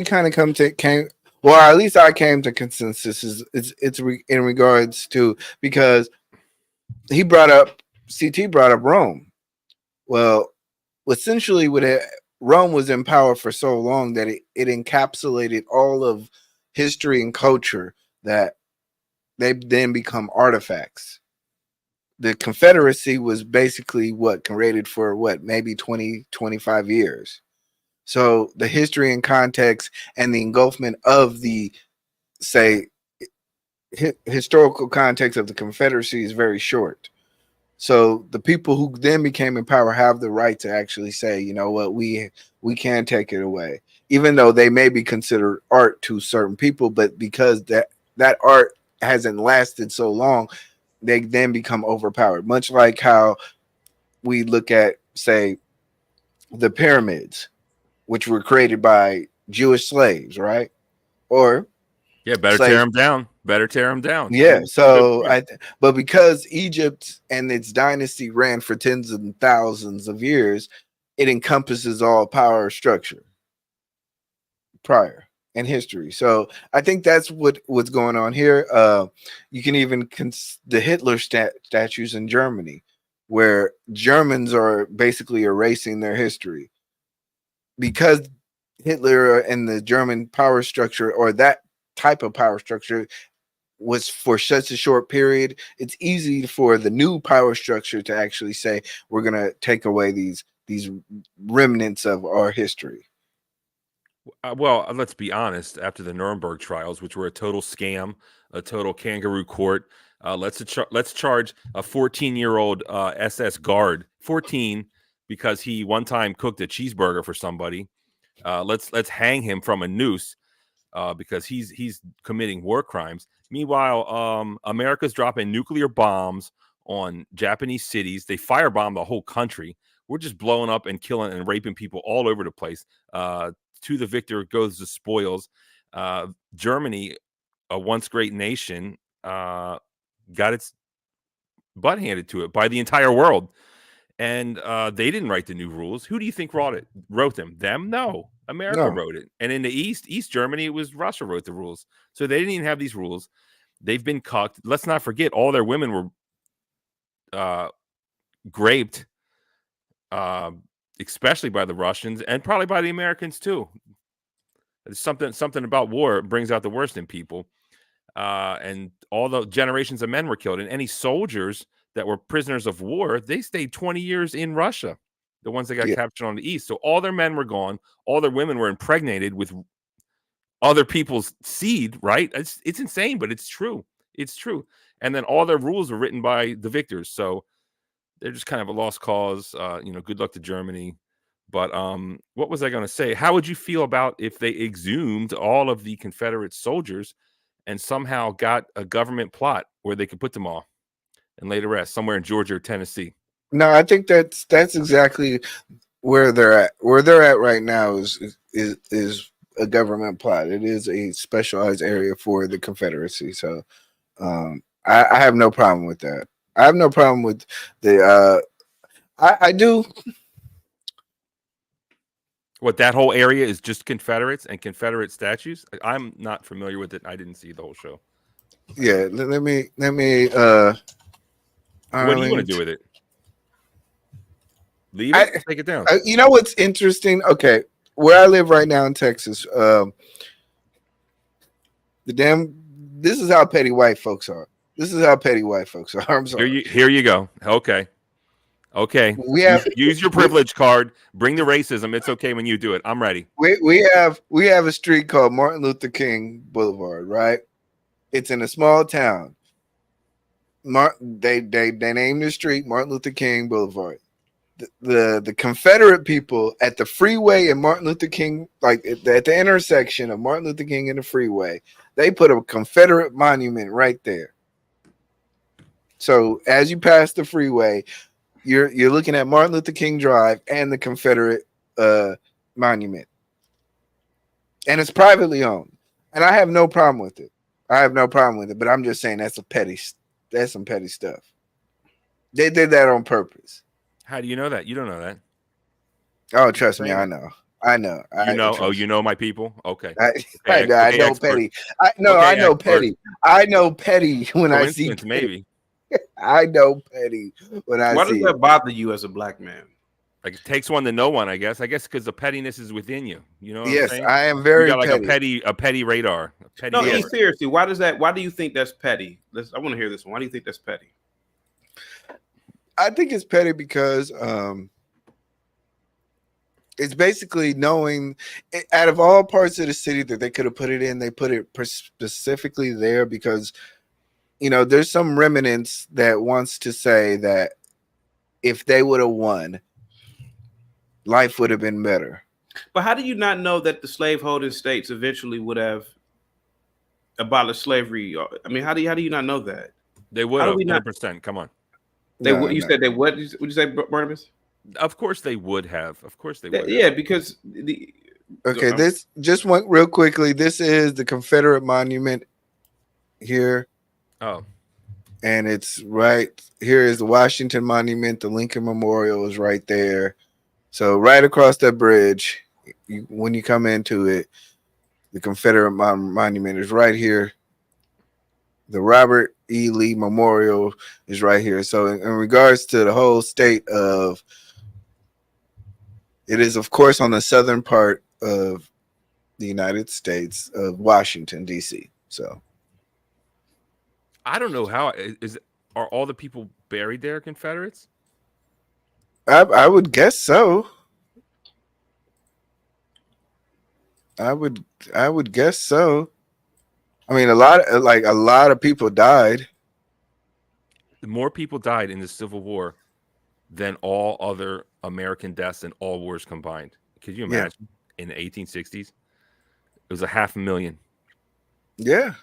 [SPEAKER 3] kind of or at least I came to consensus it's in regards to, because CT brought up Rome. Well, essentially, Rome was in power for so long that it encapsulated all of history and culture that they then become artifacts. The Confederacy was basically created for maybe 20, 25 years. So the history and context and the engulfment of the, say, historical context of the Confederacy is very short. So the people who then became in power have the right to actually say, you know what, we can take it away, even though they may be considered art to certain people, but because that art hasn't lasted so long, they then become overpowered. Much like how we look at, say, the pyramids, which were created by Jewish slaves, right? Or
[SPEAKER 11] better tear them down. Better tear them down.
[SPEAKER 3] Yeah. So but because Egypt and its dynasty ran for tens of thousands of years, it encompasses all power structure prior in history. So I think that's what's going on here. You can even the Hitler statues in Germany, where Germans are basically erasing their history because Hitler and the German power structure, or that type of power structure, was for such a short period. It's easy for the new power structure to actually say, we're going to take away these remnants of our history.
[SPEAKER 11] Well, let's be honest. After the Nuremberg trials, which were a total scam, a total kangaroo court, let's charge a 14-year-old SS guard, 14, because he one time cooked a cheeseburger for somebody. Let's hang him from a noose because he's committing war crimes. Meanwhile, America's dropping nuclear bombs on Japanese cities. They firebomb the whole country. We're just blowing up and killing and raping people all over the place. To the victor goes the spoils. Germany, a once great nation, got its butt handed to it by the entire world. And they didn't write the new rules. Who do you think wrote them? Them? No. America wrote it. And in the East Germany, it was Russia wrote the rules. So they didn't even have these rules. They've been cucked. Let's not forget, all their women were raped, especially by the Russians and probably by the Americans too. There's something about war brings out the worst in people. And all the generations of men were killed. And any soldiers that were prisoners of war, they stayed 20 years in Russia, the ones that got captured on the East. So all their men were gone. All their women were impregnated with other people's seed, right? It's insane, but it's true. It's true. And then all their rules were written by the victors. So they're just kind of a lost cause. Good luck to Germany. But what was I going to say? How would you feel about if they exhumed all of the Confederate soldiers and somehow got a government plot where they could put them all and lay to rest somewhere in Georgia or Tennessee?
[SPEAKER 3] No, I think that's exactly where they're at. Where they're at right now is a government plot. It is a specialized area for the Confederacy. So I have no problem with that. I have no problem with the I do.
[SPEAKER 11] What, that whole area is just Confederates and Confederate statues? I'm not familiar with it. I didn't see the whole show.
[SPEAKER 3] Yeah, let me.
[SPEAKER 11] What do you want to
[SPEAKER 3] Arlington.
[SPEAKER 11] do with it? Leave it? Take it down.
[SPEAKER 3] You know what's interesting? Okay, where I live right now in Texas, this is how petty white folks are. This is how petty white folks are. I'm sorry.
[SPEAKER 11] Here you go. Okay.
[SPEAKER 3] We have
[SPEAKER 11] use your privilege card. Bring the racism. It's okay when you do it. I'm ready.
[SPEAKER 3] we have a street called Martin Luther King Boulevard, right? It's in a small town. They named the street Martin Luther King Boulevard. The Confederate people at the freeway and Martin Luther King, like at the intersection of Martin Luther King and the freeway, they put a Confederate monument right there. So as you pass the freeway, you're looking at Martin Luther King Drive and the Confederate monument, and it's privately owned. And I have no problem with it. But I'm just saying that's some petty stuff. They did that on purpose.
[SPEAKER 11] How do you know that? You don't know that.
[SPEAKER 3] Oh, trust me, I know.
[SPEAKER 11] You know? Oh, you know my people? Okay.
[SPEAKER 3] I know petty. I know petty. I know petty when I see petty.
[SPEAKER 11] Maybe.
[SPEAKER 3] I know petty when I see.
[SPEAKER 4] Why does that bother you as a black man?
[SPEAKER 11] Like, it takes one to know one, I guess. Because the pettiness is within you. You know what
[SPEAKER 3] yes,
[SPEAKER 11] I'm saying?
[SPEAKER 3] I am very
[SPEAKER 11] you got like
[SPEAKER 3] petty.
[SPEAKER 11] a petty radar.
[SPEAKER 4] No, seriously. Why do you think that's petty? I want to hear this one. Why do you think that's petty?
[SPEAKER 3] I think it's petty because it's basically knowing out of all parts of the city that they could have put it in, they put it specifically there because, there's some remnants that wants to say that if they would have won, life would have been better.
[SPEAKER 4] But how do you not know that the slaveholding states eventually would have abolished slavery? I mean, how do you not know that?
[SPEAKER 11] They would have 100%. Come on.
[SPEAKER 4] You said they would. Would you say, Barnabas?
[SPEAKER 11] Of course they would have. Of course they would.
[SPEAKER 4] Yeah, because
[SPEAKER 3] this just went real quickly. This is the Confederate monument here.
[SPEAKER 11] Oh,
[SPEAKER 3] and it's right here is the Washington Monument. The Lincoln Memorial is right there. So right across that bridge, when you come into it, the Confederate monument is right here. The Robert E. Lee Memorial is right here. So in regards to the whole state of, it is, of course, on the southern part of the United States of Washington, D.C. So
[SPEAKER 11] I don't know how are all the people buried there Confederates?
[SPEAKER 3] I would guess so. I would guess so. I mean, a lot of people died.
[SPEAKER 11] More people died in the Civil War than all other American deaths in all wars combined. Could you imagine? In the 1860s? It was 500,000.
[SPEAKER 3] Yeah.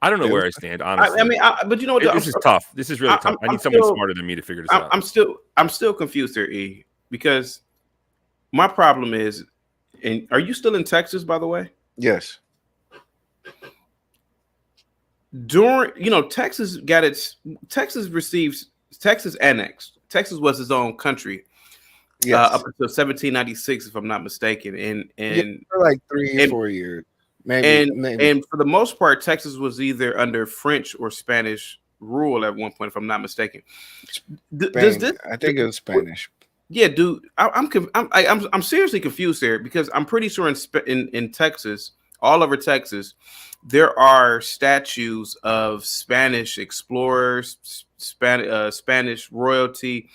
[SPEAKER 11] I don't know where I stand, honestly.
[SPEAKER 4] I mean, but you know what?
[SPEAKER 11] This is tough. This is really tough. I need someone smarter than me to figure this out.
[SPEAKER 4] I'm still confused here, E, because my problem is, and are you still in Texas, by the way?
[SPEAKER 3] Yes.
[SPEAKER 4] Texas annexed. Texas was its own country.
[SPEAKER 3] Yes.
[SPEAKER 4] Up until 1796, if I'm not mistaken, and
[SPEAKER 3] for like 3 or 4 years. Maybe.
[SPEAKER 4] And for the most part, Texas was either under French or Spanish rule at one point, if I'm not mistaken.
[SPEAKER 3] I think it was Spanish.
[SPEAKER 4] Yeah, dude, I'm seriously confused here because I'm pretty sure in Texas, all over Texas, there are statues of Spanish explorers, Spanish royalty.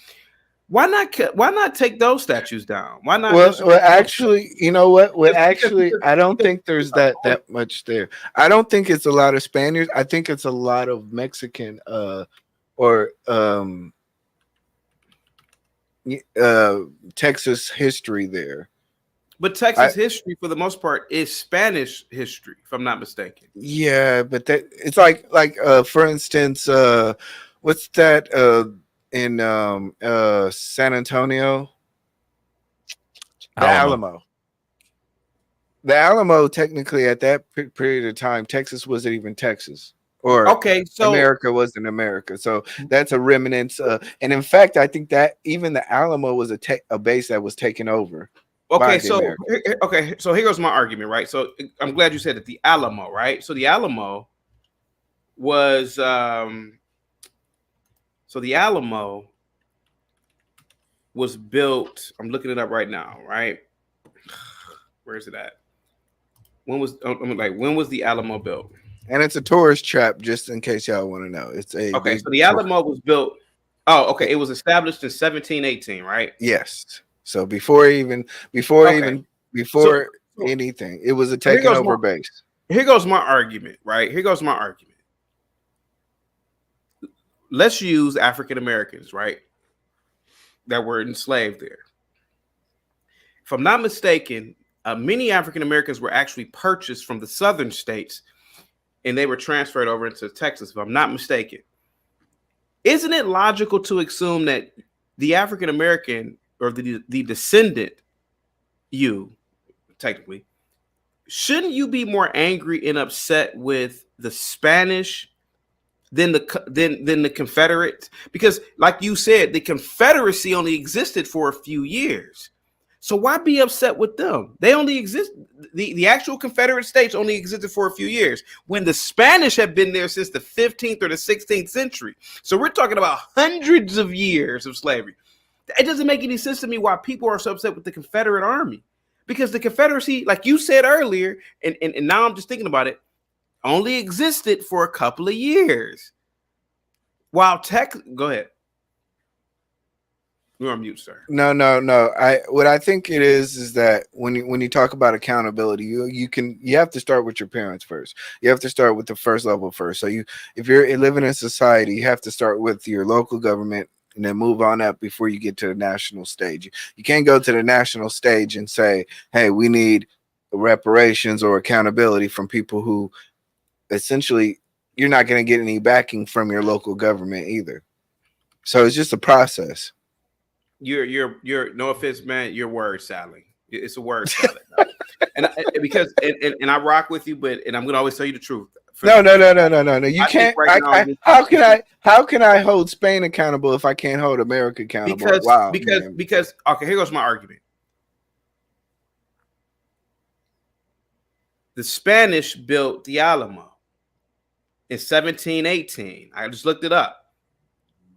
[SPEAKER 4] Why not take those statues down? Why not?
[SPEAKER 3] Well, actually, you know what? Well, actually, I don't think there's that much there. I don't think it's a lot of Spaniards. I think it's a lot of Mexican or Texas history there.
[SPEAKER 4] But Texas history, for the most part, is Spanish history, if I'm not mistaken.
[SPEAKER 3] Yeah, but it's like for instance, what's that? In San Antonio, the Alamo. The Alamo, technically, at that period of time, Texas wasn't even Texas, or so America wasn't America. So that's a remnant. And in fact, I think that even the Alamo was a base that was taken over by
[SPEAKER 4] Okay,
[SPEAKER 3] the
[SPEAKER 4] so
[SPEAKER 3] Americans.
[SPEAKER 4] okay, so here goes my argument, right? So I'm glad you said that, the Alamo, right? So the Alamo was built. I'm looking it up right now, right? Where is it at? When was the Alamo built?
[SPEAKER 3] And it's a tourist trap, just in case y'all want to know. It's a
[SPEAKER 4] Okay,
[SPEAKER 3] big
[SPEAKER 4] so the Alamo was built. Oh, okay. It was established in 1718, right?
[SPEAKER 3] Yes. So before
[SPEAKER 4] Okay. So
[SPEAKER 3] anything, it was a
[SPEAKER 4] here
[SPEAKER 3] taken
[SPEAKER 4] goes
[SPEAKER 3] over
[SPEAKER 4] my
[SPEAKER 3] base.
[SPEAKER 4] here goes my argument, right? Here goes my argument. Let's use African Americans, right? That were enslaved there. If I'm not mistaken, many African Americans were actually purchased from the southern states, and they were transferred over into Texas, if I'm not mistaken. Isn't it logical to assume that the African American or the descendant, you technically, shouldn't you be more angry and upset with the Spanish than the Confederates? Because, like you said, the Confederacy only existed for a few years. So why be upset with them? They only exist. The actual Confederate States only existed for a few years, when the Spanish have been there since the 15th or the 16th century. So we're talking about hundreds of years of slavery. It doesn't make any sense to me why people are so upset with the Confederate Army, because the Confederacy, like you said earlier, and now I'm just thinking about it, only existed for a couple of years. While go ahead. You're on mute, sir.
[SPEAKER 3] No. What I think it is that when you talk about accountability, you have to start with your parents first. You have to start with the first level first. So if you're living in society, you have to start with your local government and then move on up before you get to the national stage. You can't go to the national stage and say, "Hey, we need reparations or accountability from people who essentially you're not going to get any backing from your local government either." So it's just a process.
[SPEAKER 4] You're no offense, man. You're word salad. It's a word salad, and I rock with you, and I'm gonna always tell you the truth.
[SPEAKER 3] No. You can't. How can I hold Spain accountable if I can't hold America accountable?
[SPEAKER 4] Because okay, here goes my argument. The Spanish built the Alamo in 1718. I just looked it up.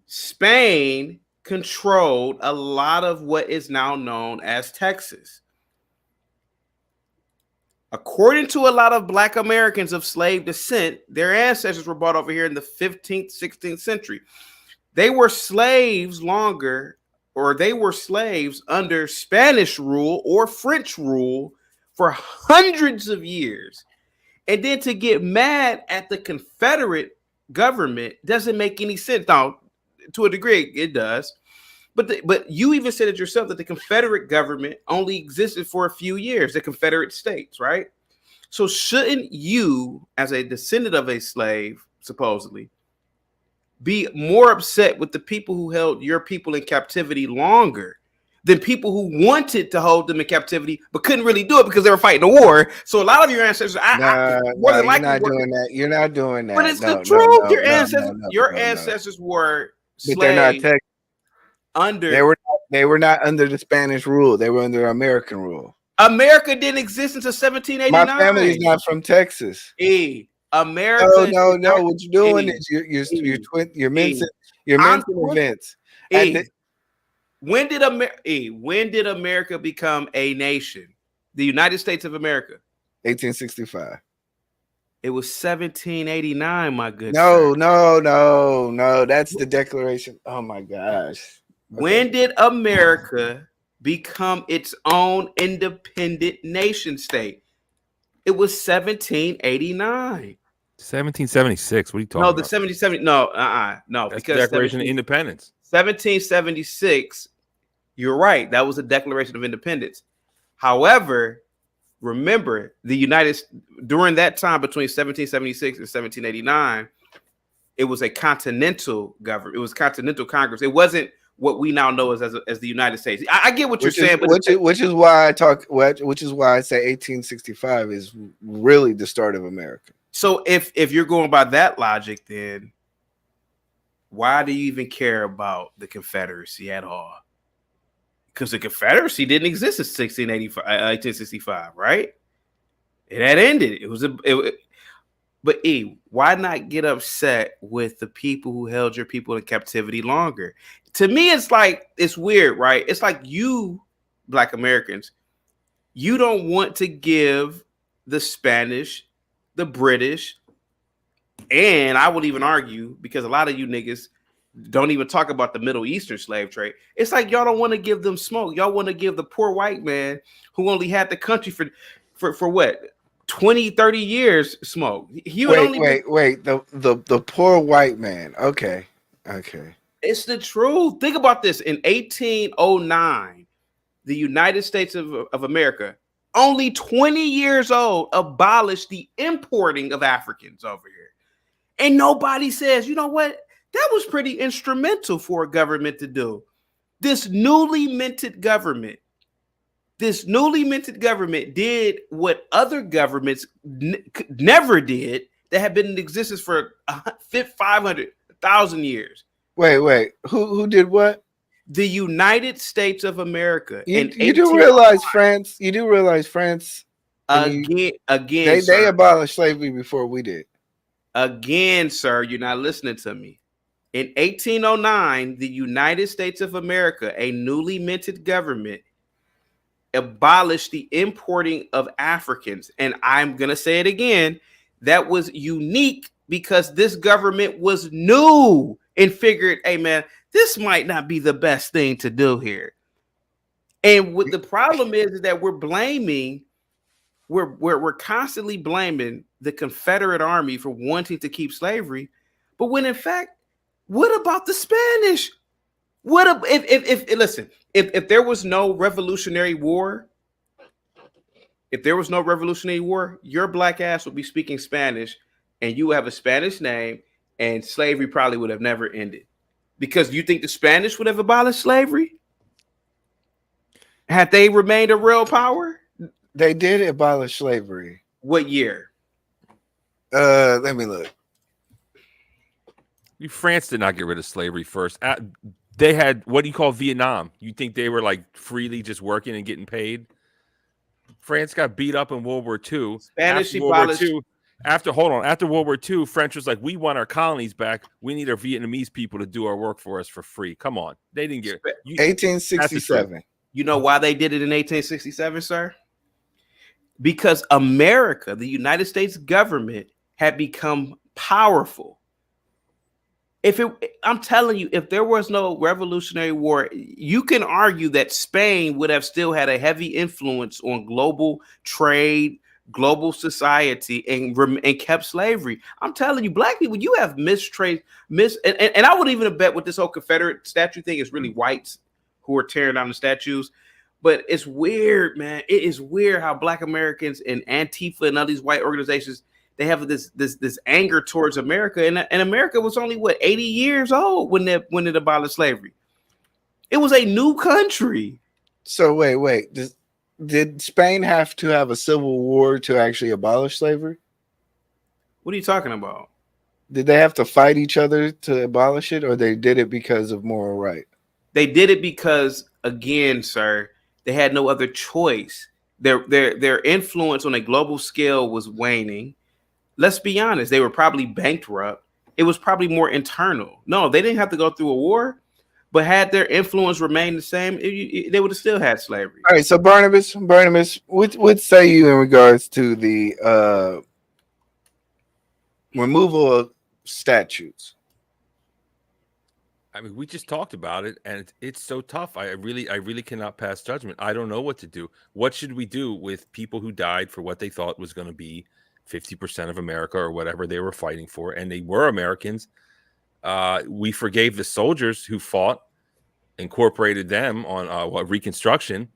[SPEAKER 4] Spain controlled a lot of what is now known as Texas. According to a lot of Black Americans of slave descent, their ancestors were brought over here in the 15th, 16th century. They were slaves under Spanish rule or French rule for hundreds of years. And then to get mad at the Confederate government doesn't make any sense. Now, to a degree, it does. But you even said it yourself that the Confederate government only existed for a few years, the Confederate States, right? So shouldn't you, as a descendant of a slave, supposedly, be more upset with the people who held your people in captivity longer than people who wanted to hold them in captivity but couldn't really do it because they were fighting a war? So a lot of your ancestors,
[SPEAKER 3] you're not doing that. You're not doing that.
[SPEAKER 4] But it's the truth. Your ancestors were slaves. But they're not Texas.
[SPEAKER 3] They were not under the Spanish rule. They were under American rule.
[SPEAKER 4] America didn't exist until 1789.
[SPEAKER 3] My family is not from Texas.
[SPEAKER 4] America.
[SPEAKER 3] No. What you're doing is you're mincing events.
[SPEAKER 4] When did America become a nation? The United States of America.
[SPEAKER 3] 1865.
[SPEAKER 4] It was 1789, my good.
[SPEAKER 3] No. That's the Declaration. Oh my gosh.
[SPEAKER 4] When did America become its own independent nation state? It was 1789.
[SPEAKER 11] 1776. What are you talking about?
[SPEAKER 4] No, the 1770. No.
[SPEAKER 11] That's because the Declaration of Independence.
[SPEAKER 4] 1776. You're right. That was a Declaration of Independence. However, remember during that time between 1776 and 1789, it was a continental government. It was continental Congress. It wasn't what we now know as the United States. I get what you're saying, but
[SPEAKER 3] which is why I say 1865 is really the start of America.
[SPEAKER 4] So if you're going by that logic, then why do you even care about the Confederacy at all? because the Confederacy didn't exist in 1865, right? It had ended. But why not get upset with the people who held your people in captivity longer? To me, it's weird, right? It's like you, Black Americans, you don't want to give the Spanish, the British, and I would even argue, because a lot of you niggas don't even talk about the Middle Eastern slave trade. It's like y'all don't want to give them smoke. Y'all want to give the poor white man who only had the country for what? 20, 30 years smoke.
[SPEAKER 3] Wait. The poor white man. Okay.
[SPEAKER 4] It's the truth. Think about this. In 1809, the United States of America, only 20 years old, abolished the importing of Africans over here. And nobody says, you know what? That was pretty instrumental for a government to do. This newly minted government did what other governments never did that have been in existence for 500,000 years.
[SPEAKER 3] Wait. Who did what?
[SPEAKER 4] The United States of America.
[SPEAKER 3] You do realize France? You do realize France?
[SPEAKER 4] Again,
[SPEAKER 3] they abolished slavery before we did.
[SPEAKER 4] Again, sir, you're not listening to me. In 1809, the United States of America, a newly minted government, abolished the importing of Africans. And I'm going to say it again. That was unique because this government was new and figured, hey, man, this might not be the best thing to do here. And what the problem is that we're constantly blaming the Confederate Army for wanting to keep slavery. But when in fact, what about the Spanish? If there was no Revolutionary War, your black ass would be speaking Spanish and you have a Spanish name and slavery probably would have never ended. Because you think the Spanish would have abolished slavery? Had they remained a real power?
[SPEAKER 3] They did abolish slavery.
[SPEAKER 4] What year?
[SPEAKER 3] Let me look.
[SPEAKER 11] France did not get rid of slavery first. They had what do you call Vietnam? You think they were like freely just working and getting paid? France got beat up in World War II.
[SPEAKER 4] Spanish
[SPEAKER 11] After World War II, French was like, we want our colonies back. We need our Vietnamese people to do our work for us for free. Come on. They didn't get
[SPEAKER 3] 1867.
[SPEAKER 4] You know why they did it in 1867, sir? Because America, the United States government, had become powerful. I'm telling you, if there was no Revolutionary War, you can argue that Spain would have still had a heavy influence on global trade, global society, and kept slavery. I'm telling you, black people, you have and I would even bet with this whole Confederate statue thing, it's really whites who are tearing down the statues. But it's weird, man. It is weird how Black Americans and Antifa and all these white organizations, they have this anger towards America. And America was only, 80 years old when it abolished slavery. It was a new country.
[SPEAKER 3] So wait. Did Spain have to have a civil war to actually abolish slavery?
[SPEAKER 4] What are you talking about?
[SPEAKER 3] Did they have to fight each other to abolish it, or they did it because of moral right?
[SPEAKER 4] They did it because, again, sir, they had no other choice. Their influence on a global scale was waning. Let's be honest. They were probably bankrupt. It was probably more internal. No, they didn't have to go through a war, but had their influence remained the same, they would have still had slavery.
[SPEAKER 3] All right. So Barnabas, what say you in regards to the removal of statutes?
[SPEAKER 11] I mean, we just talked about it, and it's so tough. I really cannot pass judgment. I don't know what to do. What should we do with people who died for what they thought was going to be 50% of America or whatever they were fighting for, and they were Americans? We forgave the soldiers who fought, incorporated them on Reconstruction.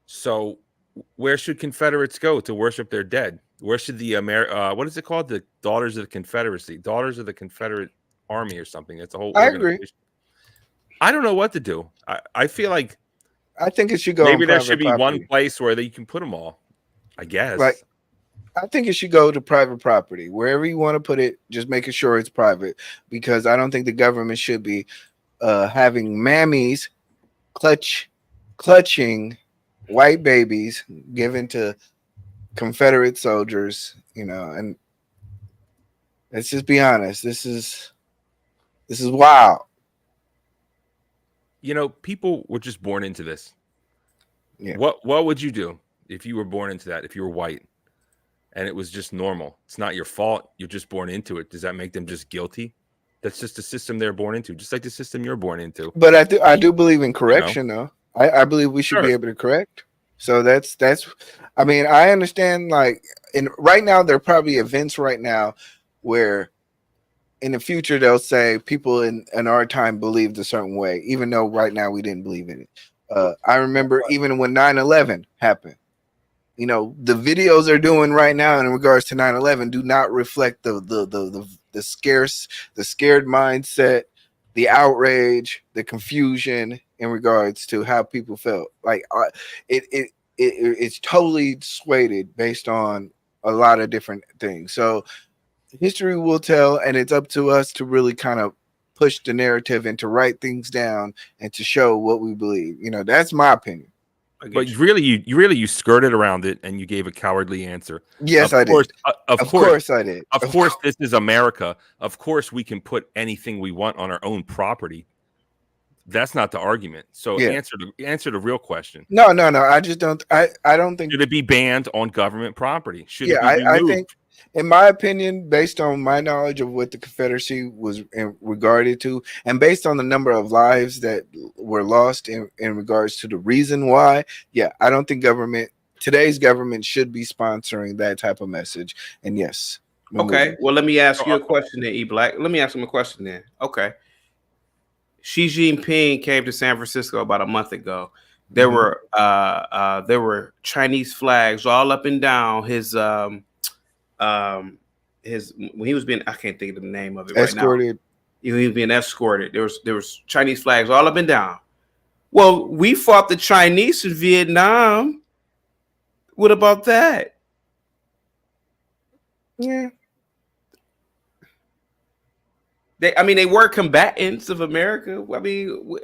[SPEAKER 11] So where should Confederates go to worship their dead? Where should the what is it called? The Daughters of the Confederacy, Daughters of the Confederate Army or something. It's a whole
[SPEAKER 3] I agree.
[SPEAKER 11] I don't know what to do. I feel like
[SPEAKER 3] I think it should go.
[SPEAKER 11] Maybe there should be one place where you can put them all. I guess.
[SPEAKER 3] Right. I think it should go to private property. Wherever you want to put it, just making sure it's private, because I don't think the government should be having mammies clutch clutching white babies given to Confederate soldiers, and let's just be honest, this is wild.
[SPEAKER 11] People were just born into this.
[SPEAKER 3] Yeah.
[SPEAKER 11] What would you do if you were born into that, if you were white and it was just normal? It's not your fault. You're just born into it. Does that make them just guilty? That's just the system they're born into, just like the system you're born into.
[SPEAKER 3] But I do believe in correction, though. I believe we should be able to correct. So that's I mean, I understand, like, right now there are probably events right now where in the future they'll say people in our time believed a certain way, even though right now we didn't believe in it. I remember even when 9/11 happened, the videos they're doing right now in regards to 9/11 do not reflect the scared mindset, the outrage, the confusion in regards to how people felt. Like it's totally swayed based on a lot of different things. So history will tell, and it's up to us to really kind of push the narrative and to write things down and to show what we believe. That's my opinion.
[SPEAKER 11] But you skirted around it and you gave a cowardly answer.
[SPEAKER 3] Yes, I did.
[SPEAKER 11] Of course
[SPEAKER 3] I did.
[SPEAKER 11] Of course, this is America. Of course, we can put anything we want on our own property. That's not the argument. So answer the real question.
[SPEAKER 3] No. I just don't. I don't think.
[SPEAKER 11] Should it be banned on government property? Should it be
[SPEAKER 3] I
[SPEAKER 11] removed?
[SPEAKER 3] think, in my opinion, based on my knowledge of what the Confederacy was regarded to, and based on the number of lives that were lost in regards to the reason why, I don't think today's government should be sponsoring that type of message. And yes.
[SPEAKER 4] Okay. Well, let me ask you a question then, eBlack. Let me ask him a question then. Okay. Xi Jinping came to San Francisco about a month ago. There were Chinese flags all up and down his when he was being, I can't think of the name of it
[SPEAKER 3] escorted.
[SPEAKER 4] Right now. He was being escorted. There was Chinese flags all up and down. Well, we fought the Chinese in Vietnam. What about that?
[SPEAKER 3] Yeah.
[SPEAKER 4] They were combatants of America. I mean,
[SPEAKER 3] what?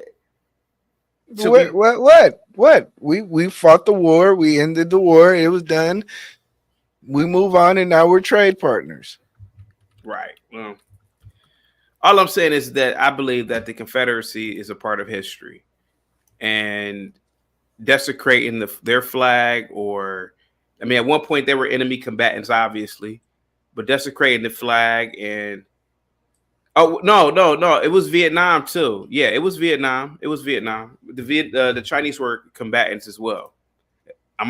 [SPEAKER 3] We fought the war. We ended the war. It was done. We move on, and now we're trade partners.
[SPEAKER 4] Right. Well, all I'm saying is that I believe that the Confederacy is a part of history, and desecrating their flag, at one point they were enemy combatants, obviously, but desecrating the flag and no, it was Vietnam too. Yeah, it was Vietnam. The Chinese were combatants as well. I'm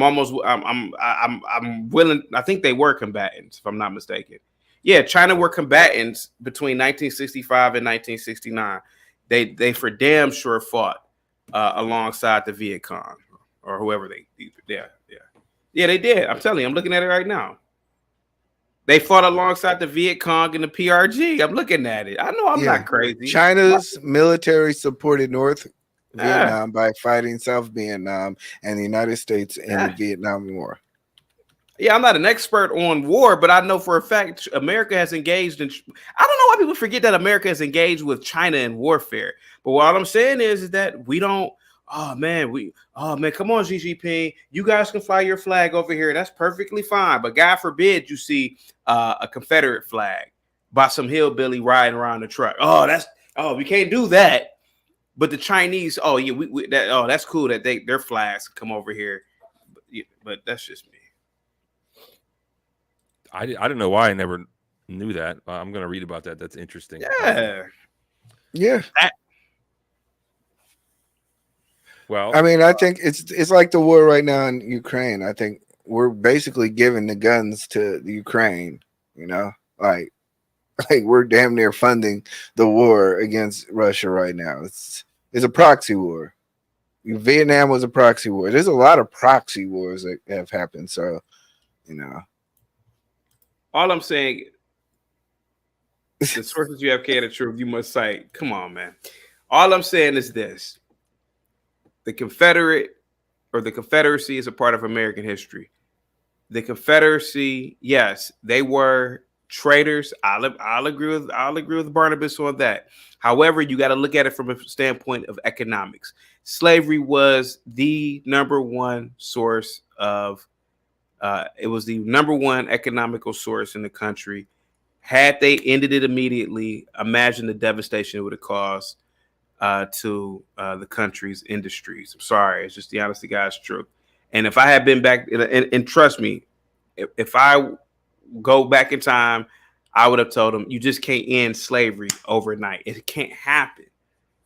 [SPEAKER 4] willing. I think they were combatants, if I'm not mistaken. Yeah, China were combatants between 1965 and 1969. They for damn sure fought alongside the Viet Cong or whoever they. Yeah, they did. I'm telling you, I'm looking at it right now. They fought alongside the Viet Cong and the PRG. I'm looking at it. I know I'm not crazy.
[SPEAKER 3] China's military supported North Vietnam by fighting South Vietnam and the United States in the Vietnam War.
[SPEAKER 4] Yeah, I'm not an expert on war, but I know for a fact America has engaged in. I don't know why people forget that America has engaged with China in warfare. But what I'm saying is that we don't. Oh man, come on, Xi Jinping. You guys can fly your flag over here. That's perfectly fine. But God forbid you see a Confederate flag by some hillbilly riding around the truck. We can't do that. But the Chinese, that's cool that their flags come over here. But that's just me.
[SPEAKER 11] I don't know why I never knew that. I'm going to read about that. That's interesting.
[SPEAKER 3] Yeah.
[SPEAKER 11] Well,
[SPEAKER 3] I mean, I think it's like the war right now in Ukraine. I think we're basically giving the guns to the Ukraine, like we're damn near funding the war against Russia right now. It's a proxy war. Vietnam was a proxy war. There's a lot of proxy wars that have happened. So,
[SPEAKER 4] all I'm saying, the sources you have can of truth, you must cite. Come on, man. All I'm saying is this. The Confederacy is a part of American history. The Confederacy, yes, they were Traders, I'll agree with Barnabas on that. However, you got to look at it from a standpoint of economics. Slavery was the number one source of it was the number one economical source in the country. Had they ended it immediately, imagine the devastation it would have caused to the country's industries. I'm sorry, it's just the honest to God's truth. And if I had been back, and trust me, if I go back in time, I would have told them, you just can't end slavery overnight. It can't happen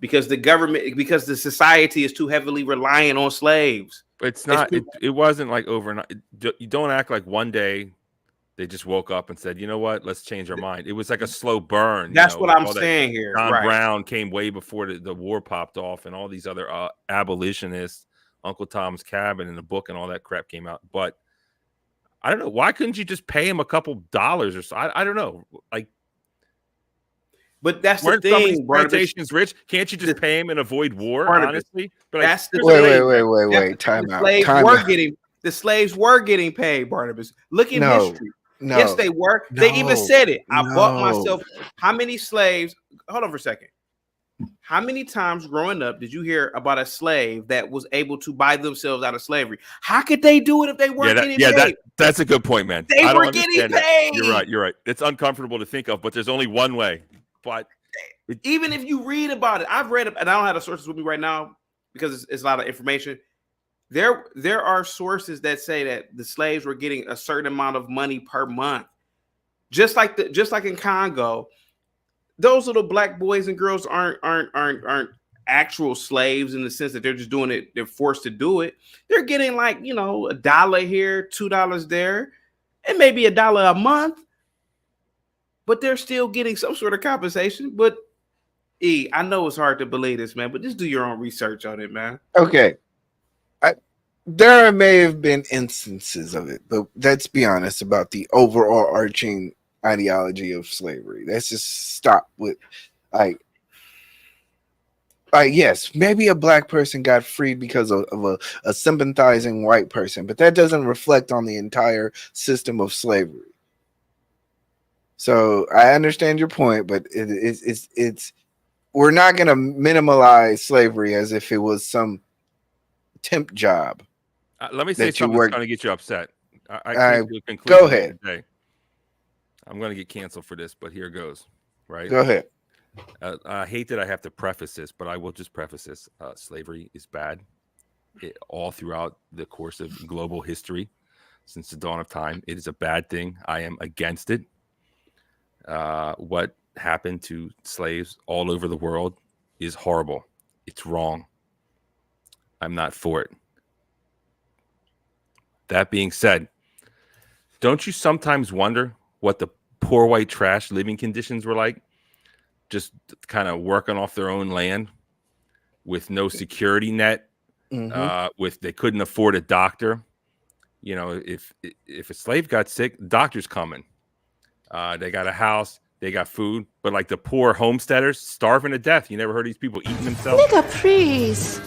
[SPEAKER 4] because the government, because the society is too heavily reliant on slaves.
[SPEAKER 11] It's not. It wasn't like overnight. You don't act like one day they just woke up and said, you know what, let's change our mind. It was like a slow burn.
[SPEAKER 4] That's
[SPEAKER 11] you know,
[SPEAKER 4] what
[SPEAKER 11] like
[SPEAKER 4] I'm saying here.
[SPEAKER 11] John
[SPEAKER 4] right.
[SPEAKER 11] Brown came way before the war popped off, and all these other abolitionists, Uncle Tom's Cabin, and the book and all that crap came out. But I don't know. Why couldn't you just pay him a couple dollars or so? I don't know. Like,
[SPEAKER 4] but that's the thing.
[SPEAKER 11] Plantations rich. Can't you just pay him and avoid war? Honestly, but
[SPEAKER 3] that's wait. Time out.
[SPEAKER 4] The slaves were getting paid. Barnabas, look at history.
[SPEAKER 3] No,
[SPEAKER 4] yes, they were. They even said it. I bought myself. How many slaves? Hold on for a second. How many times growing up did you hear about a slave that was able to buy themselves out of slavery? How could they do it if they weren't getting paid?
[SPEAKER 11] That's a good point, man.
[SPEAKER 4] They were getting paid.
[SPEAKER 11] You're right. It's uncomfortable to think of, but there's only one way. But
[SPEAKER 4] even if you read about it, I've read it, and I don't have the sources with me right now because it's a lot of information. There are sources that say that the slaves were getting a certain amount of money per month, just like in Congo. Those little black boys and girls aren't actual slaves in the sense that they're just doing it. They're forced to do it. They're getting like, $1 here, $2 there, and maybe $1 a month. But they're still getting some sort of compensation. But I know it's hard to believe this, man. But just do your own research on it, man.
[SPEAKER 3] Okay. There may have been instances of it, but let's be honest about the overall arching ideology of slavery. Let's just stop with yes, maybe a black person got freed because of a sympathizing white person, but that doesn't reflect on the entire system of slavery. So I understand your point, but it's we're not going to minimalize slavery as if it was some temp job.
[SPEAKER 11] Let me say something that's going to get you upset.
[SPEAKER 3] Go ahead.
[SPEAKER 11] Today. I'm going to get canceled for this, but here goes. Right?
[SPEAKER 3] Go ahead.
[SPEAKER 11] I hate that I have to preface this, but I will just preface this. Slavery is bad all throughout the course of global history since the dawn of time. It is a bad thing. I am against it. What happened to slaves all over the world is horrible. It's wrong. I'm not for it. That being said, don't you sometimes wonder what the poor white trash living conditions were like? Just kind of working off their own land with no security net, with they couldn't afford a doctor. If a slave got sick, the doctor's coming. They got a house, they got food, but like the poor homesteaders starving to death. You never heard these people eating themselves?
[SPEAKER 12] Nigga, please.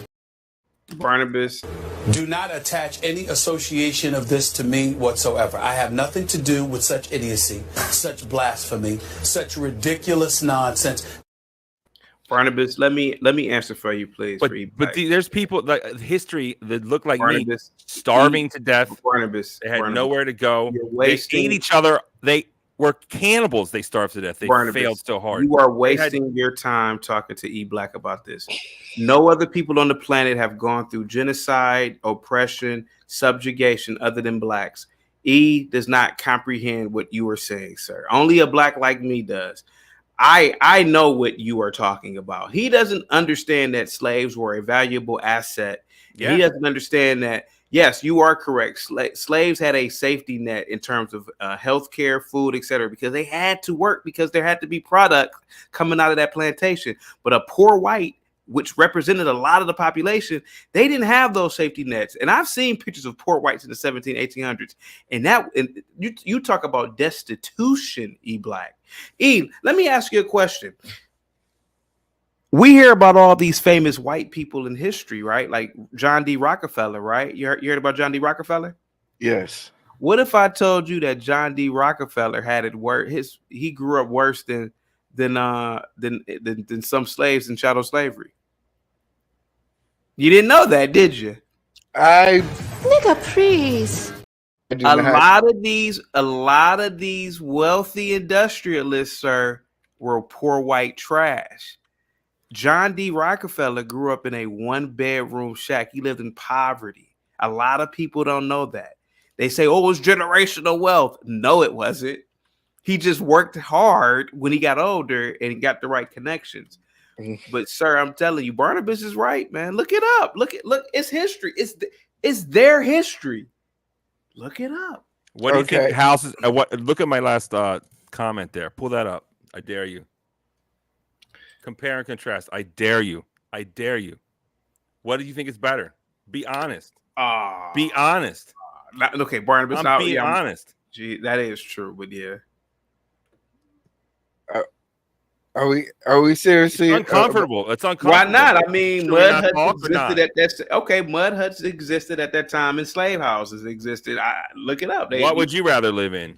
[SPEAKER 4] Barnabas,
[SPEAKER 13] do not attach any association of this to me whatsoever. I have nothing to do with such idiocy, such blasphemy, such ridiculous nonsense.
[SPEAKER 4] Barnabas, let me answer for you, please.
[SPEAKER 11] But there's people like history that look like Barnabas, me, starving to death.
[SPEAKER 4] Barnabas,
[SPEAKER 11] they had nowhere to go. They ate each other. They were cannibals. They starved to death. They failed so hard.
[SPEAKER 4] You are wasting your time talking to eBlack about this. No other people on the planet have gone through genocide, oppression, subjugation other than blacks. E does not comprehend what you are saying, sir. Only a black like me does. I know what you are talking about. He doesn't understand that slaves were a valuable asset. Yeah. He doesn't understand that. Yes, you are correct. Slaves had a safety net in terms of healthcare, food, etc., because they had to work because there had to be product coming out of that plantation. But a poor white, which represented a lot of the population, they didn't have those safety nets. And I've seen pictures of poor whites in the 1800s. And you talk about destitution, eBlack. Let me ask you a question. We hear about all these famous white people in history, right? Like John D. Rockefeller, right? You heard about John D. Rockefeller?
[SPEAKER 3] Yes.
[SPEAKER 4] What if I told you that John D. Rockefeller had it worse? He grew up worse than some slaves in chattel slavery. You didn't know that, did you?
[SPEAKER 3] Nigga,
[SPEAKER 12] please.
[SPEAKER 4] A lot of these wealthy industrialists, sir, were poor white trash. John D. Rockefeller grew up in a 1-bedroom shack. He lived in poverty. A lot of people don't know that. They say, oh, it was generational wealth. No, it wasn't. He just worked hard when he got older and got the right connections. But sir, I'm telling you, Barnabas is right, man. Look it up. Look, it's history. It's their history. Look it up.
[SPEAKER 11] What do you think houses? Look at my last comment there. Pull that up. I dare you. Compare and contrast. I dare you. I dare you. What do you think is better? Be honest. Be honest.
[SPEAKER 4] Okay, Barnabas.
[SPEAKER 11] I'm being honest.
[SPEAKER 4] Gee, that is true, but yeah.
[SPEAKER 3] Are we seriously
[SPEAKER 11] it's uncomfortable? It's uncomfortable.
[SPEAKER 4] Why not? I mean,
[SPEAKER 11] mud
[SPEAKER 4] huts existed at that time, and slave houses existed. Look it up.
[SPEAKER 11] What would you rather live in?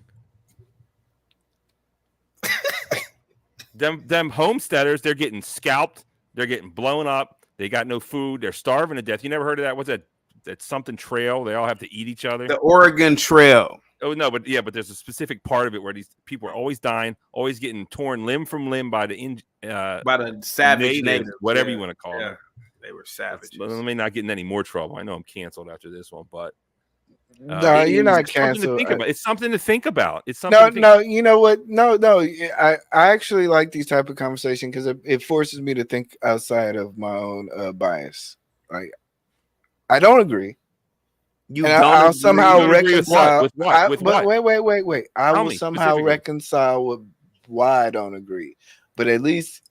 [SPEAKER 11] them homesteaders, they're getting scalped, they're getting blown up, they got no food, they're starving to death. You never heard of that? What's that something trail? They all have to eat each other.
[SPEAKER 4] The Oregon Trail.
[SPEAKER 11] Oh no, but there's a specific part of it where these people are always dying, always getting torn limb from limb by the
[SPEAKER 4] savage
[SPEAKER 11] natives, whatever you want to call them.
[SPEAKER 4] They were savages.
[SPEAKER 11] Let me not get in any more trouble. I know I'm canceled after this one, but
[SPEAKER 3] no, you're not canceled.
[SPEAKER 11] It's something to think about. It's something.
[SPEAKER 3] No, you know what? No. I actually like these type of conversation because it forces me to think outside of my own bias. Like, I don't agree. I'll somehow reconcile.
[SPEAKER 11] With what?
[SPEAKER 3] Wait. I will somehow reconcile with why I don't agree. But at least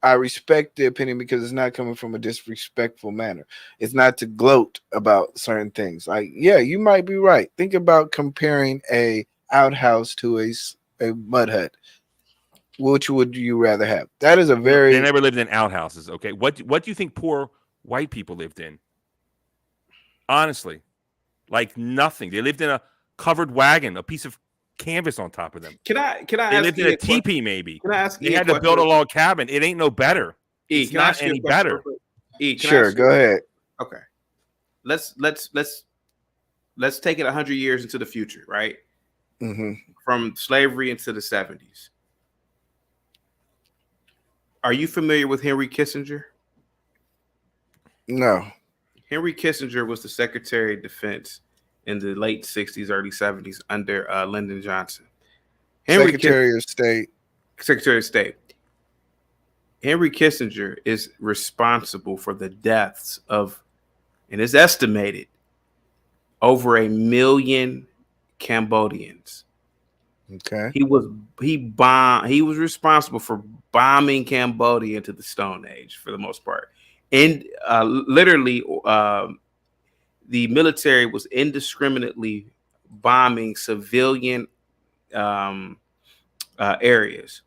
[SPEAKER 3] I respect the opinion because it's not coming from a disrespectful manner. It's not to gloat about certain things. Like, yeah, you might be right. Think about comparing a outhouse to a mud hut. Which would you rather have? That is a very.
[SPEAKER 11] They never lived in outhouses. Okay, what do you think poor white people lived in? Honestly. Like nothing. They lived in a covered wagon, a piece of canvas on top of them.
[SPEAKER 4] Can I
[SPEAKER 11] they
[SPEAKER 4] ask
[SPEAKER 11] lived in a teepee, maybe.
[SPEAKER 4] Can I ask
[SPEAKER 11] they had to build a log cabin. It ain't no better. It's not any better.
[SPEAKER 3] Sure, go ahead.
[SPEAKER 4] Okay. Let's take it 100 years into the future, right?
[SPEAKER 3] Mm-hmm.
[SPEAKER 4] From slavery into the 70s. Are you familiar with Henry Kissinger?
[SPEAKER 3] No.
[SPEAKER 4] Henry Kissinger was the Secretary of in the late 60s, early 70s under Lyndon Johnson.
[SPEAKER 3] Secretary of State.
[SPEAKER 4] Henry Kissinger is responsible for the deaths of, and it's estimated, over 1 million Cambodians.
[SPEAKER 3] Okay.
[SPEAKER 4] He was responsible for bombing Cambodia into the Stone Age for the most part. And literally, the military was indiscriminately bombing civilian areas.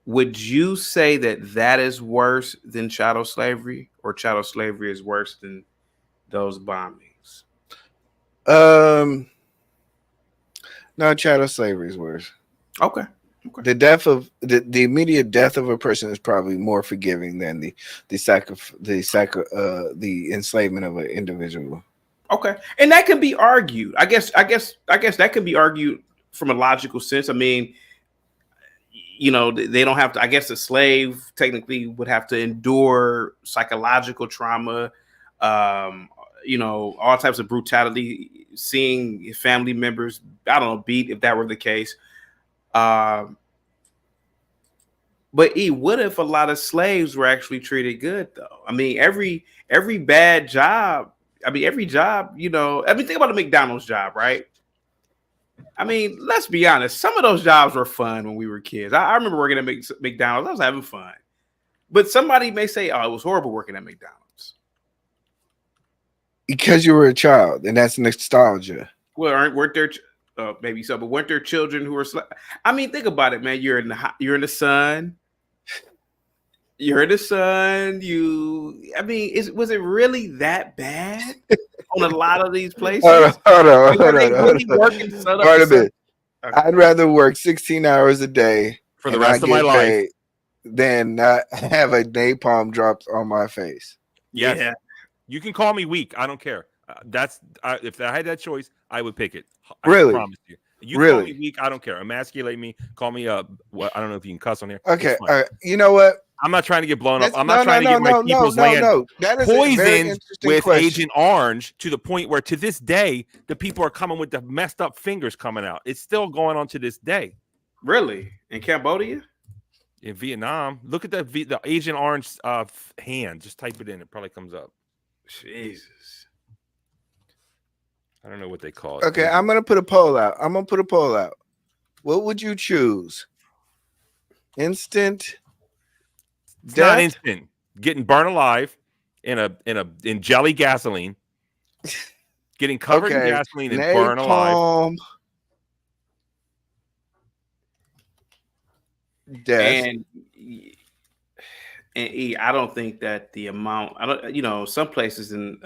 [SPEAKER 4] Would you say that is worse than chattel slavery, or chattel slavery is worse than those bombings?
[SPEAKER 3] No, chattel slavery is worse.
[SPEAKER 4] Okay.
[SPEAKER 3] The death of the immediate death of a person is probably more forgiving than the enslavement of an individual.
[SPEAKER 4] Okay, and that can be argued. I guess that can be argued from a logical sense. I mean, you know, they don't have to. I guess a slave technically would have to endure psychological trauma, you know, all types of brutality, seeing family members, I don't know, beat, if that were the case. But what if a lot of slaves were actually treated good though? I mean, every bad job, every job, you know, think about a McDonald's job, right? I mean, let's be honest. Some of those jobs were fun when we were kids. I remember working at McDonald's. I was having fun. But somebody may say, oh, it was horrible working at McDonald's.
[SPEAKER 3] Because you were a child, and that's nostalgia.
[SPEAKER 4] Well, weren't there... maybe so, but weren't there children who were? Think about it, man. You're in the sun. You're in the sun. Was it really that bad? on a lot of these places.
[SPEAKER 3] Hold on.
[SPEAKER 4] Working sun up to
[SPEAKER 3] Barnabas,
[SPEAKER 4] sun? Okay.
[SPEAKER 3] I'd rather work 16 hours a day
[SPEAKER 11] For the
[SPEAKER 3] and
[SPEAKER 11] rest
[SPEAKER 3] not
[SPEAKER 11] of my
[SPEAKER 3] get
[SPEAKER 11] life.
[SPEAKER 3] paid than not have a napalm dropped on my face.
[SPEAKER 11] Yes.
[SPEAKER 4] Yeah.
[SPEAKER 11] You can call me weak. I don't care. If I had that choice, I would pick it. I
[SPEAKER 3] Really?
[SPEAKER 11] promise you. You
[SPEAKER 3] Really?
[SPEAKER 11] call me weak. I don't care. Emasculate me. Call me up. Well, I don't know if you can cuss on here.
[SPEAKER 3] Okay.
[SPEAKER 11] It's fine.
[SPEAKER 3] All right. You know what?
[SPEAKER 11] I'm not trying to get blown up.
[SPEAKER 3] That's-
[SPEAKER 11] I'm not trying to get my people's land
[SPEAKER 3] That is a very
[SPEAKER 11] poisoned
[SPEAKER 3] interesting
[SPEAKER 11] with
[SPEAKER 3] question.
[SPEAKER 11] Agent Orange to the point where to this day the people are coming with the messed up fingers coming out. It's still going on to this day.
[SPEAKER 4] Really? In Cambodia?
[SPEAKER 11] In Vietnam, look at the Agent Orange hand. Just type it in; it probably comes up.
[SPEAKER 4] Jesus.
[SPEAKER 11] I don't know what they call it.
[SPEAKER 3] Okay, I'm gonna put a poll out. What would you choose? Instant
[SPEAKER 11] It's
[SPEAKER 3] death?
[SPEAKER 11] not instant. Getting burned alive in jelly gasoline. Getting covered in gasoline and burned alive.
[SPEAKER 3] Napalm death.
[SPEAKER 4] And E, I don't think that the amount, I don't, you know, some places in,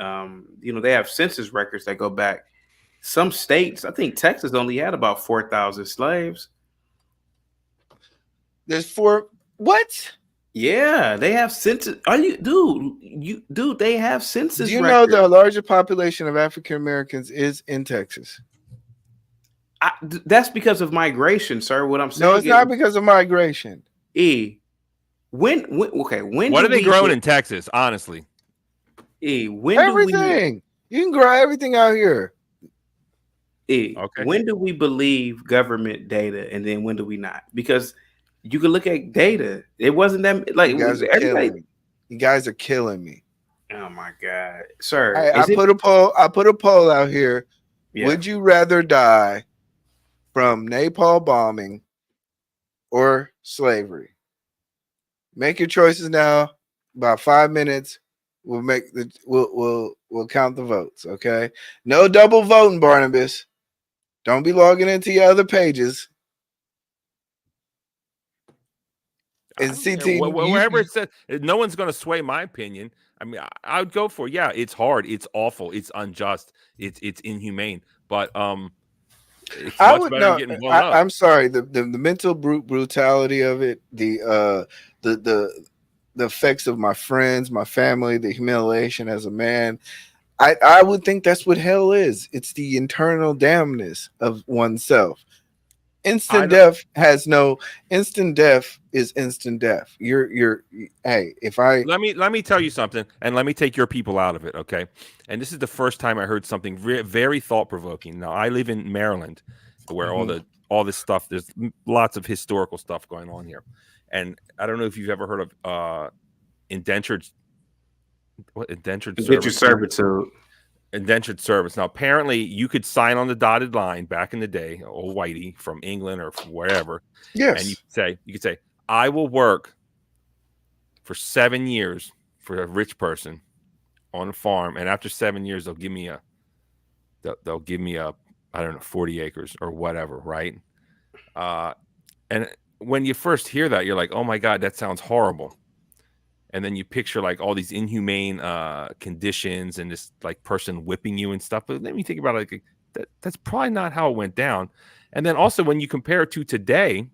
[SPEAKER 4] you know, they have census records that go back. Some states, I think Texas only had about 4,000 slaves.
[SPEAKER 3] There's what?
[SPEAKER 4] Yeah, they have census. Are you, dude? They have census.
[SPEAKER 3] Do you
[SPEAKER 4] records.
[SPEAKER 3] know the larger population of African Americans is in Texas?
[SPEAKER 4] That's because of migration, sir. What I'm saying.
[SPEAKER 3] No, it's not because of migration.
[SPEAKER 4] When
[SPEAKER 11] what are they growing in Texas? Honestly,
[SPEAKER 4] when
[SPEAKER 3] everything you can grow everything out here.
[SPEAKER 4] Okay. When do we believe government data, and then when do we not? Because you can look at data. It wasn't that like
[SPEAKER 3] you guys are killing me. You guys are killing me.
[SPEAKER 4] Oh my God, sir!
[SPEAKER 3] I put a poll. I put a poll out here. Yeah. Would you rather die from napalm bombing or slavery? Make your choices now. About 5 minutes, we'll make the we'll count the votes. Okay, no double voting, Barnabas. Don't be logging into your other pages. And CT,
[SPEAKER 11] wherever it says, no one's going to sway my opinion. I mean, I would go for it's hard, it's awful, it's unjust, it's inhumane, but it's much better than getting blown up.
[SPEAKER 3] I'm sorry, the mental brutality of it, the effects of my friends, my family, the humiliation as a man. I would think that's what hell is. It's the internal damnness of oneself. Instant death has no instant death is instant death. Hey, if I
[SPEAKER 11] let me tell you something, and let me take your people out of it, okay? And this is the first time I heard something very thought provoking. Now I live in Maryland, where all this stuff. There's lots of historical stuff going on here, and I don't know if you've ever heard of indentured
[SPEAKER 4] servitude.
[SPEAKER 11] Indentured service. Now, apparently, you could sign on the dotted line back in the day, old Whitey from England or from wherever.
[SPEAKER 3] Yes.
[SPEAKER 11] And you could say, I will work for 7 years for a rich person on a farm, and after 7 years, they'll give me a I don't know, 40 acres or whatever, right? And when you first hear that, you're like, oh my God, that sounds horrible. And then you picture like all these inhumane conditions and this like person whipping you and stuff. But let me think about it. Like, that's probably not how it went down. And then also when you compare it to today,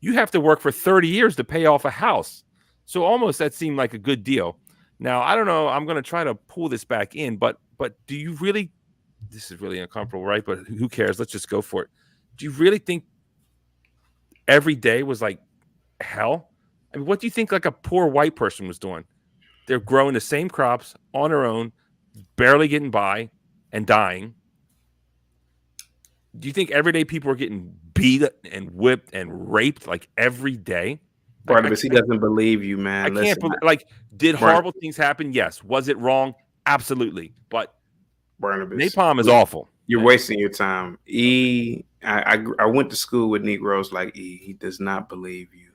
[SPEAKER 11] you have to work for 30 years to pay off a house. So almost that seemed like a good deal. Now, I don't know. I'm going to try to pull this back in. But do you really, this is really uncomfortable, right? But who cares? Let's just go for it. Do you really think every day was like hell? I mean, what do you think like a poor white person was doing? They're growing the same crops on their own, barely getting by and dying. Do you think everyday people are getting beat and whipped and raped like every day?
[SPEAKER 4] Barnabas, he doesn't believe you, man.
[SPEAKER 11] I can't believe, like, did horrible things happen? Yes. Was it wrong? Absolutely. But
[SPEAKER 4] Barnabas,
[SPEAKER 11] napalm is awful.
[SPEAKER 4] You're wasting your time. I went to school with Negroes like E. He does not believe you.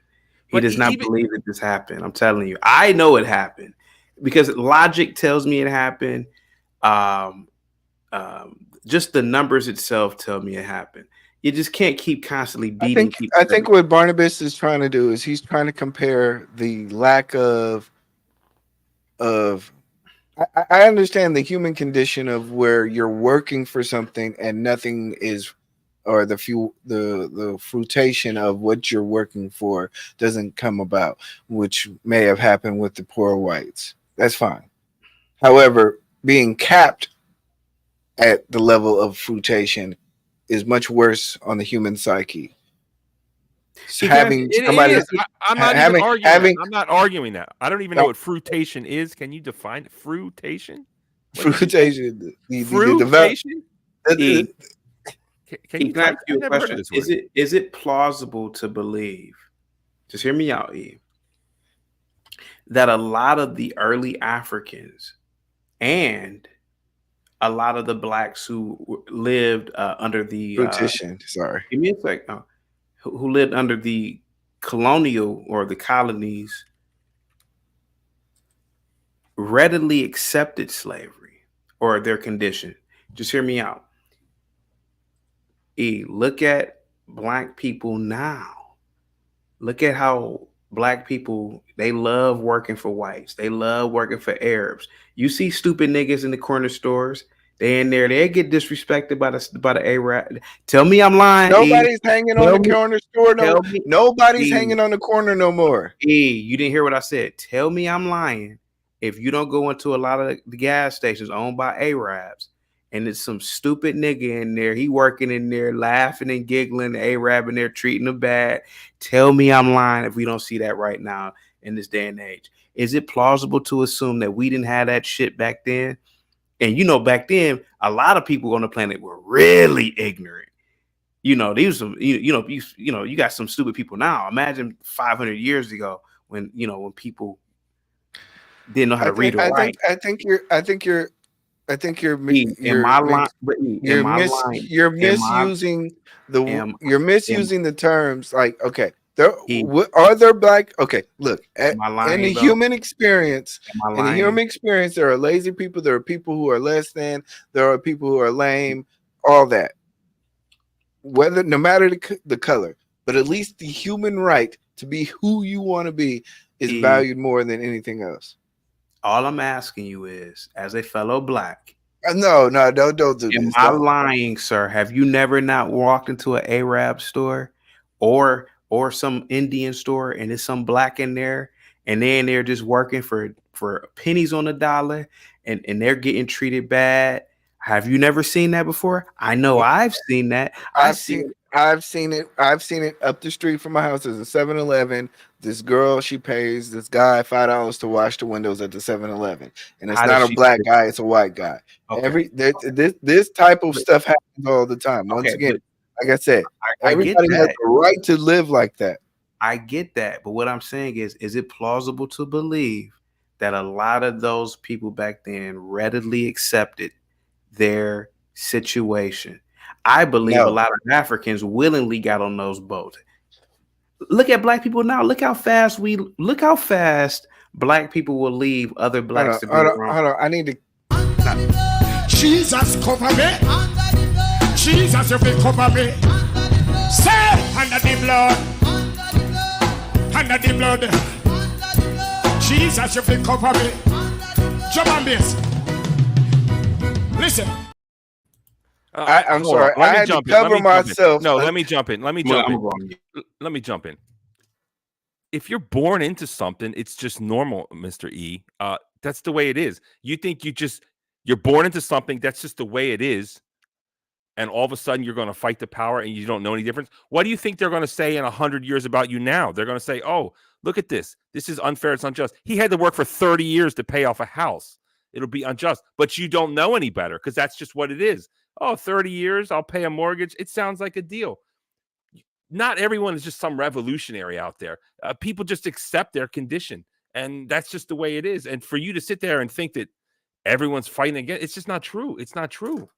[SPEAKER 4] He does not believe that this happened. I'm telling you. I know it happened because logic tells me it happened. Just the numbers itself tell me it happened. You just can't keep constantly beating people.
[SPEAKER 3] I think what Barnabas is trying to do is he's trying to compare the lack of I understand the human condition of where you're working for something and nothing is, or the fruition of what you're working for doesn't come about, which may have happened with the poor whites. That's fine. However, being capped at the level of fruition is much worse on the human psyche. So having
[SPEAKER 11] It
[SPEAKER 3] somebody,
[SPEAKER 11] is. I'm not even arguing that. I'm not arguing that. I don't even know what fruitation is. Can you define it? Fruitation?
[SPEAKER 3] fruitation,
[SPEAKER 11] Fruitation?
[SPEAKER 4] E,
[SPEAKER 11] Can you
[SPEAKER 4] can I
[SPEAKER 11] type?
[SPEAKER 4] ask you
[SPEAKER 11] I've
[SPEAKER 4] a
[SPEAKER 11] never heard of
[SPEAKER 4] question?
[SPEAKER 11] this word.
[SPEAKER 4] Is it plausible to believe? Just hear me out, E. That a lot of the early Africans and a lot of the blacks who lived under the
[SPEAKER 3] fruition. Sorry,
[SPEAKER 4] give me a sec. Who lived under the colonial or the colonies readily accepted slavery or their condition. Just hear me out. E, look at black people now. Look at how black people, they love working for whites. They love working for Arabs. You see stupid niggas in the corner stores. They in there, they get disrespected by the Arab. Tell me I'm lying.
[SPEAKER 3] Nobody's hanging on the corner store. Nobody's hanging on the corner no more.
[SPEAKER 4] You didn't hear what I said. Tell me I'm lying. If you don't go into a lot of the gas stations owned by Arabs, and it's some stupid nigga in there, he working in there, laughing and giggling, the Arab in there treating him bad. Tell me I'm lying if we don't see that right now in this day and age. Is it plausible to assume that we didn't have that shit back then? And you know, back then, a lot of people on the planet were really ignorant. You know, these some you got some stupid people now. Imagine 500 years ago when people didn't know how to read or write.
[SPEAKER 3] I think you're misusing the terms. Like, okay, are there black? Okay, look, in the human experience, there are lazy people. There are people who are less than. There are people who are lame. All that. No matter the color, but at least the human right to be who you want to be is valued more than anything else.
[SPEAKER 4] All I'm asking you is, as a fellow black,
[SPEAKER 3] no, don't do this.
[SPEAKER 4] Am I lying, sir? Have you never not walked into an Arab store or some Indian store and there's some black in there and they're in there just working for pennies on the dollar and they're getting treated bad? Have you never seen that before? I know I've seen that.
[SPEAKER 3] I've seen it. I've seen it up the street from my house. There's a 7-Eleven. This girl, she pays this guy $5 to wash the windows at the 7-Eleven, and it's not a black guy; it's a white guy. Okay. This type of stuff happens all the time. Once again, like I said, everybody has the right to live like that.
[SPEAKER 4] I get that, but what I'm saying is it plausible to believe that a lot of those people back then readily accepted their situation? I believe a lot of Africans willingly got on those boats. Look at black people now. Look how fast black people will leave other blacks to be around.
[SPEAKER 3] Hold on. I need to.
[SPEAKER 8] Jesus cover me. Jesus, you will cover me. Say under the blood. Under the blood. Jesus, you will cover me. Jump on this. Listen.
[SPEAKER 3] I'm sorry. I had to cover myself.
[SPEAKER 11] No, let me jump in. Let me jump in. If you're born into something, it's just normal, Mr. E. That's the way it is. You think you're born into something, that's just the way it is, and all of a sudden you're going to fight the power and you don't know any difference? What do you think they're going to say in 100 years about you now? They're going to say, oh, look at this. This is unfair. It's unjust. He had to work for 30 years to pay off a house. It'll be unjust. But you don't know any better because that's just what it is. Oh, 30 years, I'll pay a mortgage. It sounds like a deal. Not everyone is just some revolutionary out there. People just accept their condition, and that's just the way it is. And for you to sit there and think that everyone's fighting against, it's just not true. It's not true.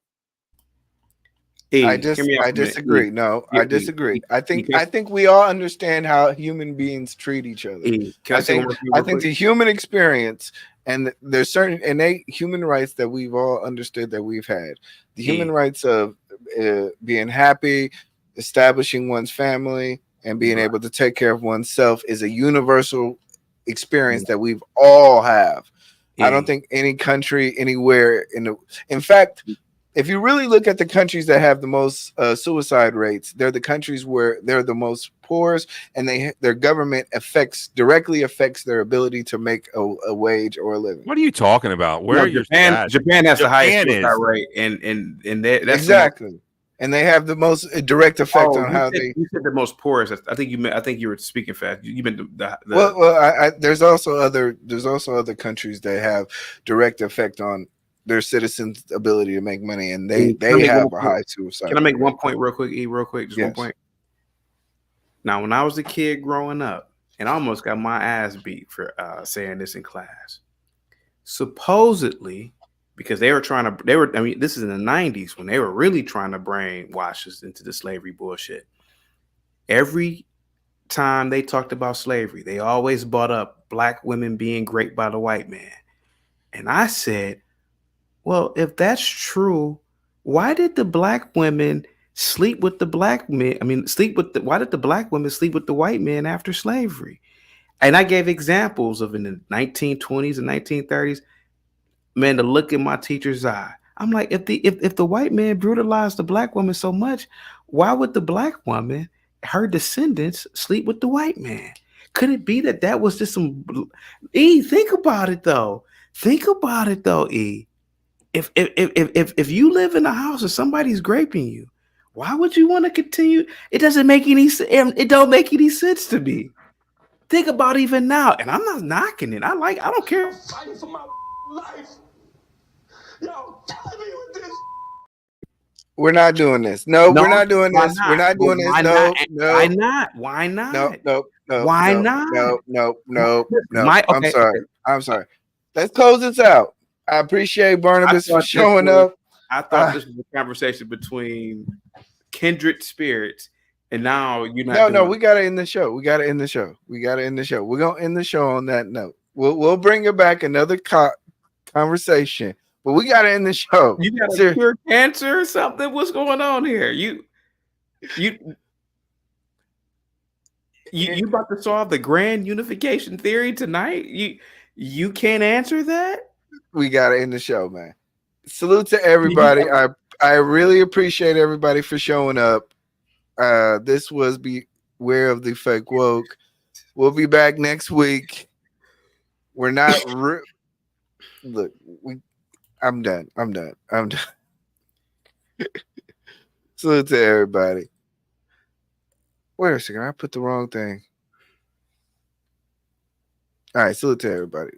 [SPEAKER 3] I disagree. I disagree. I think we all understand how human beings treat each other. I think the human experience, and there's certain innate human rights that we've all understood that we've had. The human rights of being happy, establishing one's family, and being able to take care of oneself is a universal experience that we've all have. I don't think any country anywhere in fact, if you really look at the countries that have the most suicide rates, they're the countries where they're the most poorest, and their government directly affects their ability to make a wage or a living.
[SPEAKER 11] What are you talking about? Where are your stats?
[SPEAKER 4] Japan has the highest
[SPEAKER 11] Japan
[SPEAKER 4] suicide
[SPEAKER 11] is.
[SPEAKER 4] rate, and that's
[SPEAKER 3] exactly. And they have the most direct effect on how
[SPEAKER 4] You said the most poorest. I think you were speaking fast. You meant the
[SPEAKER 3] well, there's also other countries that have direct effect on their citizens' ability to make money, and they have a high suicide.
[SPEAKER 4] Can I make one point real quick? Real quick, just
[SPEAKER 3] yes.
[SPEAKER 4] 1 point. Now, when I was a kid growing up, and I almost got my ass beat for saying this in class, supposedly, because I mean, this is in the 90s when they were really trying to brainwash us into the slavery bullshit. Every time they talked about slavery, they always brought up black women being raped by the white man. And I said, well, if that's true, why did the black women sleep with the black men? I mean, why did the black women sleep with the white men after slavery? And I gave examples of in the 1920s and 1930s. Man, to look in my teacher's eye, I'm like, if the white man brutalized the black woman so much, why would the black woman, her descendants, sleep with the white man? Could it be that was just some? Think about it though. E. If you live in a house and somebody's raping you, why would you want to continue? It doesn't make any sense. It don't make any sense to me. Think about even now, and I'm not knocking it. I don't care.
[SPEAKER 8] I'm fighting for my life. Yo, killing me with this.
[SPEAKER 3] We're not doing this. No, we're not doing this. We're not doing this. No.
[SPEAKER 4] Why not? Why not?
[SPEAKER 3] No.
[SPEAKER 4] Why not?
[SPEAKER 3] No.
[SPEAKER 4] Okay.
[SPEAKER 3] I'm sorry. Let's close this out. I appreciate Barnabas for showing up.
[SPEAKER 4] I thought this was a conversation between kindred spirits, and now you're not.
[SPEAKER 3] No, we gotta end the show. We're gonna end the show on that note. We'll bring it back another conversation, but we gotta end the show.
[SPEAKER 4] You got to cure cancer or something? What's going on here? You about to solve the grand unification theory tonight? You can't answer that?
[SPEAKER 3] We gotta end the show, man. Salute to everybody. I really appreciate everybody for showing up. This was Beware of the Fake Woke. We'll be back next week. We're not look, I'm done. Salute to everybody. Wait a second, I put the wrong thing. All right, salute to everybody.